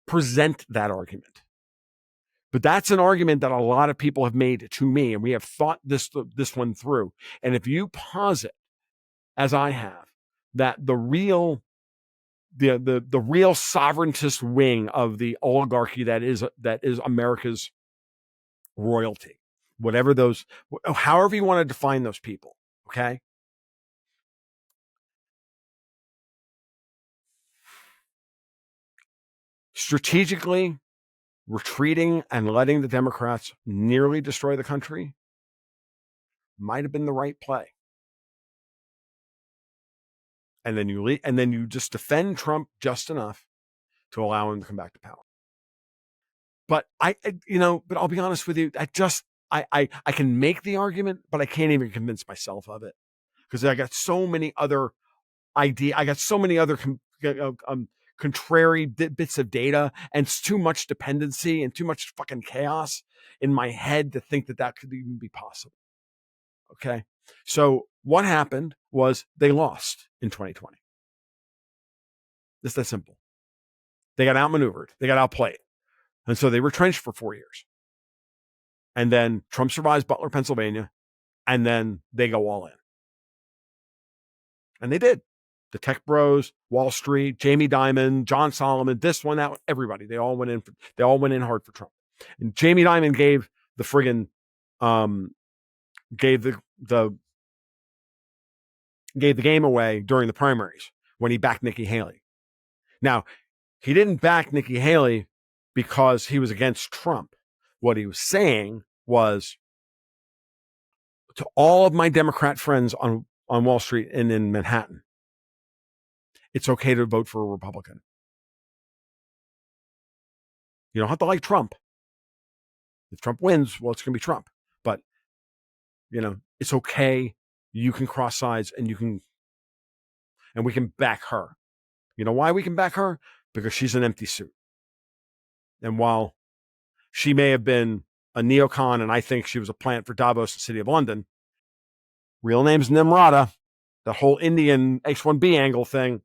S1: present that argument. But that's an argument that a lot of people have made to me, and we have thought this one through. And if you posit, as I have, that the real sovereigntist wing of the oligarchy that is America's royalty, however you want to define those people, okay? strategically retreating and letting the Democrats nearly destroy the country might have been the right play. And then you just defend Trump just enough to allow him to come back to power. But but I'll be honest with you, I can make the argument, but I can't even convince myself of it because I got so many other ideas. I got so many other contrary bits of data and it's too much dependency and too much fucking chaos in my head to think that could even be possible. Okay. So what happened was they lost in 2020. It's that simple. They got outmaneuvered. They got outplayed. And so they retrenched for 4 years. And then Trump survives Butler, Pennsylvania. And then they go all in. And they did. The tech bros, Wall Street, Jamie Dimon, John Solomon, this one, that one, everybody. They all went in hard for Trump. And Jamie Dimon gave the friggin' gave the game away during the primaries when he backed Nikki Haley. Now, he didn't back Nikki Haley because he was against Trump. What he was saying was to all of my Democrat friends on Wall Street and in Manhattan, it's okay to vote for a Republican. You don't have to like Trump. If Trump wins, well, it's going to be Trump. But, it's okay. You can cross sides and we can back her. You know why we can back her? Because she's an empty suit. And while she may have been a neocon and I think she was a plant for Davos, the City of London, real name's Nimrata, the whole Indian H-1B angle thing,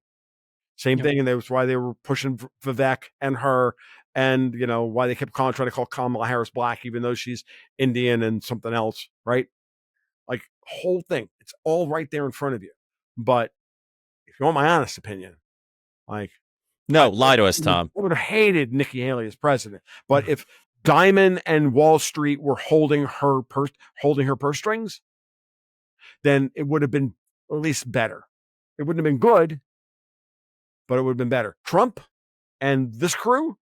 S1: same thing. And that was why they were pushing Vivek and her and, why they kept trying to call Kamala Harris black, even though she's Indian and something else, right? Like, whole thing. It's all right there in front of you. But if you want my honest opinion,
S5: lie to us, Tom.
S1: I would have hated Nikki Haley as president. But if Dimon and Wall Street were holding her purse strings, then it would have been at least better. It wouldn't have been good, but it would have been better. Trump and this crew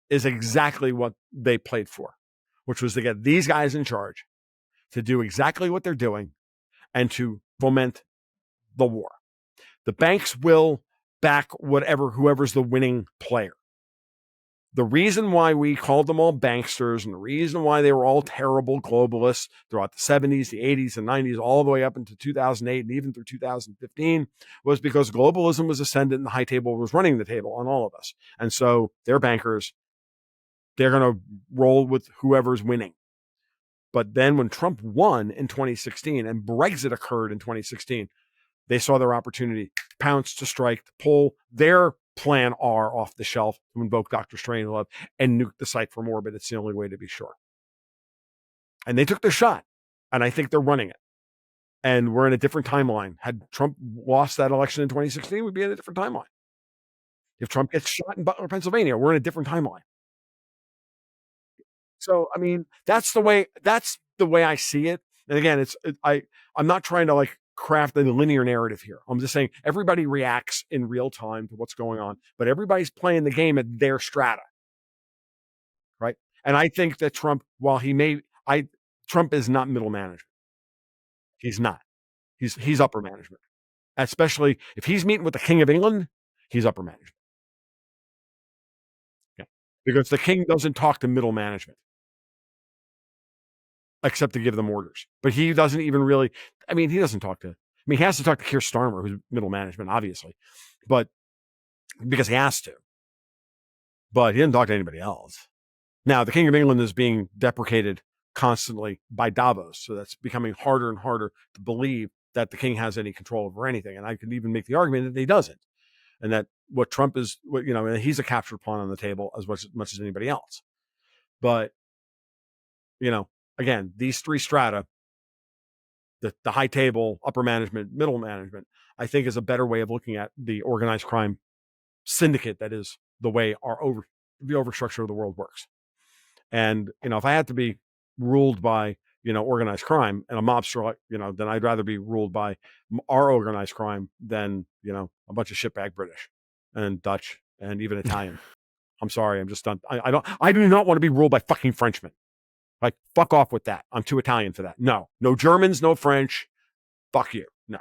S1: is exactly what they played for, which was to get these guys in charge, to do exactly what they're doing, and to foment the war. The banks will back whoever's the winning player. The reason why we called them all banksters and the reason why they were all terrible globalists throughout the 70s, the 80s, and 90s, all the way up into 2008 and even through 2015 was because globalism was ascendant and the high table was running the table on all of us. And so they're bankers. They're going to roll with whoever's winning. But then when Trump won in 2016 and Brexit occurred in 2016, they saw their opportunity to pounce, to strike, to pull their plan R off the shelf, to invoke Dr. Strangelove and nuke the site from orbit. It's the only way to be sure. And they took their shot, and I think they're running it. And we're in a different timeline. Had Trump lost that election in 2016, we'd be in a different timeline. If Trump gets shot in Butler, Pennsylvania, we're in a different timeline. So, I mean, that's the way I see it. And again, I'm not trying to craft a linear narrative here. I'm just saying everybody reacts in real time to what's going on, but everybody's playing the game at their strata. Right. And I think that Trump, Trump is not middle management. He's not. He's upper management. Especially if he's meeting with the King of England, he's upper management. Okay. Because the king doesn't talk to middle management. Except to give them orders. But he doesn't even really, he doesn't talk to, he has to talk to Keir Starmer, who's middle management, obviously. But because he has to. But he didn't talk to anybody else. Now, the King of England is being deprecated constantly by Davos. So that's becoming harder and harder to believe that the king has any control over anything. And I could even make the argument that he doesn't. And that what Trump is, he's a captured pawn on the table as much as anybody else. But, again, these three strata, the high table, upper management, middle management, I think is a better way of looking at the organized crime syndicate that is the way the overstructure of the world works. And, if I had to be ruled by, organized crime and a mobster, then I'd rather be ruled by our organized crime than, a bunch of shitbag British and Dutch and even Italian. I'm sorry. I'm just done. I do not want to be ruled by fucking Frenchmen. Like, fuck off with that. I'm too Italian for that. No Germans, no French. Fuck you. No.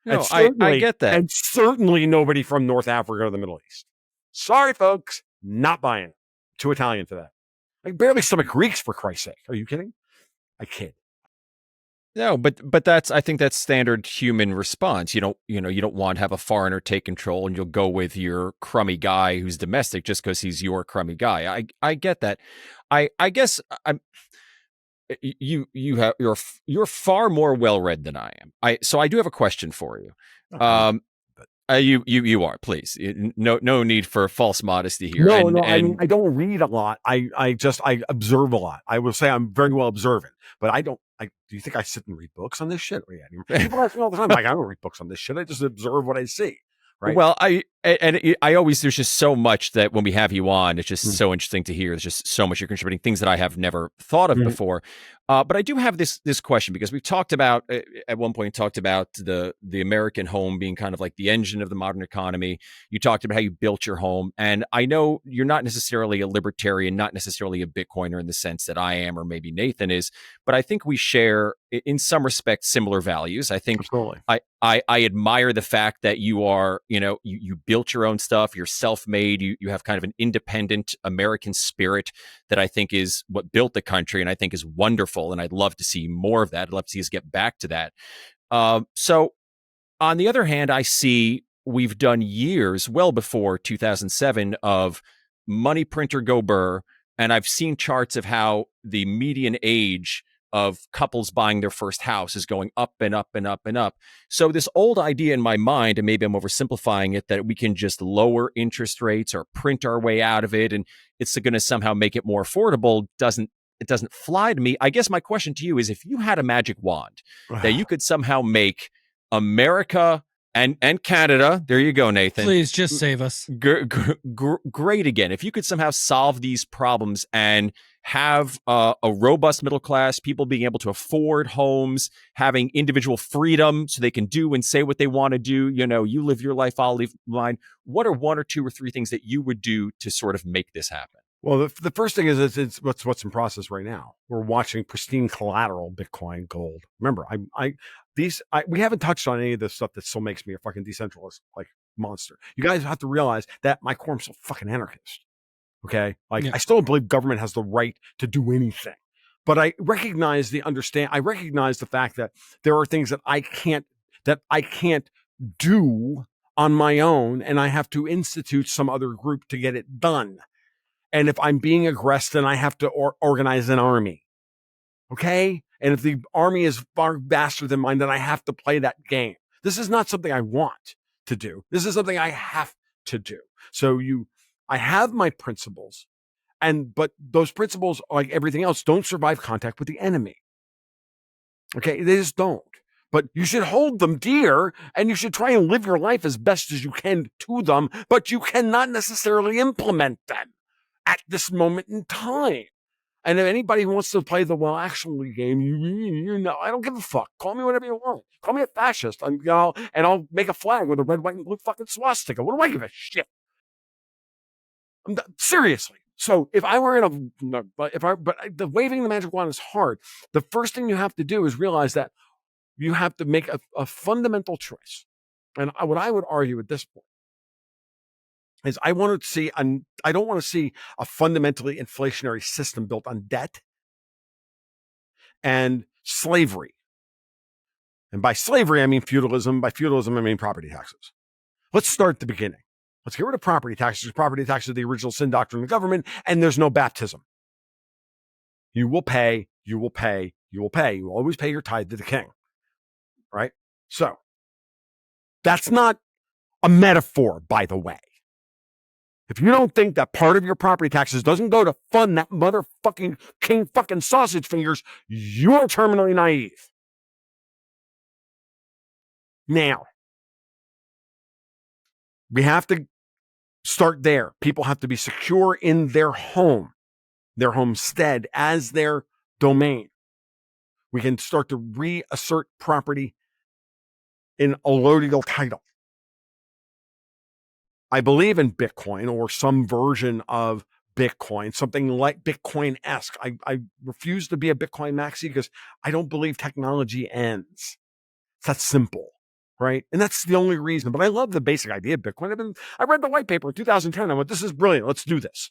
S5: No, I get that.
S1: And certainly nobody from North Africa or the Middle East. Sorry, folks. Not buying it. Too Italian for that. I can barely stomach Greeks, for Christ's sake. Are you kidding? I kid.
S5: No, but I think that's standard human response. You don't want to have a foreigner take control, and you'll go with your crummy guy who's domestic just because he's your crummy guy. I get that. I guess you're far more well read than I am. So I do have a question for you. You are, please. No need for false modesty here.
S1: I mean, I don't read a lot. I observe a lot. I will say I'm very well observant, but I don't. Do you think I sit and read books on this shit? People ask me all the time, like, I don't read books on this shit. I just observe what I see. Right.
S5: Well, I always, there's just so much that when we have you on, it's just so interesting to hear. There's just so much you're contributing, things that I have never thought of before. But I do have this question, because we've talked about, at one point, talked about the American home being kind of like the engine of the modern economy. You talked about how you built your home. And I know you're not necessarily a libertarian, not necessarily a Bitcoiner in the sense that I am, or maybe Nathan is, but I think we share, in some respects, similar values. I think
S1: Absolutely.
S5: I admire the fact that you are, you built your own stuff, you're self-made, you have kind of an independent American spirit that I think is what built the country, and I think is wonderful. And I'd love to see more of that. I'd love to see us get back to that. So on the other hand, I see we've done years, well before 2007, of money printer go burr. And I've seen charts of how the median age of couples buying their first house is going up and up and up and up. So this old idea in my mind, and maybe I'm oversimplifying it, that we can just lower interest rates or print our way out of it, and it's going to somehow make it more affordable, doesn't fly to me. I guess my question to you is, if you had a magic wand that you could somehow make America and Canada, there you go, Nathan.
S2: Please just save us.
S5: Great again. If you could somehow solve these problems and have a robust middle class, people being able to afford homes, having individual freedom so they can do and say what they want to do. You live your life, I'll live mine. What are one or two or three things that you would do to sort of make this happen?
S1: Well, the first thing is it's what's in process right now. We're watching Pristine, Collateral, Bitcoin, gold. Remember, we haven't touched on any of this stuff that still makes me a fucking decentralist like monster. You guys have to realize that my core, I'm still fucking anarchist. Okay, I still don't believe government has the right to do anything, but I recognize the fact that there are things that I can't do on my own, and I have to institute some other group to get it done. And if I'm being aggressed, then I have to organize an army. Okay? And if the army is far vaster than mine, then I have to play that game. This is not something I want to do. This is something I have to do. So I have my principles, but those principles, like everything else, don't survive contact with the enemy. Okay? They just don't. But you should hold them dear, and you should try and live your life as best as you can to them, but you cannot necessarily implement them at this moment in time. And if anybody wants to play the actually game, I don't give a fuck. Call me whatever you want. Call me a fascist, and I'll make a flag with a red, white, and blue fucking swastika. What do I give a shit? Seriously. So if I were the waving the magic wand is hard. The first thing you have to do is realize that you have to make a fundamental choice. And what I would argue at this point is I don't want to see a fundamentally inflationary system built on debt and slavery. And by slavery, I mean feudalism. By feudalism, I mean property taxes. Let's start at the beginning. Let's get rid of property taxes. Property taxes are the original sin doctrine of the government, and there's no baptism. You will pay, you will pay, you will pay. You will always pay your tithe to the king. Right? So, that's not a metaphor, by the way. If you don't think that part of your property taxes doesn't go to fund that motherfucking king fucking sausage fingers, you're terminally naive. Now, we have to start there. People have to be secure in their home, their homestead as their domain. We can start to reassert property in allodial title. I believe in Bitcoin or some version of Bitcoin, something like Bitcoin-esque. I refuse to be a Bitcoin maxi because I don't believe technology ends. It's that simple, right? And that's the only reason. But I love the basic idea of Bitcoin. I read the white paper in 2010. I went, this is brilliant. Let's do this.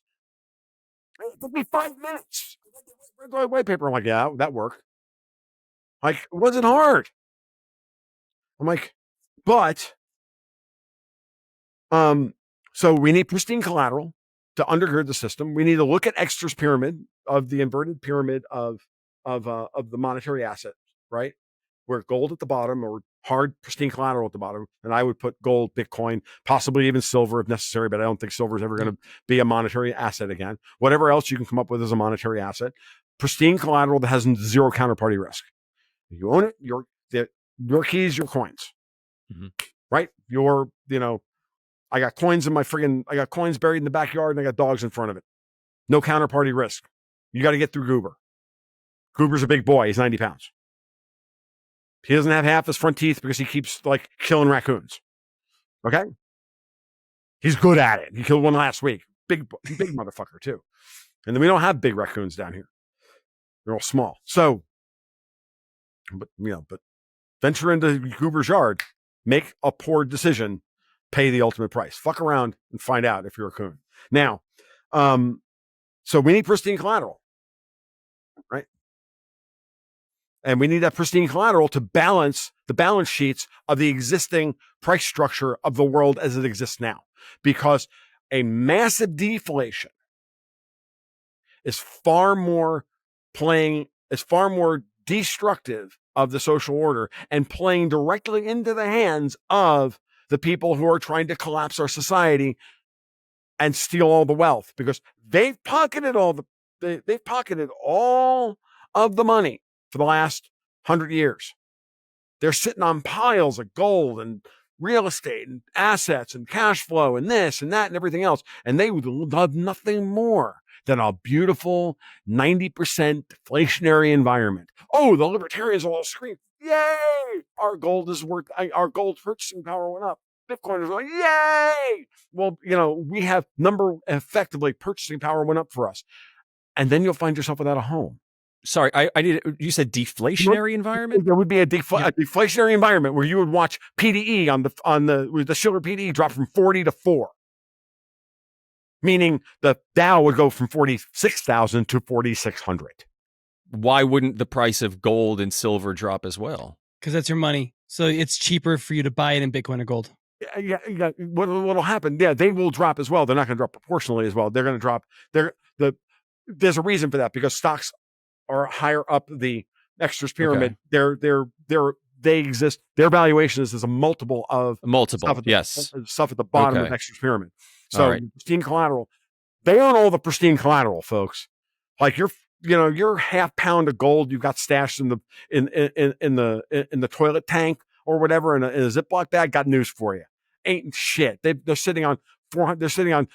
S1: It took me 5 minutes. I read the white paper. I'm like, yeah, that worked. Like, it wasn't hard. I'm like, but so we need pristine collateral to undergird the system. We need to look at Exeter's pyramid of the inverted pyramid of the monetary asset, right? Where gold at the bottom or hard pristine collateral at the bottom. And I would put gold, Bitcoin, possibly even silver if necessary, but I don't think silver is ever going to be a monetary asset again. Whatever else you can come up with as a monetary asset. Pristine collateral that has zero counterparty risk. You own it, your keys, your coins, right? I got coins I got coins buried in the backyard and I got dogs in front of it. No counterparty risk. You got to get through Goober. Goober's a big boy. He's 90 pounds. He doesn't have half his front teeth because he keeps like killing raccoons. Okay. He's good at it. He killed one last week. Big motherfucker too. And then we don't have big raccoons down here. They're all small. So, but venture into Goober's yard, make a poor decision, pay the ultimate price. Fuck around and find out if you're a coon. Now, so we need pristine collateral, right? And we need that pristine collateral to balance the balance sheets of the existing price structure of the world as it exists now. Because a massive deflation is far more destructive of the social order and playing directly into the hands of the people who are trying to collapse our society and steal all the wealth, because they've pocketed all of the money for the last 100 years. They're sitting on piles of gold and real estate and assets and cash flow and this and that and everything else. And they would love nothing more than a beautiful 90% deflationary environment. Oh, the libertarians will all scream, yay! Our gold purchasing power went up. Bitcoin is going, yay! Well, we have effectively purchasing power went up for us. And then you'll find yourself without a home.
S5: Sorry, you said deflationary environment?
S1: There would be a deflationary environment where you would watch PDE on the Schiller PDE drop from 40 to 4. Meaning the Dow would go from 46,000 to 4,600.
S5: Why wouldn't the price of gold and silver drop as well?
S2: Because that's your money. So it's cheaper for you to buy it in Bitcoin or gold.
S1: Yeah. What'll happen? Yeah, they will drop as well. They're not going to drop proportionally as well. They're going to drop. There's a reason for that, because stocks are higher up the Exeter's pyramid. Okay. They exist. Their valuation is a multiple of stuff at the bottom of Exeter's pyramid. So pristine collateral, they own all the pristine collateral, folks. Like your half pound of gold you got stashed in the toilet tank or whatever in a Ziploc bag. Got news for you. Ain't shit. They're sitting on 400. They're sitting on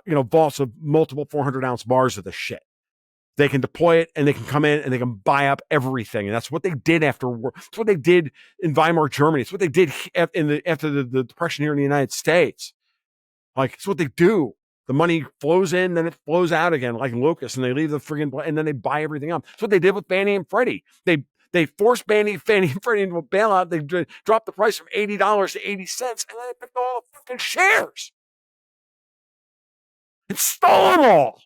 S1: vaults of multiple 400-ounce bars of this shit. They can deploy it and they can come in and they can buy up everything. And that's what they did after war. That's what they did in Weimar Germany. It's what they did after the Depression here in the United States. Like, it's what they do. The money flows in, then it flows out again like locusts, and they leave the friggin' and then they buy everything up. That's what they did with Fannie and Freddie. They forced Fannie and Freddie into a bailout. They dropped the price from $80 to 80 cents, and then they picked all the fucking shares. It stole them all.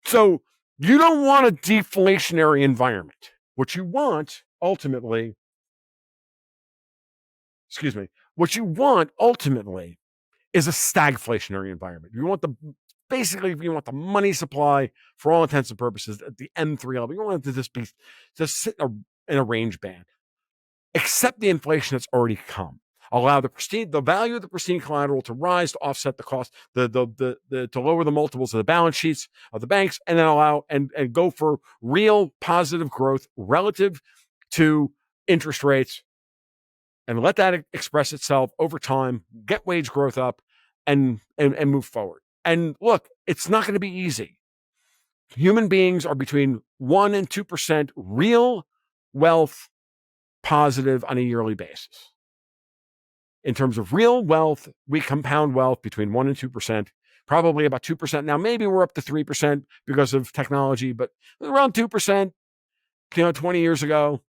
S1: So you don't want a deflationary environment. What you want ultimately is a stagflationary environment. You want the money supply for all intents and purposes at the M3 level. You want it to just sit in a range band. Accept the inflation that's already come. Allow the value of the pristine collateral to rise to offset the cost, to lower the multiples of the balance sheets of the banks, and then allow and go for real positive growth relative to interest rates, and let that express itself over time. Get wage growth up, and move forward. And look, it's not going to be easy. Human beings are between 1% and 2% real wealth positive on a yearly basis. in terms of real wealth, we compound wealth between 1% and 2%, probably about 2%. Now, maybe we're up to 3% because of technology, but around 2%, 20 years ago.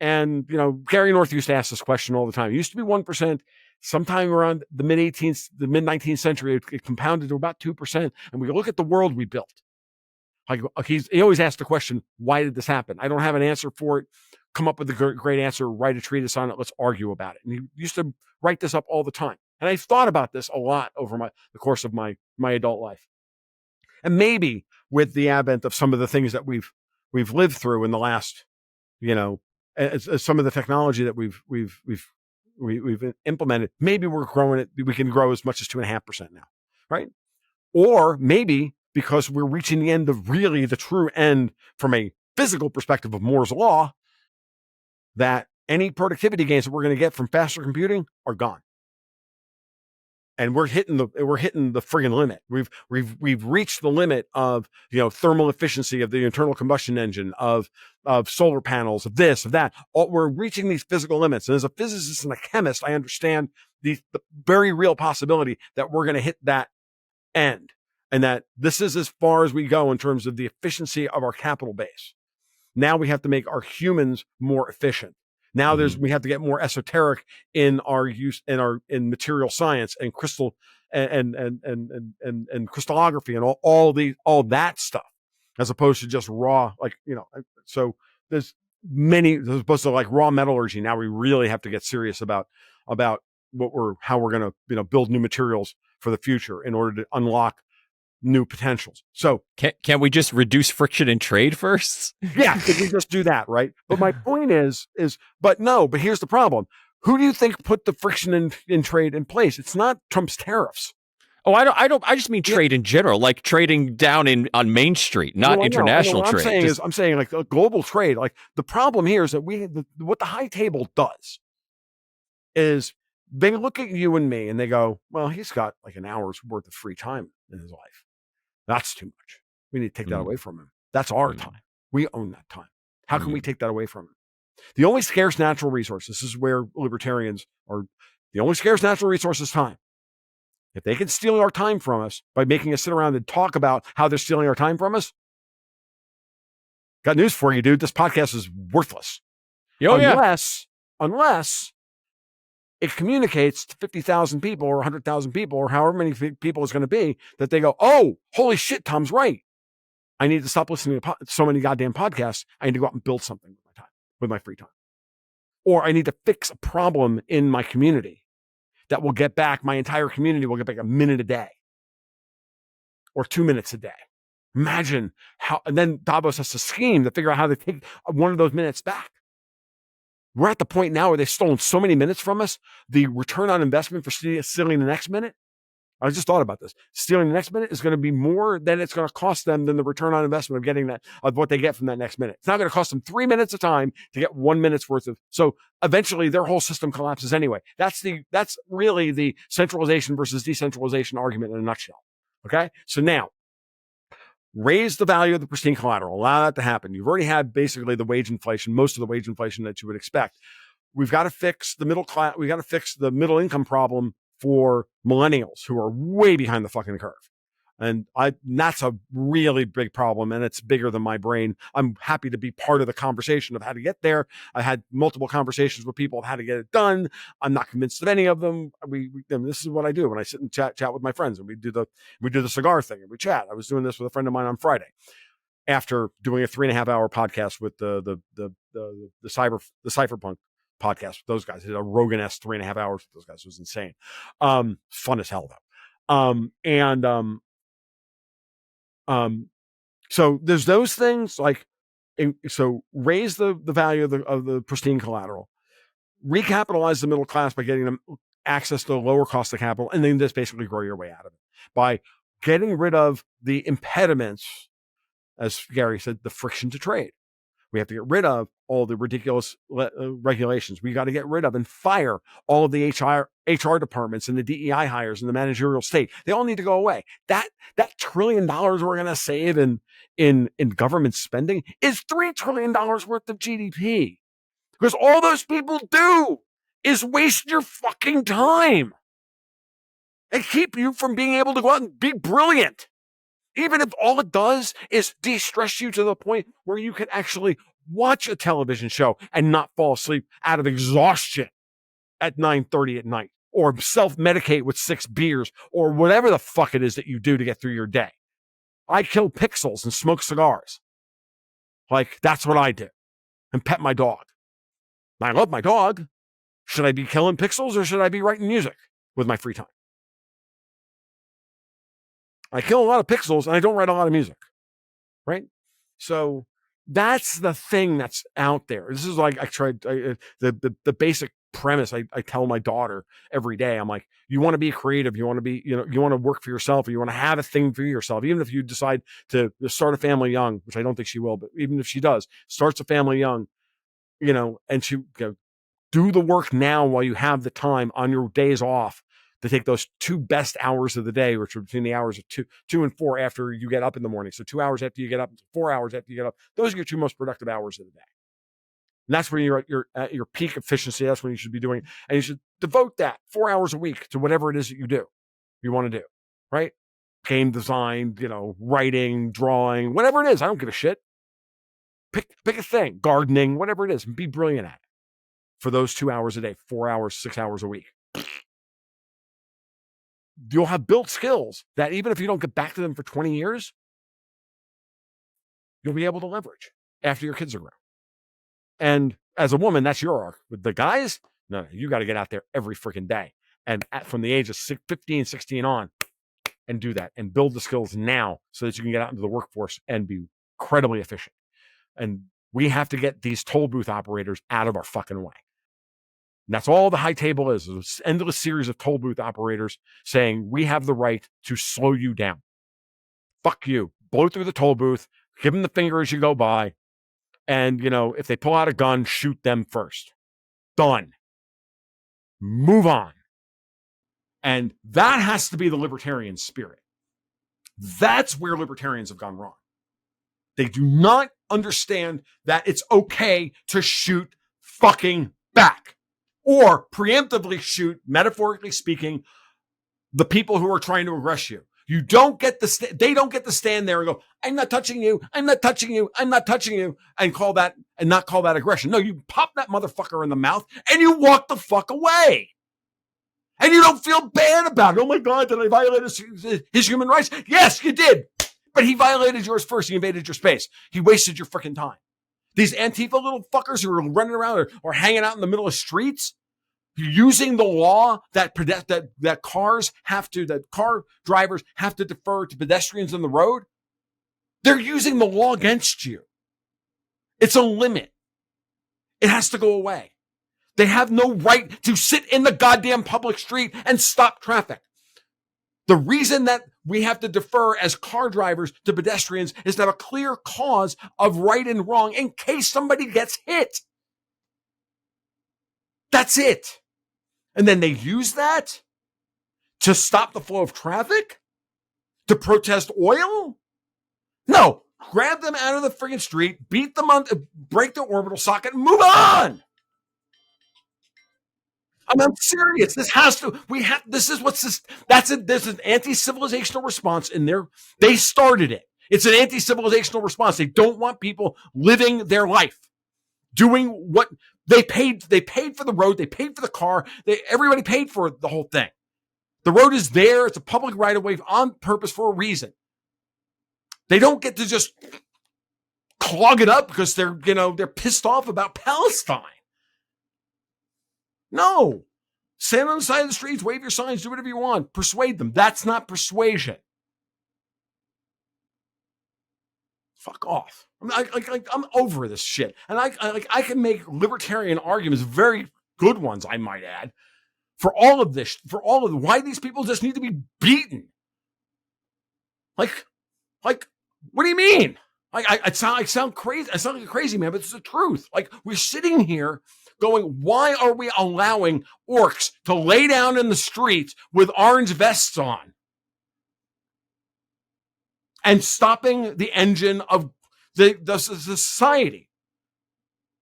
S1: And, Gary North used to ask this question all the time. It used to be 1%. Sometime around the mid-19th century, it compounded to about 2%. And we look at the world we built. Like he always asks the question, why did this happen? I don't have an answer for it. Come up with a great answer, write a treatise on it. Let's argue about it. And he used to write this up all the time. And I've thought about this a lot over the course of my adult life. And maybe with the advent of some of the things that we've lived through in the last, some of the technology that we've implemented, maybe we're growing it. We can grow as much as 2.5% now, right? Or maybe because we're reaching the end of really the true end from a physical perspective of Moore's law, that any productivity gains that we're going to get from faster computing are gone. And we're hitting the friggin' limit. We've reached the limit of, thermal efficiency of the internal combustion engine, of solar panels, of this, of that. We're reaching these physical limits. And as a physicist and a chemist, I understand the very real possibility that we're going to hit that end, and that this is as far as we go in terms of the efficiency of our capital base. Now we have to make our humans more efficient. Now we have to get more esoteric in our use in material science and crystal and crystallography and all that stuff, as opposed to just raw, so there's opposed to like raw metallurgy. Now we really have to get serious about how we're going to build new materials for the future in order to unlock new potentials. So
S5: can we just reduce friction in trade first?
S1: Yeah, could we just do that, right? But my point is but here's the problem. Who do you think put the friction in trade in place? It's not Trump's tariffs.
S5: Oh, I just mean trade in general, like trading down on Main Street, not international trade.
S1: I'm saying like a global trade. Like the problem here is that what the high table does is they look at you and me and they go, well, he's got like an hour's worth of free time in his life. That's too much. We need to take that away from him. That's our time. We own that time. How can we take that away from him? The only scarce natural resource, this is where libertarians are, the only scarce natural resource is time. If they can steal our time from us by making us sit around and talk about how they're stealing our time from us, got news for you, dude. This podcast is worthless. Unless it communicates to 50,000 people or 100,000 people or however many people it's going to be, that they go, oh, holy shit, Tom's right. I need to stop listening to so many goddamn podcasts. I need to go out and build something with my free time. Or I need to fix a problem in my community that will get back, my entire community will get back a minute a day or 2 minutes a day. Imagine how, and then Davos has to scheme to figure out how to take one of those minutes back. We're at the point now where they've stolen so many minutes from us. The return on investment for stealing the next minute, I just thought about this. Stealing the next minute is going to be more than it's going to cost them than the return on investment of getting of what they get from that next minute. It's not going to cost them 3 minutes of time to get 1 minute's worth of. So eventually their whole system collapses anyway. That's really the centralization versus decentralization argument in a nutshell. Okay. So now, raise the value of the pristine collateral. Allow that to happen. You've already had basically the wage inflation, most of the wage inflation that you would expect. We've got to fix the middle class. We've got to fix the middle income problem for millennials who are way behind the fucking curve. And that's a really big problem, and it's bigger than my brain. I'm happy to be part of the conversation of how to get there. I had multiple conversations with people of how to get it done. I'm not convinced of any of them. This is what I do when I sit and chat with my friends, and we do the cigar thing and we chat. I was doing this with a friend of mine on Friday after doing a 3.5-hour podcast with the cypherpunk podcast with those guys. I did a Rogan-esque 3.5 hours with those guys. It was insane. Fun as hell though. So there's those things so raise the value of the pristine collateral, recapitalize the middle class by getting them access to a lower cost of capital, and then just basically grow your way out of it by getting rid of the impediments, as Gary said, the friction to trade. We have to get rid of all the ridiculous regulations. We got to get rid of and fire all of the HR departments and the DEI hires and the managerial state. They all need to go away. That $1 trillion we're going to save in government spending is $3 trillion worth of GDP, because all those people do is waste your fucking time and keep you from being able to go out and be brilliant. Even if all it does is de-stress you to the point where you can actually watch a television show and not fall asleep out of exhaustion at 9:30 at night, or self-medicate with 6 beers, or whatever the fuck it is that you do to get through your day. I kill pixels and smoke cigars. Like, that's what I do. And pet my dog. I love my dog. Should I be killing pixels or should I be writing music with my free time? I kill a lot of pixels and I don't write a lot of music, right? So that's the thing that's out there. This is like the basic premise. I tell my daughter every day. I'm like, you want to be creative. You want to be, you want to work for yourself. Or you want to have a thing for yourself. Even if you decide to start a family young, which I don't think she will, but even if she does, starts a family young, and she do the work now while you have the time on your days off to take those 2 best hours of the day, which are between the hours of 2 and 4 after you get up in the morning. So 2 hours after you get up, 4 hours after you get up. Those are your 2 most productive hours of the day. And that's when you're at your peak efficiency. That's when you should be doing it. And you should devote that 4 hours a week to whatever it is that you want to do, right? Game design, writing, drawing, whatever it is. I don't give a shit. Pick a thing, gardening, whatever it is, and be brilliant at it for those 2 hours a day, 4 hours, 6 hours a week. You'll have built skills that even if you don't get back to them for 20 years, you'll be able to leverage after your kids are grown. And as a woman, that's your arc. With the guys, no, you got to get out there every freaking day. And from the age of 15, 16 on, and do that and build the skills now so that you can get out into the workforce and be incredibly efficient. And we have to get these toll booth operators out of our fucking way. And that's all the high table is an endless series of toll booth operators saying, we have the right to slow you down. Fuck you. Blow through the toll booth, give them the finger as you go by. And, if they pull out a gun, shoot them first. Done. Move on. And that has to be the libertarian spirit. That's where libertarians have gone wrong. They do not understand that it's okay to shoot fucking back. Or preemptively shoot, metaphorically speaking, the people who are trying to aggress you. You don't get they don't get to stand there and go, I'm not touching you, I'm not touching you, I'm not touching you, and not call that aggression. No, you pop that motherfucker in the mouth and you walk the fuck away. And you don't feel bad about it. Oh my God, did I violate his human rights? Yes, you did. But he violated yours first. He invaded your space. He wasted your freaking time. These Antifa little fuckers who are running around or hanging out in the middle of streets, using the law that car drivers have to defer to pedestrians on the road. They're using the law against you. It's a limit. It has to go away. They have no right to sit in the goddamn public street and stop traffic. The reason that we have to defer as car drivers to pedestrians is to have a clear cause of right and wrong in case somebody gets hit. That's it. And then they use that to stop the flow of traffic? To protest oil? No. Grab them out of the friggin' street, beat them break their orbital socket, and move on. I'm serious. This is an anti-civilizational response in there. They started it. It's an anti-civilizational response. They don't want people living their life, doing what they paid for the road. They paid for the car. Everybody paid for the whole thing. The road is there. It's a public right of way on purpose for a reason. They don't get to just clog it up because they're pissed off about Palestine. No. Stand on the side of the streets, wave your signs, do whatever you want. Persuade them. That's not persuasion. Fuck off. I'm over this shit. And I can make libertarian arguments, very good ones, I might add, for all of this, why these people just need to be beaten. Like, what do you mean? I sound crazy. I sound like a crazy man, but it's the truth. Like, we're sitting here going, why are we allowing orcs to lay down in the streets with orange vests on and stopping the engine of the society?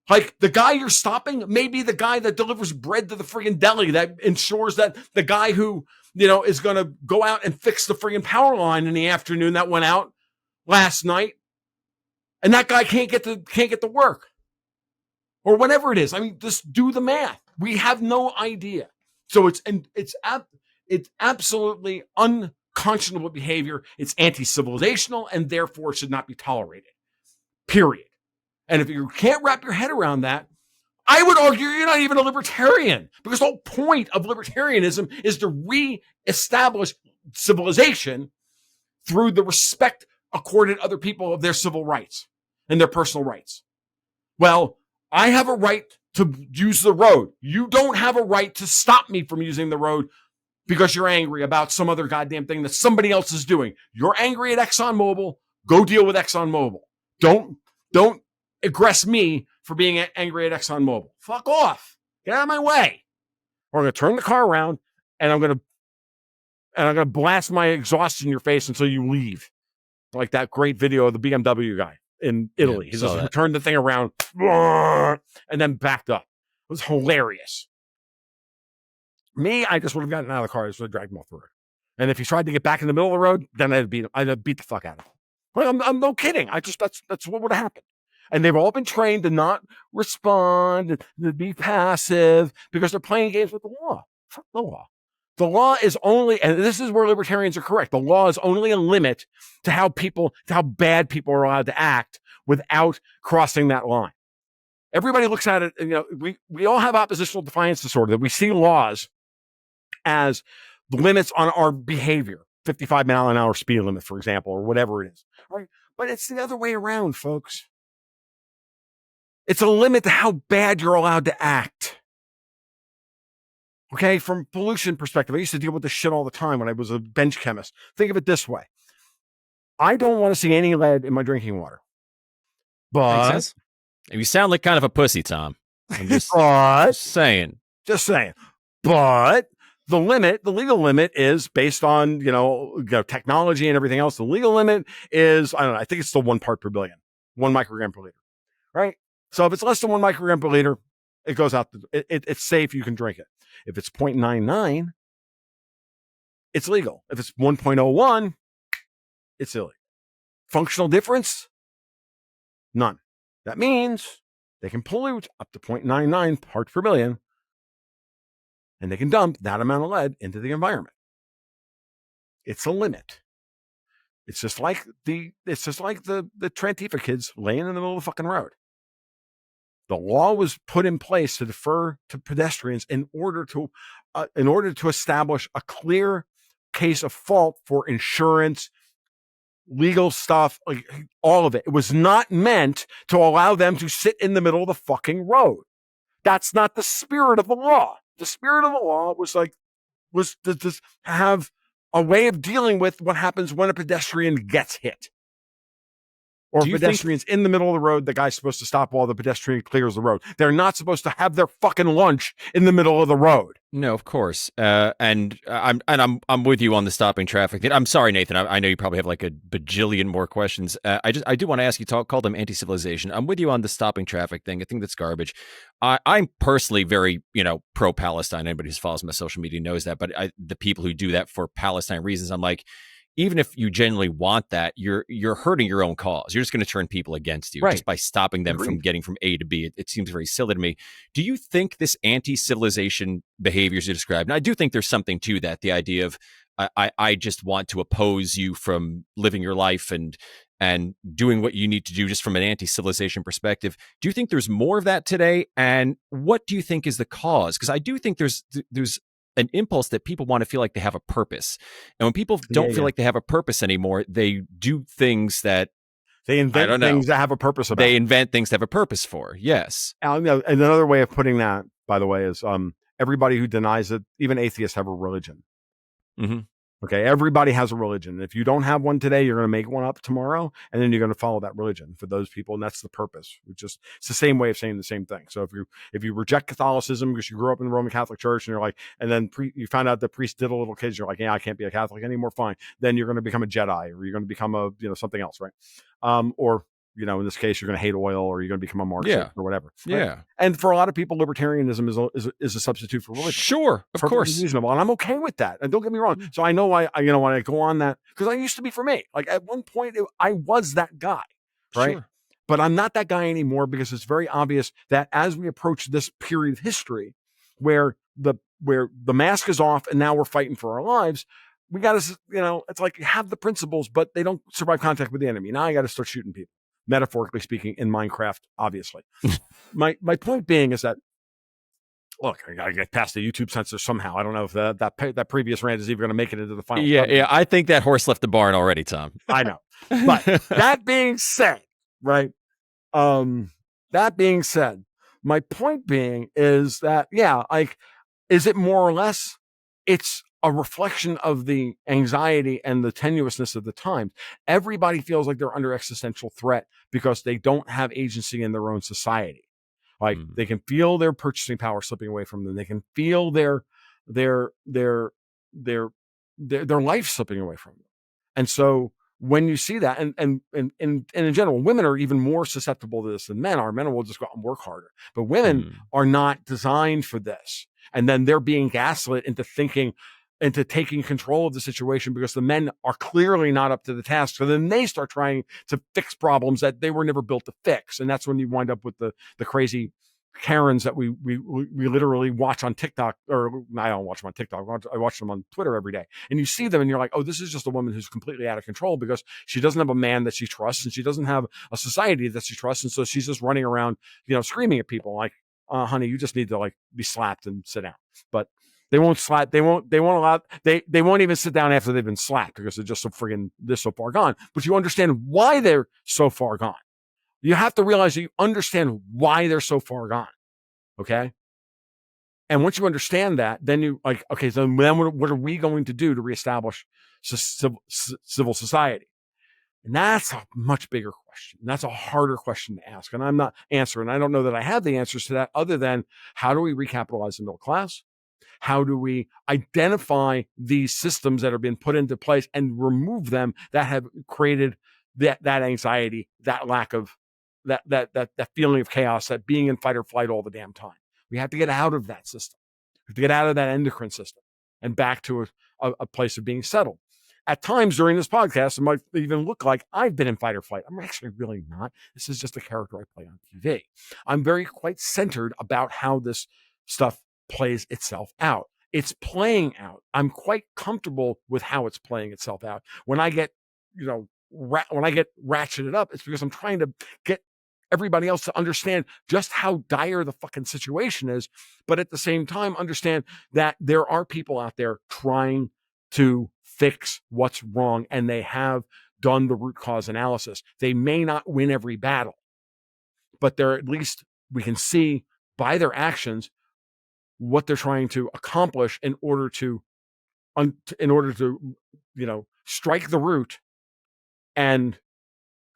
S1: Like the guy you're stopping may be the guy that delivers bread to the friggin' deli, that ensures that the guy who, is going to go out and fix the friggin' power line in the afternoon that went out last night. And that guy can't get to work or whatever it is. I mean, just do the math. We have no idea. So it's absolutely unconscionable behavior. It's anti-civilizational and therefore should not be tolerated. Period. And if you can't wrap your head around that, I would argue you're not even a libertarian, because the whole point of libertarianism is to reestablish civilization through the respect accorded other people of their civil rights and their personal rights. Well, I have a right to use the road. You don't have a right to stop me from using the road because you're angry about some other goddamn thing that somebody else is doing. You're angry at ExxonMobil. Go deal with ExxonMobil. Don't aggress me for being angry at ExxonMobil. Fuck off. Get out of my way. Or I'm going to turn the car around and I'm going to blast my exhaust in your face until you leave. Like that great video of the BMW guy in Italy. He just turned the thing around and then backed up. It was hilarious. Me, I just would have gotten out of the car. I just would have dragged him off the road. And if he tried to get back in the middle of the road, then I'd beat the fuck out of him. Well, I'm no kidding. That's what would have happened. And they've all been trained to not respond, to be passive, because they're playing games with the law. Fuck the law. The law is only, and this is where libertarians are correct, the law is only a limit to how bad people are allowed to act without crossing that line. Everybody looks at it, we all have oppositional defiance disorder, that we see laws as the limits on our behavior, 55 mile an hour speed limit, for example, or whatever it is. Right? But it's the other way around, folks. It's a limit to how bad you're allowed to act. Okay, from pollution perspective, I used to deal with this shit all the time when I was a bench chemist. Think of it this way. I don't want to see any lead in my drinking water. But
S5: you sound like kind of a pussy, Tom. I'm just saying.
S1: Just saying. But the legal limit is based on, technology and everything else. The legal limit is, I don't know, I think it's still 1 part per billion, 1 microgram per liter, right? So if it's less than 1 microgram per liter, it goes out. It's safe. You can drink it. If it's 0.99, it's legal. If it's 1.01, it's illegal. Functional difference? None. That means they can pollute up to 0.99 parts per billion, and they can dump that amount of lead into the environment. It's a limit. It's just like the Trantifa kids laying in the middle of the fucking road. The law was put in place to defer to pedestrians in order to establish a clear case of fault for insurance, legal stuff, like all of it. It was not meant to allow them to sit in the middle of the fucking road. That's not the spirit of the law. The spirit of the law was to have a way of dealing with what happens when a pedestrian gets hit. Or pedestrians in the middle of the road, the guy's supposed to stop while the pedestrian clears the road. They're not supposed to have their fucking lunch in the middle of the road.
S5: No, of course. And I'm with you on the stopping traffic thing. I'm sorry, Nathan. I know you probably have like a bajillion more questions. I do want to ask you, call them anti-civilization. I'm with you on the stopping traffic thing. I think that's garbage. I'm personally very, pro-Palestine. Anybody who follows my social media knows that. But the people who do that for Palestine reasons, I'm like, even if you genuinely want that, you're hurting your own cause. You're just going to turn people against you just by stopping them from getting from A to B. It seems very silly to me. Do you think this anti-civilization behaviors you described, and I do think there's something to that, the idea of I just want to oppose you from living your life and doing what you need to do just from an anti-civilization perspective. Do you think there's more of that today? And what do you think is the cause? Because I do think there's an impulse that people want to feel like they have a purpose. And when people don't feel like they have a purpose anymore, they do things that
S1: they invent things that have a purpose about.
S5: They invent things to have a purpose for. Yes.
S1: And another way of putting that, by the way, is everybody who denies it, even atheists have a religion.
S5: Mm-hmm.
S1: Okay, everybody has a religion. If you don't have one today, you're going to make one up tomorrow, and then you're going to follow that religion for those people, and that's the purpose. It's the same way of saying the same thing. So if you reject Catholicism because you grew up in the Roman Catholic Church, and you're like, and then you found out the priest diddle little kids, you're like, yeah, I can't be a Catholic anymore. Fine, then you're going to become a Jedi, or you're going to become a something else, right? Or you know, in this case, you're going to hate oil or you're going to become a Marxist or whatever. Right?
S5: Yeah.
S1: And for a lot of people, libertarianism is a substitute for religion.
S5: Sure. Of
S1: Perfectly
S5: course.
S1: reasonable. And I'm okay with that. And don't get me wrong. So I know I you know, when I go on that, because I used to be for me, like at one point I was that guy, right?
S5: Sure.
S1: But I'm not that guy anymore because it's very obvious that as we approach this period of history where the mask is off and now we're fighting for our lives, we got to, you know, it's like you have the principles, but they don't survive contact with the enemy. Now I got to start shooting people, metaphorically speaking, in Minecraft, obviously. My point being is that, look, I got to get past the YouTube censor somehow. I don't know if that previous rant is even going to make it into the final.
S5: Yeah. I think that horse left the barn already, Tom.
S1: I know. But that being said, right? That being said, my point being is that, yeah, like, is it more or less? It's a reflection of the anxiety and the tenuousness of the times. Everybody feels like they're under existential threat because they don't have agency in their own society. Like they can feel their purchasing power slipping away from them. They can feel their life slipping away from them. And so when you see that, and in general, women are even more susceptible to this than men are. Men will just go out and work harder, but women are not designed for this. And then they're being gaslit into taking control of the situation because the men are clearly not up to the task. So then they start trying to fix problems that they were never built to fix. And that's when you wind up with the crazy Karens that we literally watch on TikTok, or I don't watch them on TikTok. I watch them on Twitter every day. And you see them and you're like, oh, this is just a woman who's completely out of control because she doesn't have a man that she trusts and she doesn't have a society that she trusts. And so she's just running around, you know, screaming at people like, honey, you just need to like be slapped and sit down. But they won't slap. They won't even sit down after they've been slapped because they're just they're so far gone. But you understand why they're so far gone. You have to realize that you understand why they're so far gone. Okay. And once you understand that, then you like, okay, so then what are we going to do to reestablish civil society? And that's a much bigger question. And that's a harder question to ask. And I'm not answering. I don't know that I have the answers to that other than how do we recapitalize the middle class? How do we identify these systems that are being put into place and remove them that have created that anxiety, that lack of that feeling of chaos, that being in fight or flight all the damn time? We have to get out of that system. We have to get out of that endocrine system and back to a place of being settled. At times during this podcast, it might even look like I've been in fight or flight. I'm actually really not. This is just a character I play on TV. I'm very quite centered about how this stuff plays itself out. It's playing out. I'm quite comfortable with how it's playing itself out. When I get, you know, when I get ratcheted up, it's because I'm trying to get everybody else to understand just how dire the fucking situation is. But at the same time, understand that there are people out there trying to fix what's wrong, and they have done the root cause analysis. They may not win every battle, but they're at least, we can see by their actions what they're trying to accomplish in order to, you know, strike the root and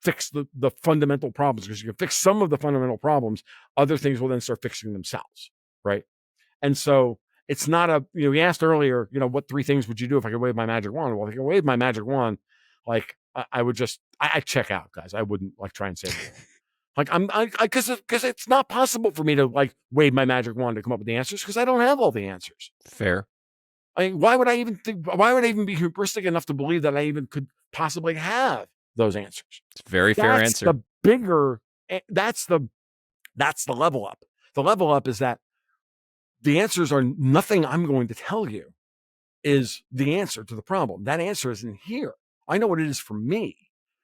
S1: fix the fundamental problems. Because you can fix some of the fundamental problems, other things will then start fixing themselves, right? And so it's not we asked earlier, you know, what 3 things would you do if I could wave my magic wand? Well, if I could wave my magic wand, like I would just, I check out, guys. I wouldn't like try and save it. Like because it's not possible for me to like wave my magic wand to come up with the answers because I don't have all the answers.
S5: Fair.
S1: I mean, why would I even be hubristic enough to believe that I even could possibly have those answers?
S5: It's a very fair answer.
S1: That's the level up. The level up is that the answers are nothing I'm going to tell you is the answer to the problem. That answer isn't here. I know what it is for me.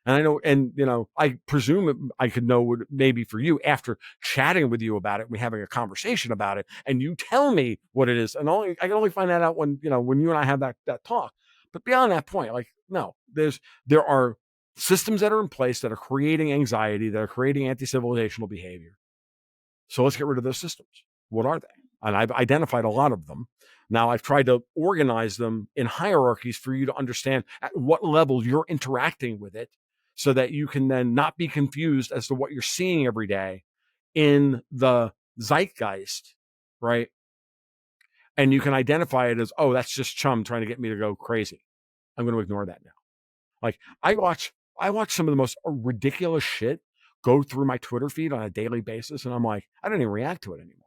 S1: And I know, and you know, I presume I could know what maybe for you after chatting with you about it, we having a conversation about it, and you tell me what it is. And I can only find that out when you and I have that talk. But beyond that point, like, no, there are systems that are in place that are creating anxiety, that are creating anti-civilizational behavior. So let's get rid of those systems. What are they? And I've identified a lot of them. Now I've tried to organize them in hierarchies for you to understand at what level you're interacting with it so that you can then not be confused as to what you're seeing every day in the zeitgeist, right? And you can identify it as, oh, that's just chum trying to get me to go crazy. I'm going to ignore that now. Like I watch some of the most ridiculous shit go through my Twitter feed on a daily basis, and I'm like, I don't even react to it anymore.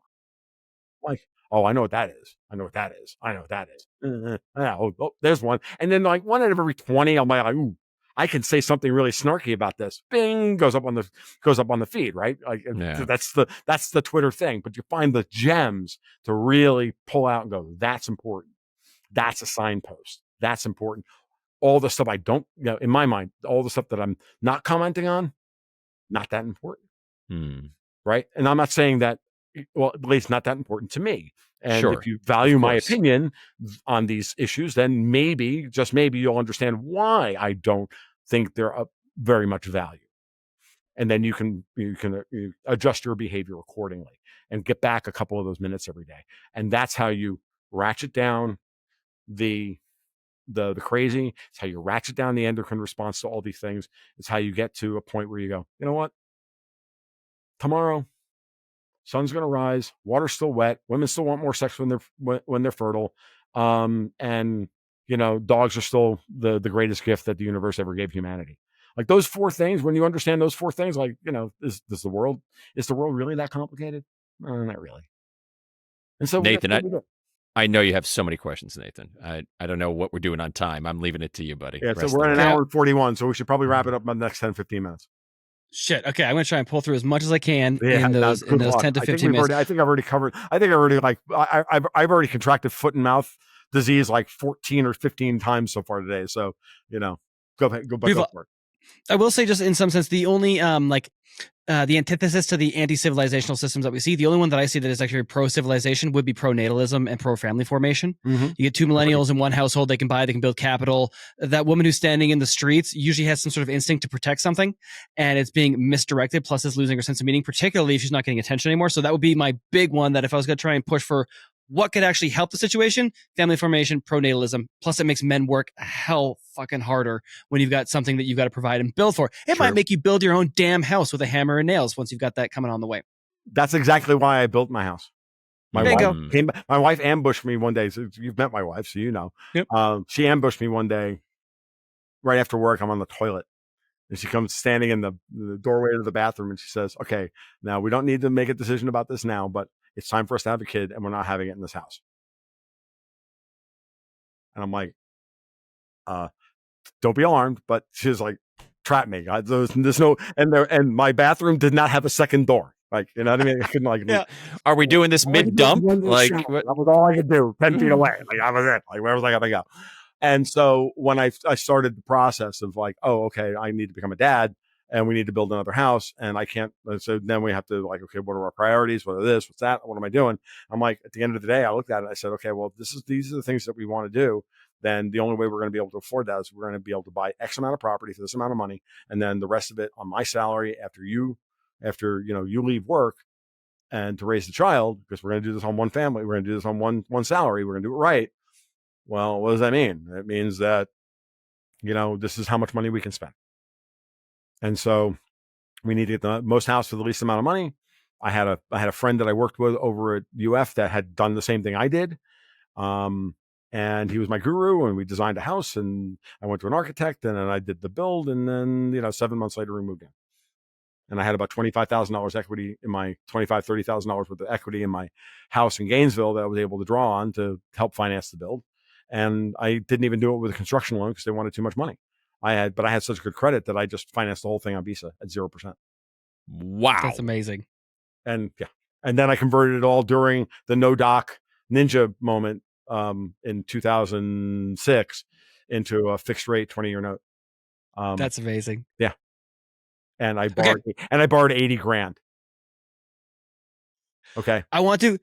S1: Like, oh, I know what that is. I know what that is. I know what that is. Oh, there's one. And then like one out of every 20, I'm like, ooh, I can say something really snarky about this. Bing, goes up on the feed, right? Like that's the Twitter thing. But you find the gems to really pull out and go, that's important. That's a signpost. That's important. All the stuff I don't, in my mind, all the stuff that I'm not commenting on, not that important. Right. And I'm not saying that, well, at least not that important to me. And
S5: Sure,
S1: if you value my opinion on these issues, then maybe, just maybe, you'll understand why I don't think they're of very much value. And then you can adjust your behavior accordingly and get back a couple of those minutes every day. And that's how you ratchet down the crazy. It's how you ratchet down the endocrine response to all these things. It's how you get to a point where you go, you know what? Tomorrow, sun's going to rise, water's still wet, women still want more sex when they're fertile, and dogs are still the greatest gift that the universe ever gave humanity. Like those four things, when you understand those four things, like is the world really that complicated? No, not really. And so
S5: Nathan, I know you have so many questions, Nathan. I don't know what we're doing on time. I'm leaving it to you, buddy.
S1: Yeah, so we're at an hour and 41, so we should probably wrap it up in the next 10, 15 minutes.
S2: Shit. Okay, I'm gonna try and pull through as much as I can in those 10 to 15 minutes.
S1: I think I've already covered. I've already contracted foot and mouth disease like 14 or 15 times so far today. So go for it.
S2: I will say, just in some sense, the only the antithesis to the anti-civilizational systems that we see, the only one that I see that is actually pro-civilization would be pro-natalism and pro-family formation. You get two millennials in one household, they can build capital. That woman who's standing in the streets usually has some sort of instinct to protect something, and it's being misdirected, plus is losing her sense of meaning, particularly if she's not getting attention anymore. So that would be my big one, that if I was going to try and push for what could actually help the situation, family formation, pronatalism. Plus, it makes men work hell fucking harder when you've got something that you've got to provide and build for. It might make you build your own damn house with a hammer and nails once you've got that coming on the way.
S1: That's exactly why I built my house. My wife ambushed me one day. So you've met my wife, so you know.
S2: Yep.
S1: She ambushed me one day right after work. I'm on the toilet. And she comes standing in the doorway to the bathroom, and she says, okay, now we don't need to make a decision about this now, but it's time for us to have a kid, and we're not having it in this house. And I'm like, don't be alarmed. But she's like, trap me. There's no, and my bathroom did not have a second door. Like, you know what I mean? I couldn't
S5: Are we doing this mid-dump? Like,
S1: that was all I could do, 10 feet away. Like, that was it. Like, where was I going to go? And so when I started the process of like, oh, okay, I need to become a dad, and we need to build another house, and I can't. So then we have to like, okay, what are our priorities? What are this? What's that? What am I doing? I'm like, at the end of the day, I looked at it and I said, okay, well, these are the things that we want to do. Then the only way we're going to be able to afford that is we're going to be able to buy X amount of property for this amount of money, and then the rest of it on my salary after you leave work, and to raise the child, because we're going to do this on one family, we're going to do this on one salary, we're going to do it right. Well, what does that mean? It means that, this is how much money we can spend. And so we need to get the most house for the least amount of money. I had a friend that I worked with over at UF that had done the same thing I did. And he was my guru, and we designed a house, and I went to an architect, and then I did the build. And then, 7 months later we moved in. And I had about $25,000 equity in my $30,000 worth of equity in my house in Gainesville that I was able to draw on to help finance the build. And I didn't even do it with a construction loan because they wanted too much money. But I had such good credit that I just financed the whole thing on Visa at 0%.
S5: Wow.
S2: That's amazing.
S1: And then I converted it all during the no doc ninja moment in 2006 into a fixed rate 20-year note.
S2: That's amazing.
S1: Yeah. And I borrowed 80 grand. Okay. I want to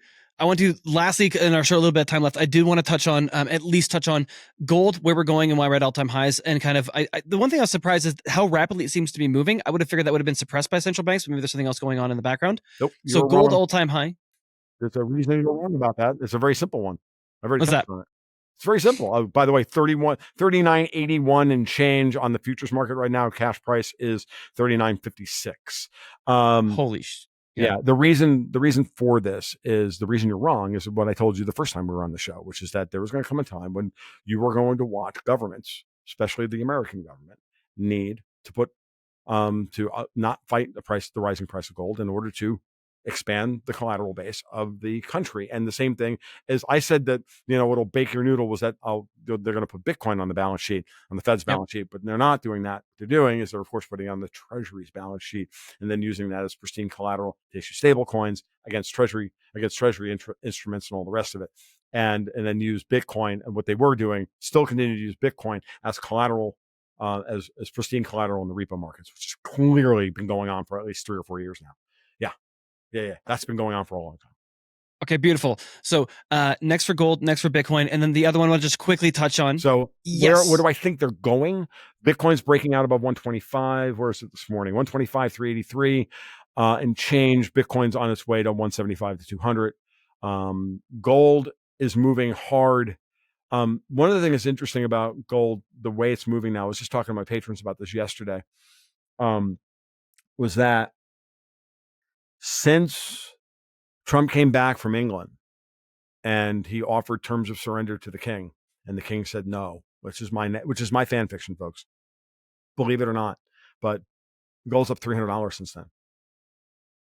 S2: lastly, in our show, a little bit of time left, I do want to touch on, at least touch on gold, where we're going and why we're at all-time highs. And kind of, the one thing I was surprised is how rapidly it seems to be moving. I would have figured that would have been suppressed by central banks, but maybe there's something else going on in the background.
S1: Nope.
S2: So gold all-time high.
S1: There's a reason you're wrong about that. It's a very simple one.
S2: What's that?
S1: It's very simple. By the way, 39.81 and change on the futures market right now. Cash price is 39.56.
S2: Holy shit.
S1: Yeah. The reason for this is the reason you're wrong is what I told you the first time we were on the show, which is that there was going to come a time when you were going to watch governments, especially the American government, need to put to not fight the rising price of gold in order to expand the collateral base of the country. And the same thing as I said that, what'll bake your noodle was that they're going to put Bitcoin on the balance sheet, on the Fed's balance sheet, but they're not doing that. What they're doing is they're, of course, putting on the Treasury's balance sheet and then using that as pristine collateral to issue stable coins against Treasury instruments and all the rest of it. And then use Bitcoin. And what they were doing, still continue to use Bitcoin as collateral, as pristine collateral in the repo markets, which has clearly been going on for at least 3 or 4 years now. Yeah. That's been going on for a long time.
S2: Okay, beautiful. So next for gold, next for Bitcoin, and then the other one I'll just quickly touch on.
S1: So where do I think they're going? Bitcoin's breaking out above 125. Where is it this morning? 125, 383 and change. Bitcoin's on its way to 175 to 200. Gold is moving hard. One of the things that's interesting about gold, the way it's moving now, I was just talking to my patrons about this yesterday, was that since Trump came back from England and he offered terms of surrender to the king, and the king said no, which is my fan fiction, folks. Believe it or not, but gold's up $300 since then.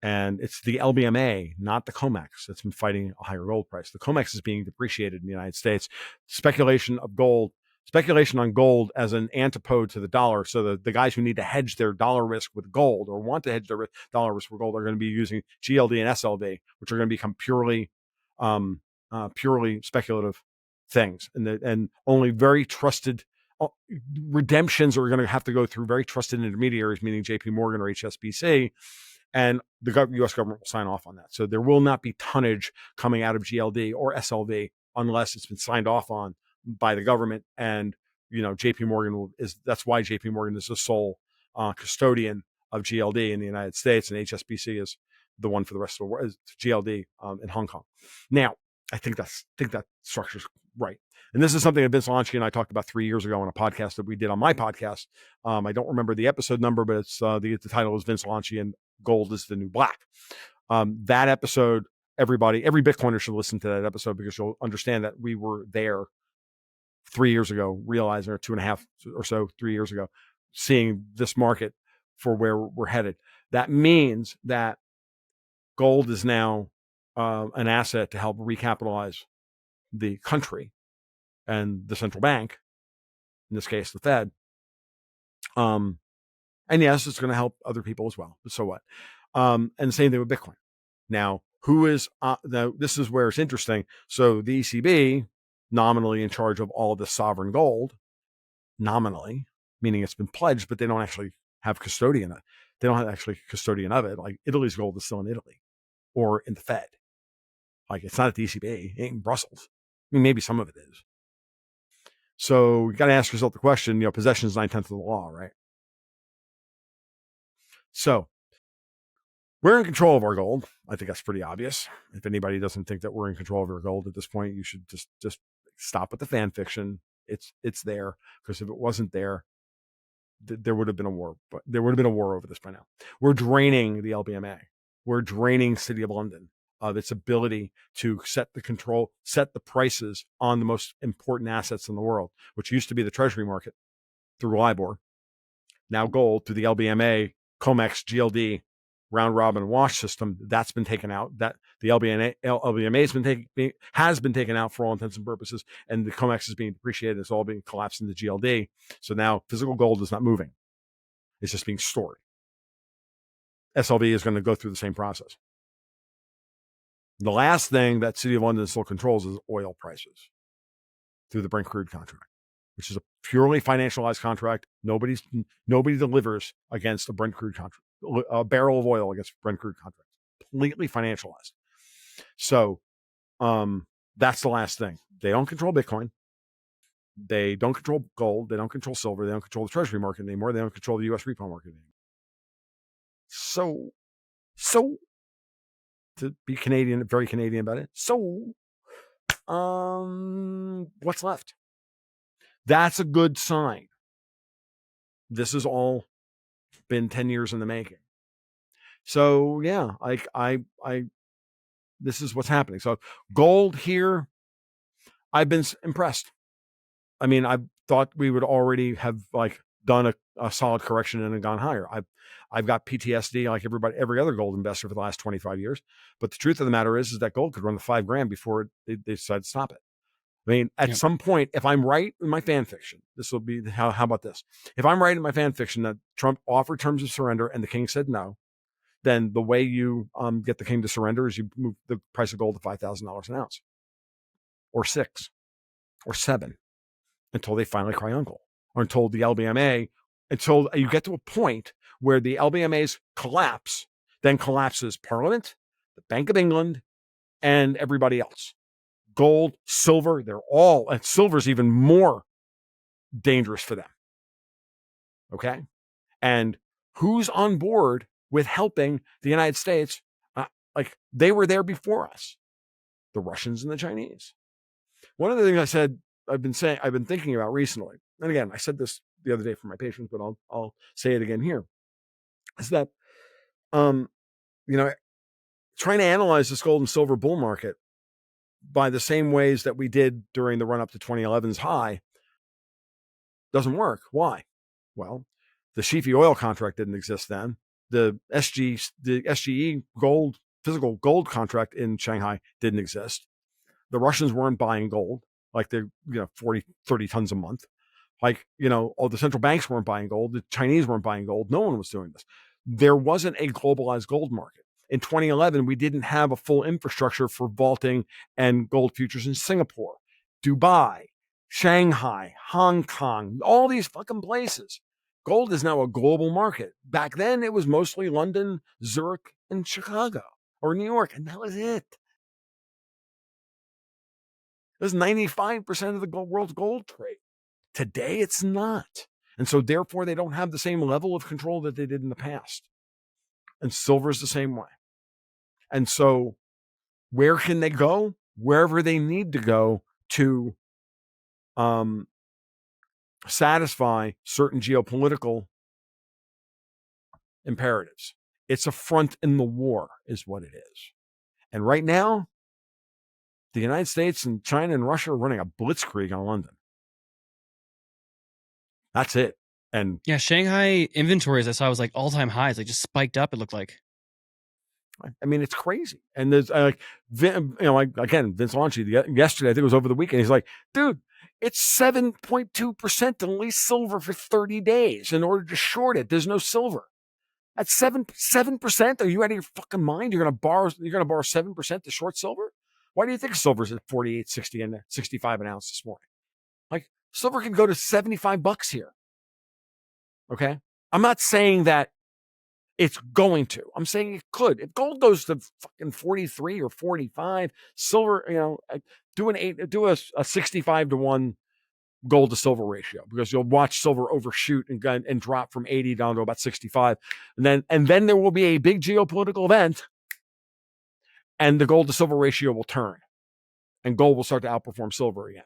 S1: And it's the LBMA, not the COMEX, that's been fighting a higher gold price. The COMEX is being depreciated in the United States. Speculation on gold as an antipode to the dollar. So the guys who need to hedge their dollar risk with gold or want to hedge their dollar risk with gold are going to be using GLD and SLV, which are going to become purely speculative things. And only very trusted redemptions are going to have to go through very trusted intermediaries, meaning JP Morgan or HSBC. And the U.S. government will sign off on that. So there will not be tonnage coming out of GLD or SLV unless it's been signed off on by the government. And, JP Morgan that's why JP Morgan is the sole custodian of GLD in the United States, and HSBC is the one for the rest of the world, is GLD in Hong Kong. Now, I think that structure's right. And this is something that Vince Launchi and I talked about 3 years ago on a podcast that we did on my podcast. I don't remember the episode number, but it's the title is Vince Launchi and Gold is the New Black. That episode, every Bitcoiner should listen to that episode, because you'll understand that we were there 3 years ago, realizing, or 2.5 or so, 3 years ago, seeing this market for where we're headed. That means that gold is now an asset to help recapitalize the country and the central bank, in this case, the Fed. And yes, it's going to help other people as well. So what? And the same thing with Bitcoin. Now, this is where it's interesting. So the ECB, nominally in charge of all of the sovereign gold, nominally, meaning it's been pledged, but they don't actually have custodian. They don't have actually custodian of it. Like Italy's gold is still in Italy or in the Fed. Like it's not at the ECB, it ain't in Brussels. I mean, maybe some of it is. So you got to ask yourself the question, possession is 9/10 of the law, right? So we're in control of our gold. I think that's pretty obvious. If anybody doesn't think that we're in control of our gold at this point, you should just stop with the fan fiction. It's there, because if it wasn't there, there would have been a war. But there would have been a war over this by now. We're draining the LBMA. We're draining City of London of its ability to set the prices on the most important assets in the world, which used to be the Treasury market through LIBOR, now gold through the LBMA, COMEX, GLD, round robin wash system. That's been taken out. That the LBMA has been taken out for all intents and purposes, and the COMEX is being depreciated. It's all being collapsed into GLD. So now physical gold is not moving; it's just being stored. SLV is going to go through the same process. The last thing that City of London still controls is oil prices through the Brent crude contract, which is a purely financialized contract. Nobody delivers against a Brent crude contract, a barrel of oil against Brent crude contract, completely financialized. So that's the last thing. They don't control Bitcoin. They don't control gold. They don't control silver. They don't control the Treasury market anymore. They don't control the U.S. repo market anymore. So to be Canadian, very Canadian about it. So, what's left? That's a good sign. This has all been 10 years in the making. So yeah, this is what's happening. So gold here, I've been impressed. I mean, I thought we would already have done a solid correction and gone higher. I've got PTSD like every other gold investor for the last 25 years. But the truth of the matter is that gold could run to $5,000 before they decide to stop it. I mean, at some point, if I'm right in my fan fiction, this will be how about this? If I'm right in my fan fiction that Trump offered terms of surrender and the king said no, then the way you get the king to surrender is you move the price of gold to $5,000 an ounce, or $6,000, or $7,000, until they finally cry uncle, or until the LBMA, until you get to a point where the LBMA's collapse, then collapses Parliament, the Bank of England, and everybody else. Gold, silver, they're all, and silver's even more dangerous for them. Okay? And who's on board with helping the United States? Like, they were there before us, the Russians and the Chinese. One of the things I said, I've been thinking about recently, and again, I said this the other day for my patients, but I'll say it again here, is that, trying to analyze this gold and silver bull market by the same ways that we did during the run up to 2011's high doesn't work. Why? Well, the Shifi oil contract didn't exist then. The SGE gold, physical gold contract in Shanghai didn't exist. The Russians weren't buying gold, like they're 40, 30 tons a month. Like, all the central banks weren't buying gold. The Chinese weren't buying gold. No one was doing this. There wasn't a globalized gold market. In 2011, we didn't have a full infrastructure for vaulting and gold futures in Singapore, Dubai, Shanghai, Hong Kong, all these fucking places. Gold is now a global market. Back then, it was mostly London, Zurich, and Chicago, or New York, and that was it. It was 95% of the world's gold trade. Today, it's not. And so, therefore, they don't have the same level of control that they did in the past. And silver is the same way. And so, where can they go? Wherever they need to go to satisfy certain geopolitical imperatives. It's a front in the war, is what it is. And right now, the United States and China and Russia are running a blitzkrieg on London. That's it. And
S2: yeah, Shanghai inventories I saw was like all-time highs, like just spiked up, it looked like.
S1: I mean, it's crazy. And there's Vince Lanchi yesterday, I think it was over the weekend, he's like, dude, it's 7.2% to lease silver for 30 days in order to short it. There's no silver. At 7%? Are you out of your fucking mind? You're gonna borrow 7% to short silver? Why do you think silver's at 48, 60, and 65 an ounce this morning? Like, silver can go to $75 here. Okay? I'm not saying that it's going to. I'm saying it could. If gold goes to fucking 43 or 45, silver, do a 65 to 1 gold to silver ratio, because you'll watch silver overshoot and drop from 80 down to about 65. And then there will be a big geopolitical event and the gold to silver ratio will turn and gold will start to outperform silver again.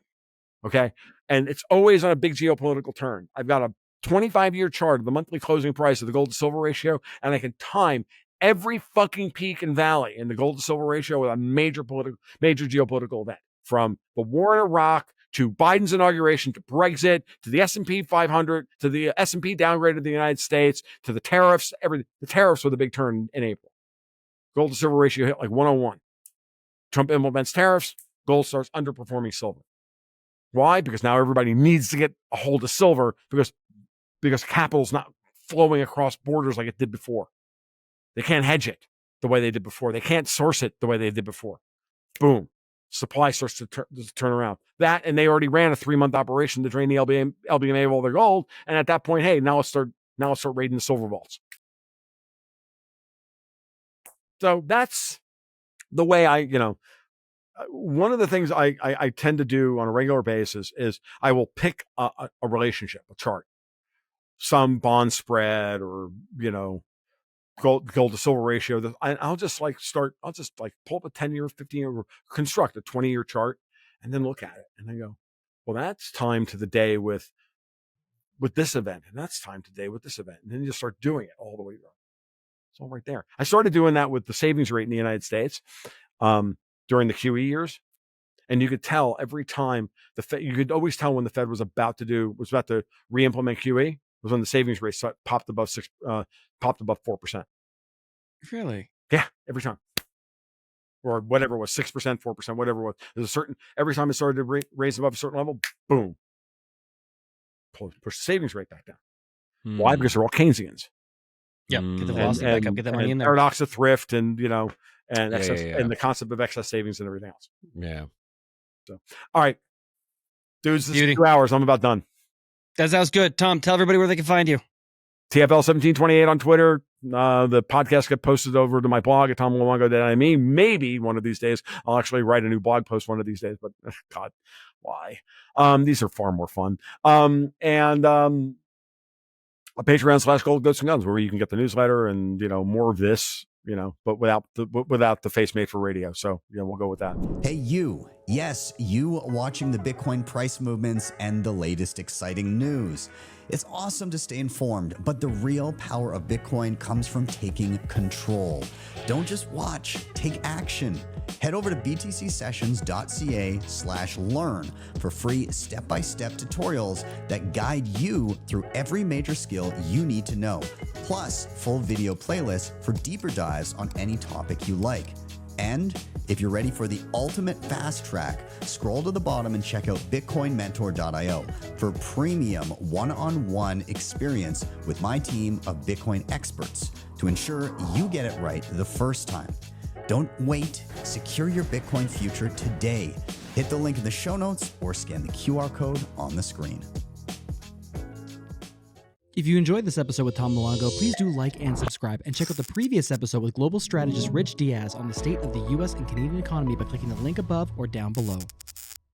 S1: Okay. And it's always on a big geopolitical turn. I've got a 25-year chart of the monthly closing price of the gold to silver ratio, and I can time every fucking peak and valley in the gold to silver ratio with a major geopolitical event, from the war in Iraq to Biden's inauguration, to Brexit, to the S&P 500, to the S&P downgrade of the United States, to the tariffs. The tariffs were the big turn in April. Gold to silver ratio hit like 101. Trump implements tariffs, gold starts underperforming silver. Why? Because now everybody needs to get a hold of silver because capital's not flowing across borders like it did before. They can't hedge it the way they did before. They can't source it the way they did before. Boom. Supply starts to turn around. That, and they already ran a 3-month operation to drain the LBMA of all their gold. And at that point, hey, now let's start raiding the silver vaults. So that's the way one of the things I tend to do on a regular basis is I will pick a relationship, a chart, some bond spread, or, gold to silver ratio. I'll just pull up a 10-year, 15-year, construct a 20-year chart, and then look at it and then go, well, that's time to the day with this event, and that's time today with this event, and then you just start doing it all the way around. It's all right there. I started doing that with the savings rate in the United States during the QE years, and you could tell every time you could always tell when the Fed was about to re-implement QE. was when the savings rate popped above 4%.
S2: Really?
S1: Yeah, every time. Or whatever it was, 6%, 4%, whatever it was. There's a certain, every time it started to raise above a certain level, boom. Push the savings rate back down. Why? Because they're all Keynesians.
S2: Yep. Get the velocity back up, get that money in there.
S1: Paradox of thrift and, and excess,
S5: yeah.
S1: and the concept of excess savings and everything else.
S5: Yeah.
S1: So, all right. Dudes, this is 2 hours. I'm about done.
S2: That sounds good. Tom, tell everybody where they can find you.
S1: TFL1728 on Twitter. The podcast get posted over to my blog at tomluongo.me. Maybe one of these days I'll actually write a new blog post one of these days, but God, why? These are far more fun. A Patreon/Gold Goats and Guns, where you can get the newsletter and more of this, but without the face made for radio. So we'll go with that.
S6: Hey, you. Yes, you watching the Bitcoin price movements and the latest exciting news. It's awesome to stay informed, but the real power of Bitcoin comes from taking control. Don't just watch, take action. Head over to btcsessions.ca/learn for free step-by-step tutorials that guide you through every major skill you need to know, plus full video playlists for deeper dives on any topic you like. And if you're ready for the ultimate fast track, scroll to the bottom and check out bitcoinmentor.io for premium one-on-one experience with my team of Bitcoin experts to ensure you get it right the first time. Don't wait. Secure your Bitcoin future today. Hit the link in the show notes or scan the QR code on the screen.
S3: If you enjoyed this episode with Tom Luongo, please do like and subscribe, and check out the previous episode with global strategist Rich Diaz on the state of the US and Canadian economy by clicking the link above or down below.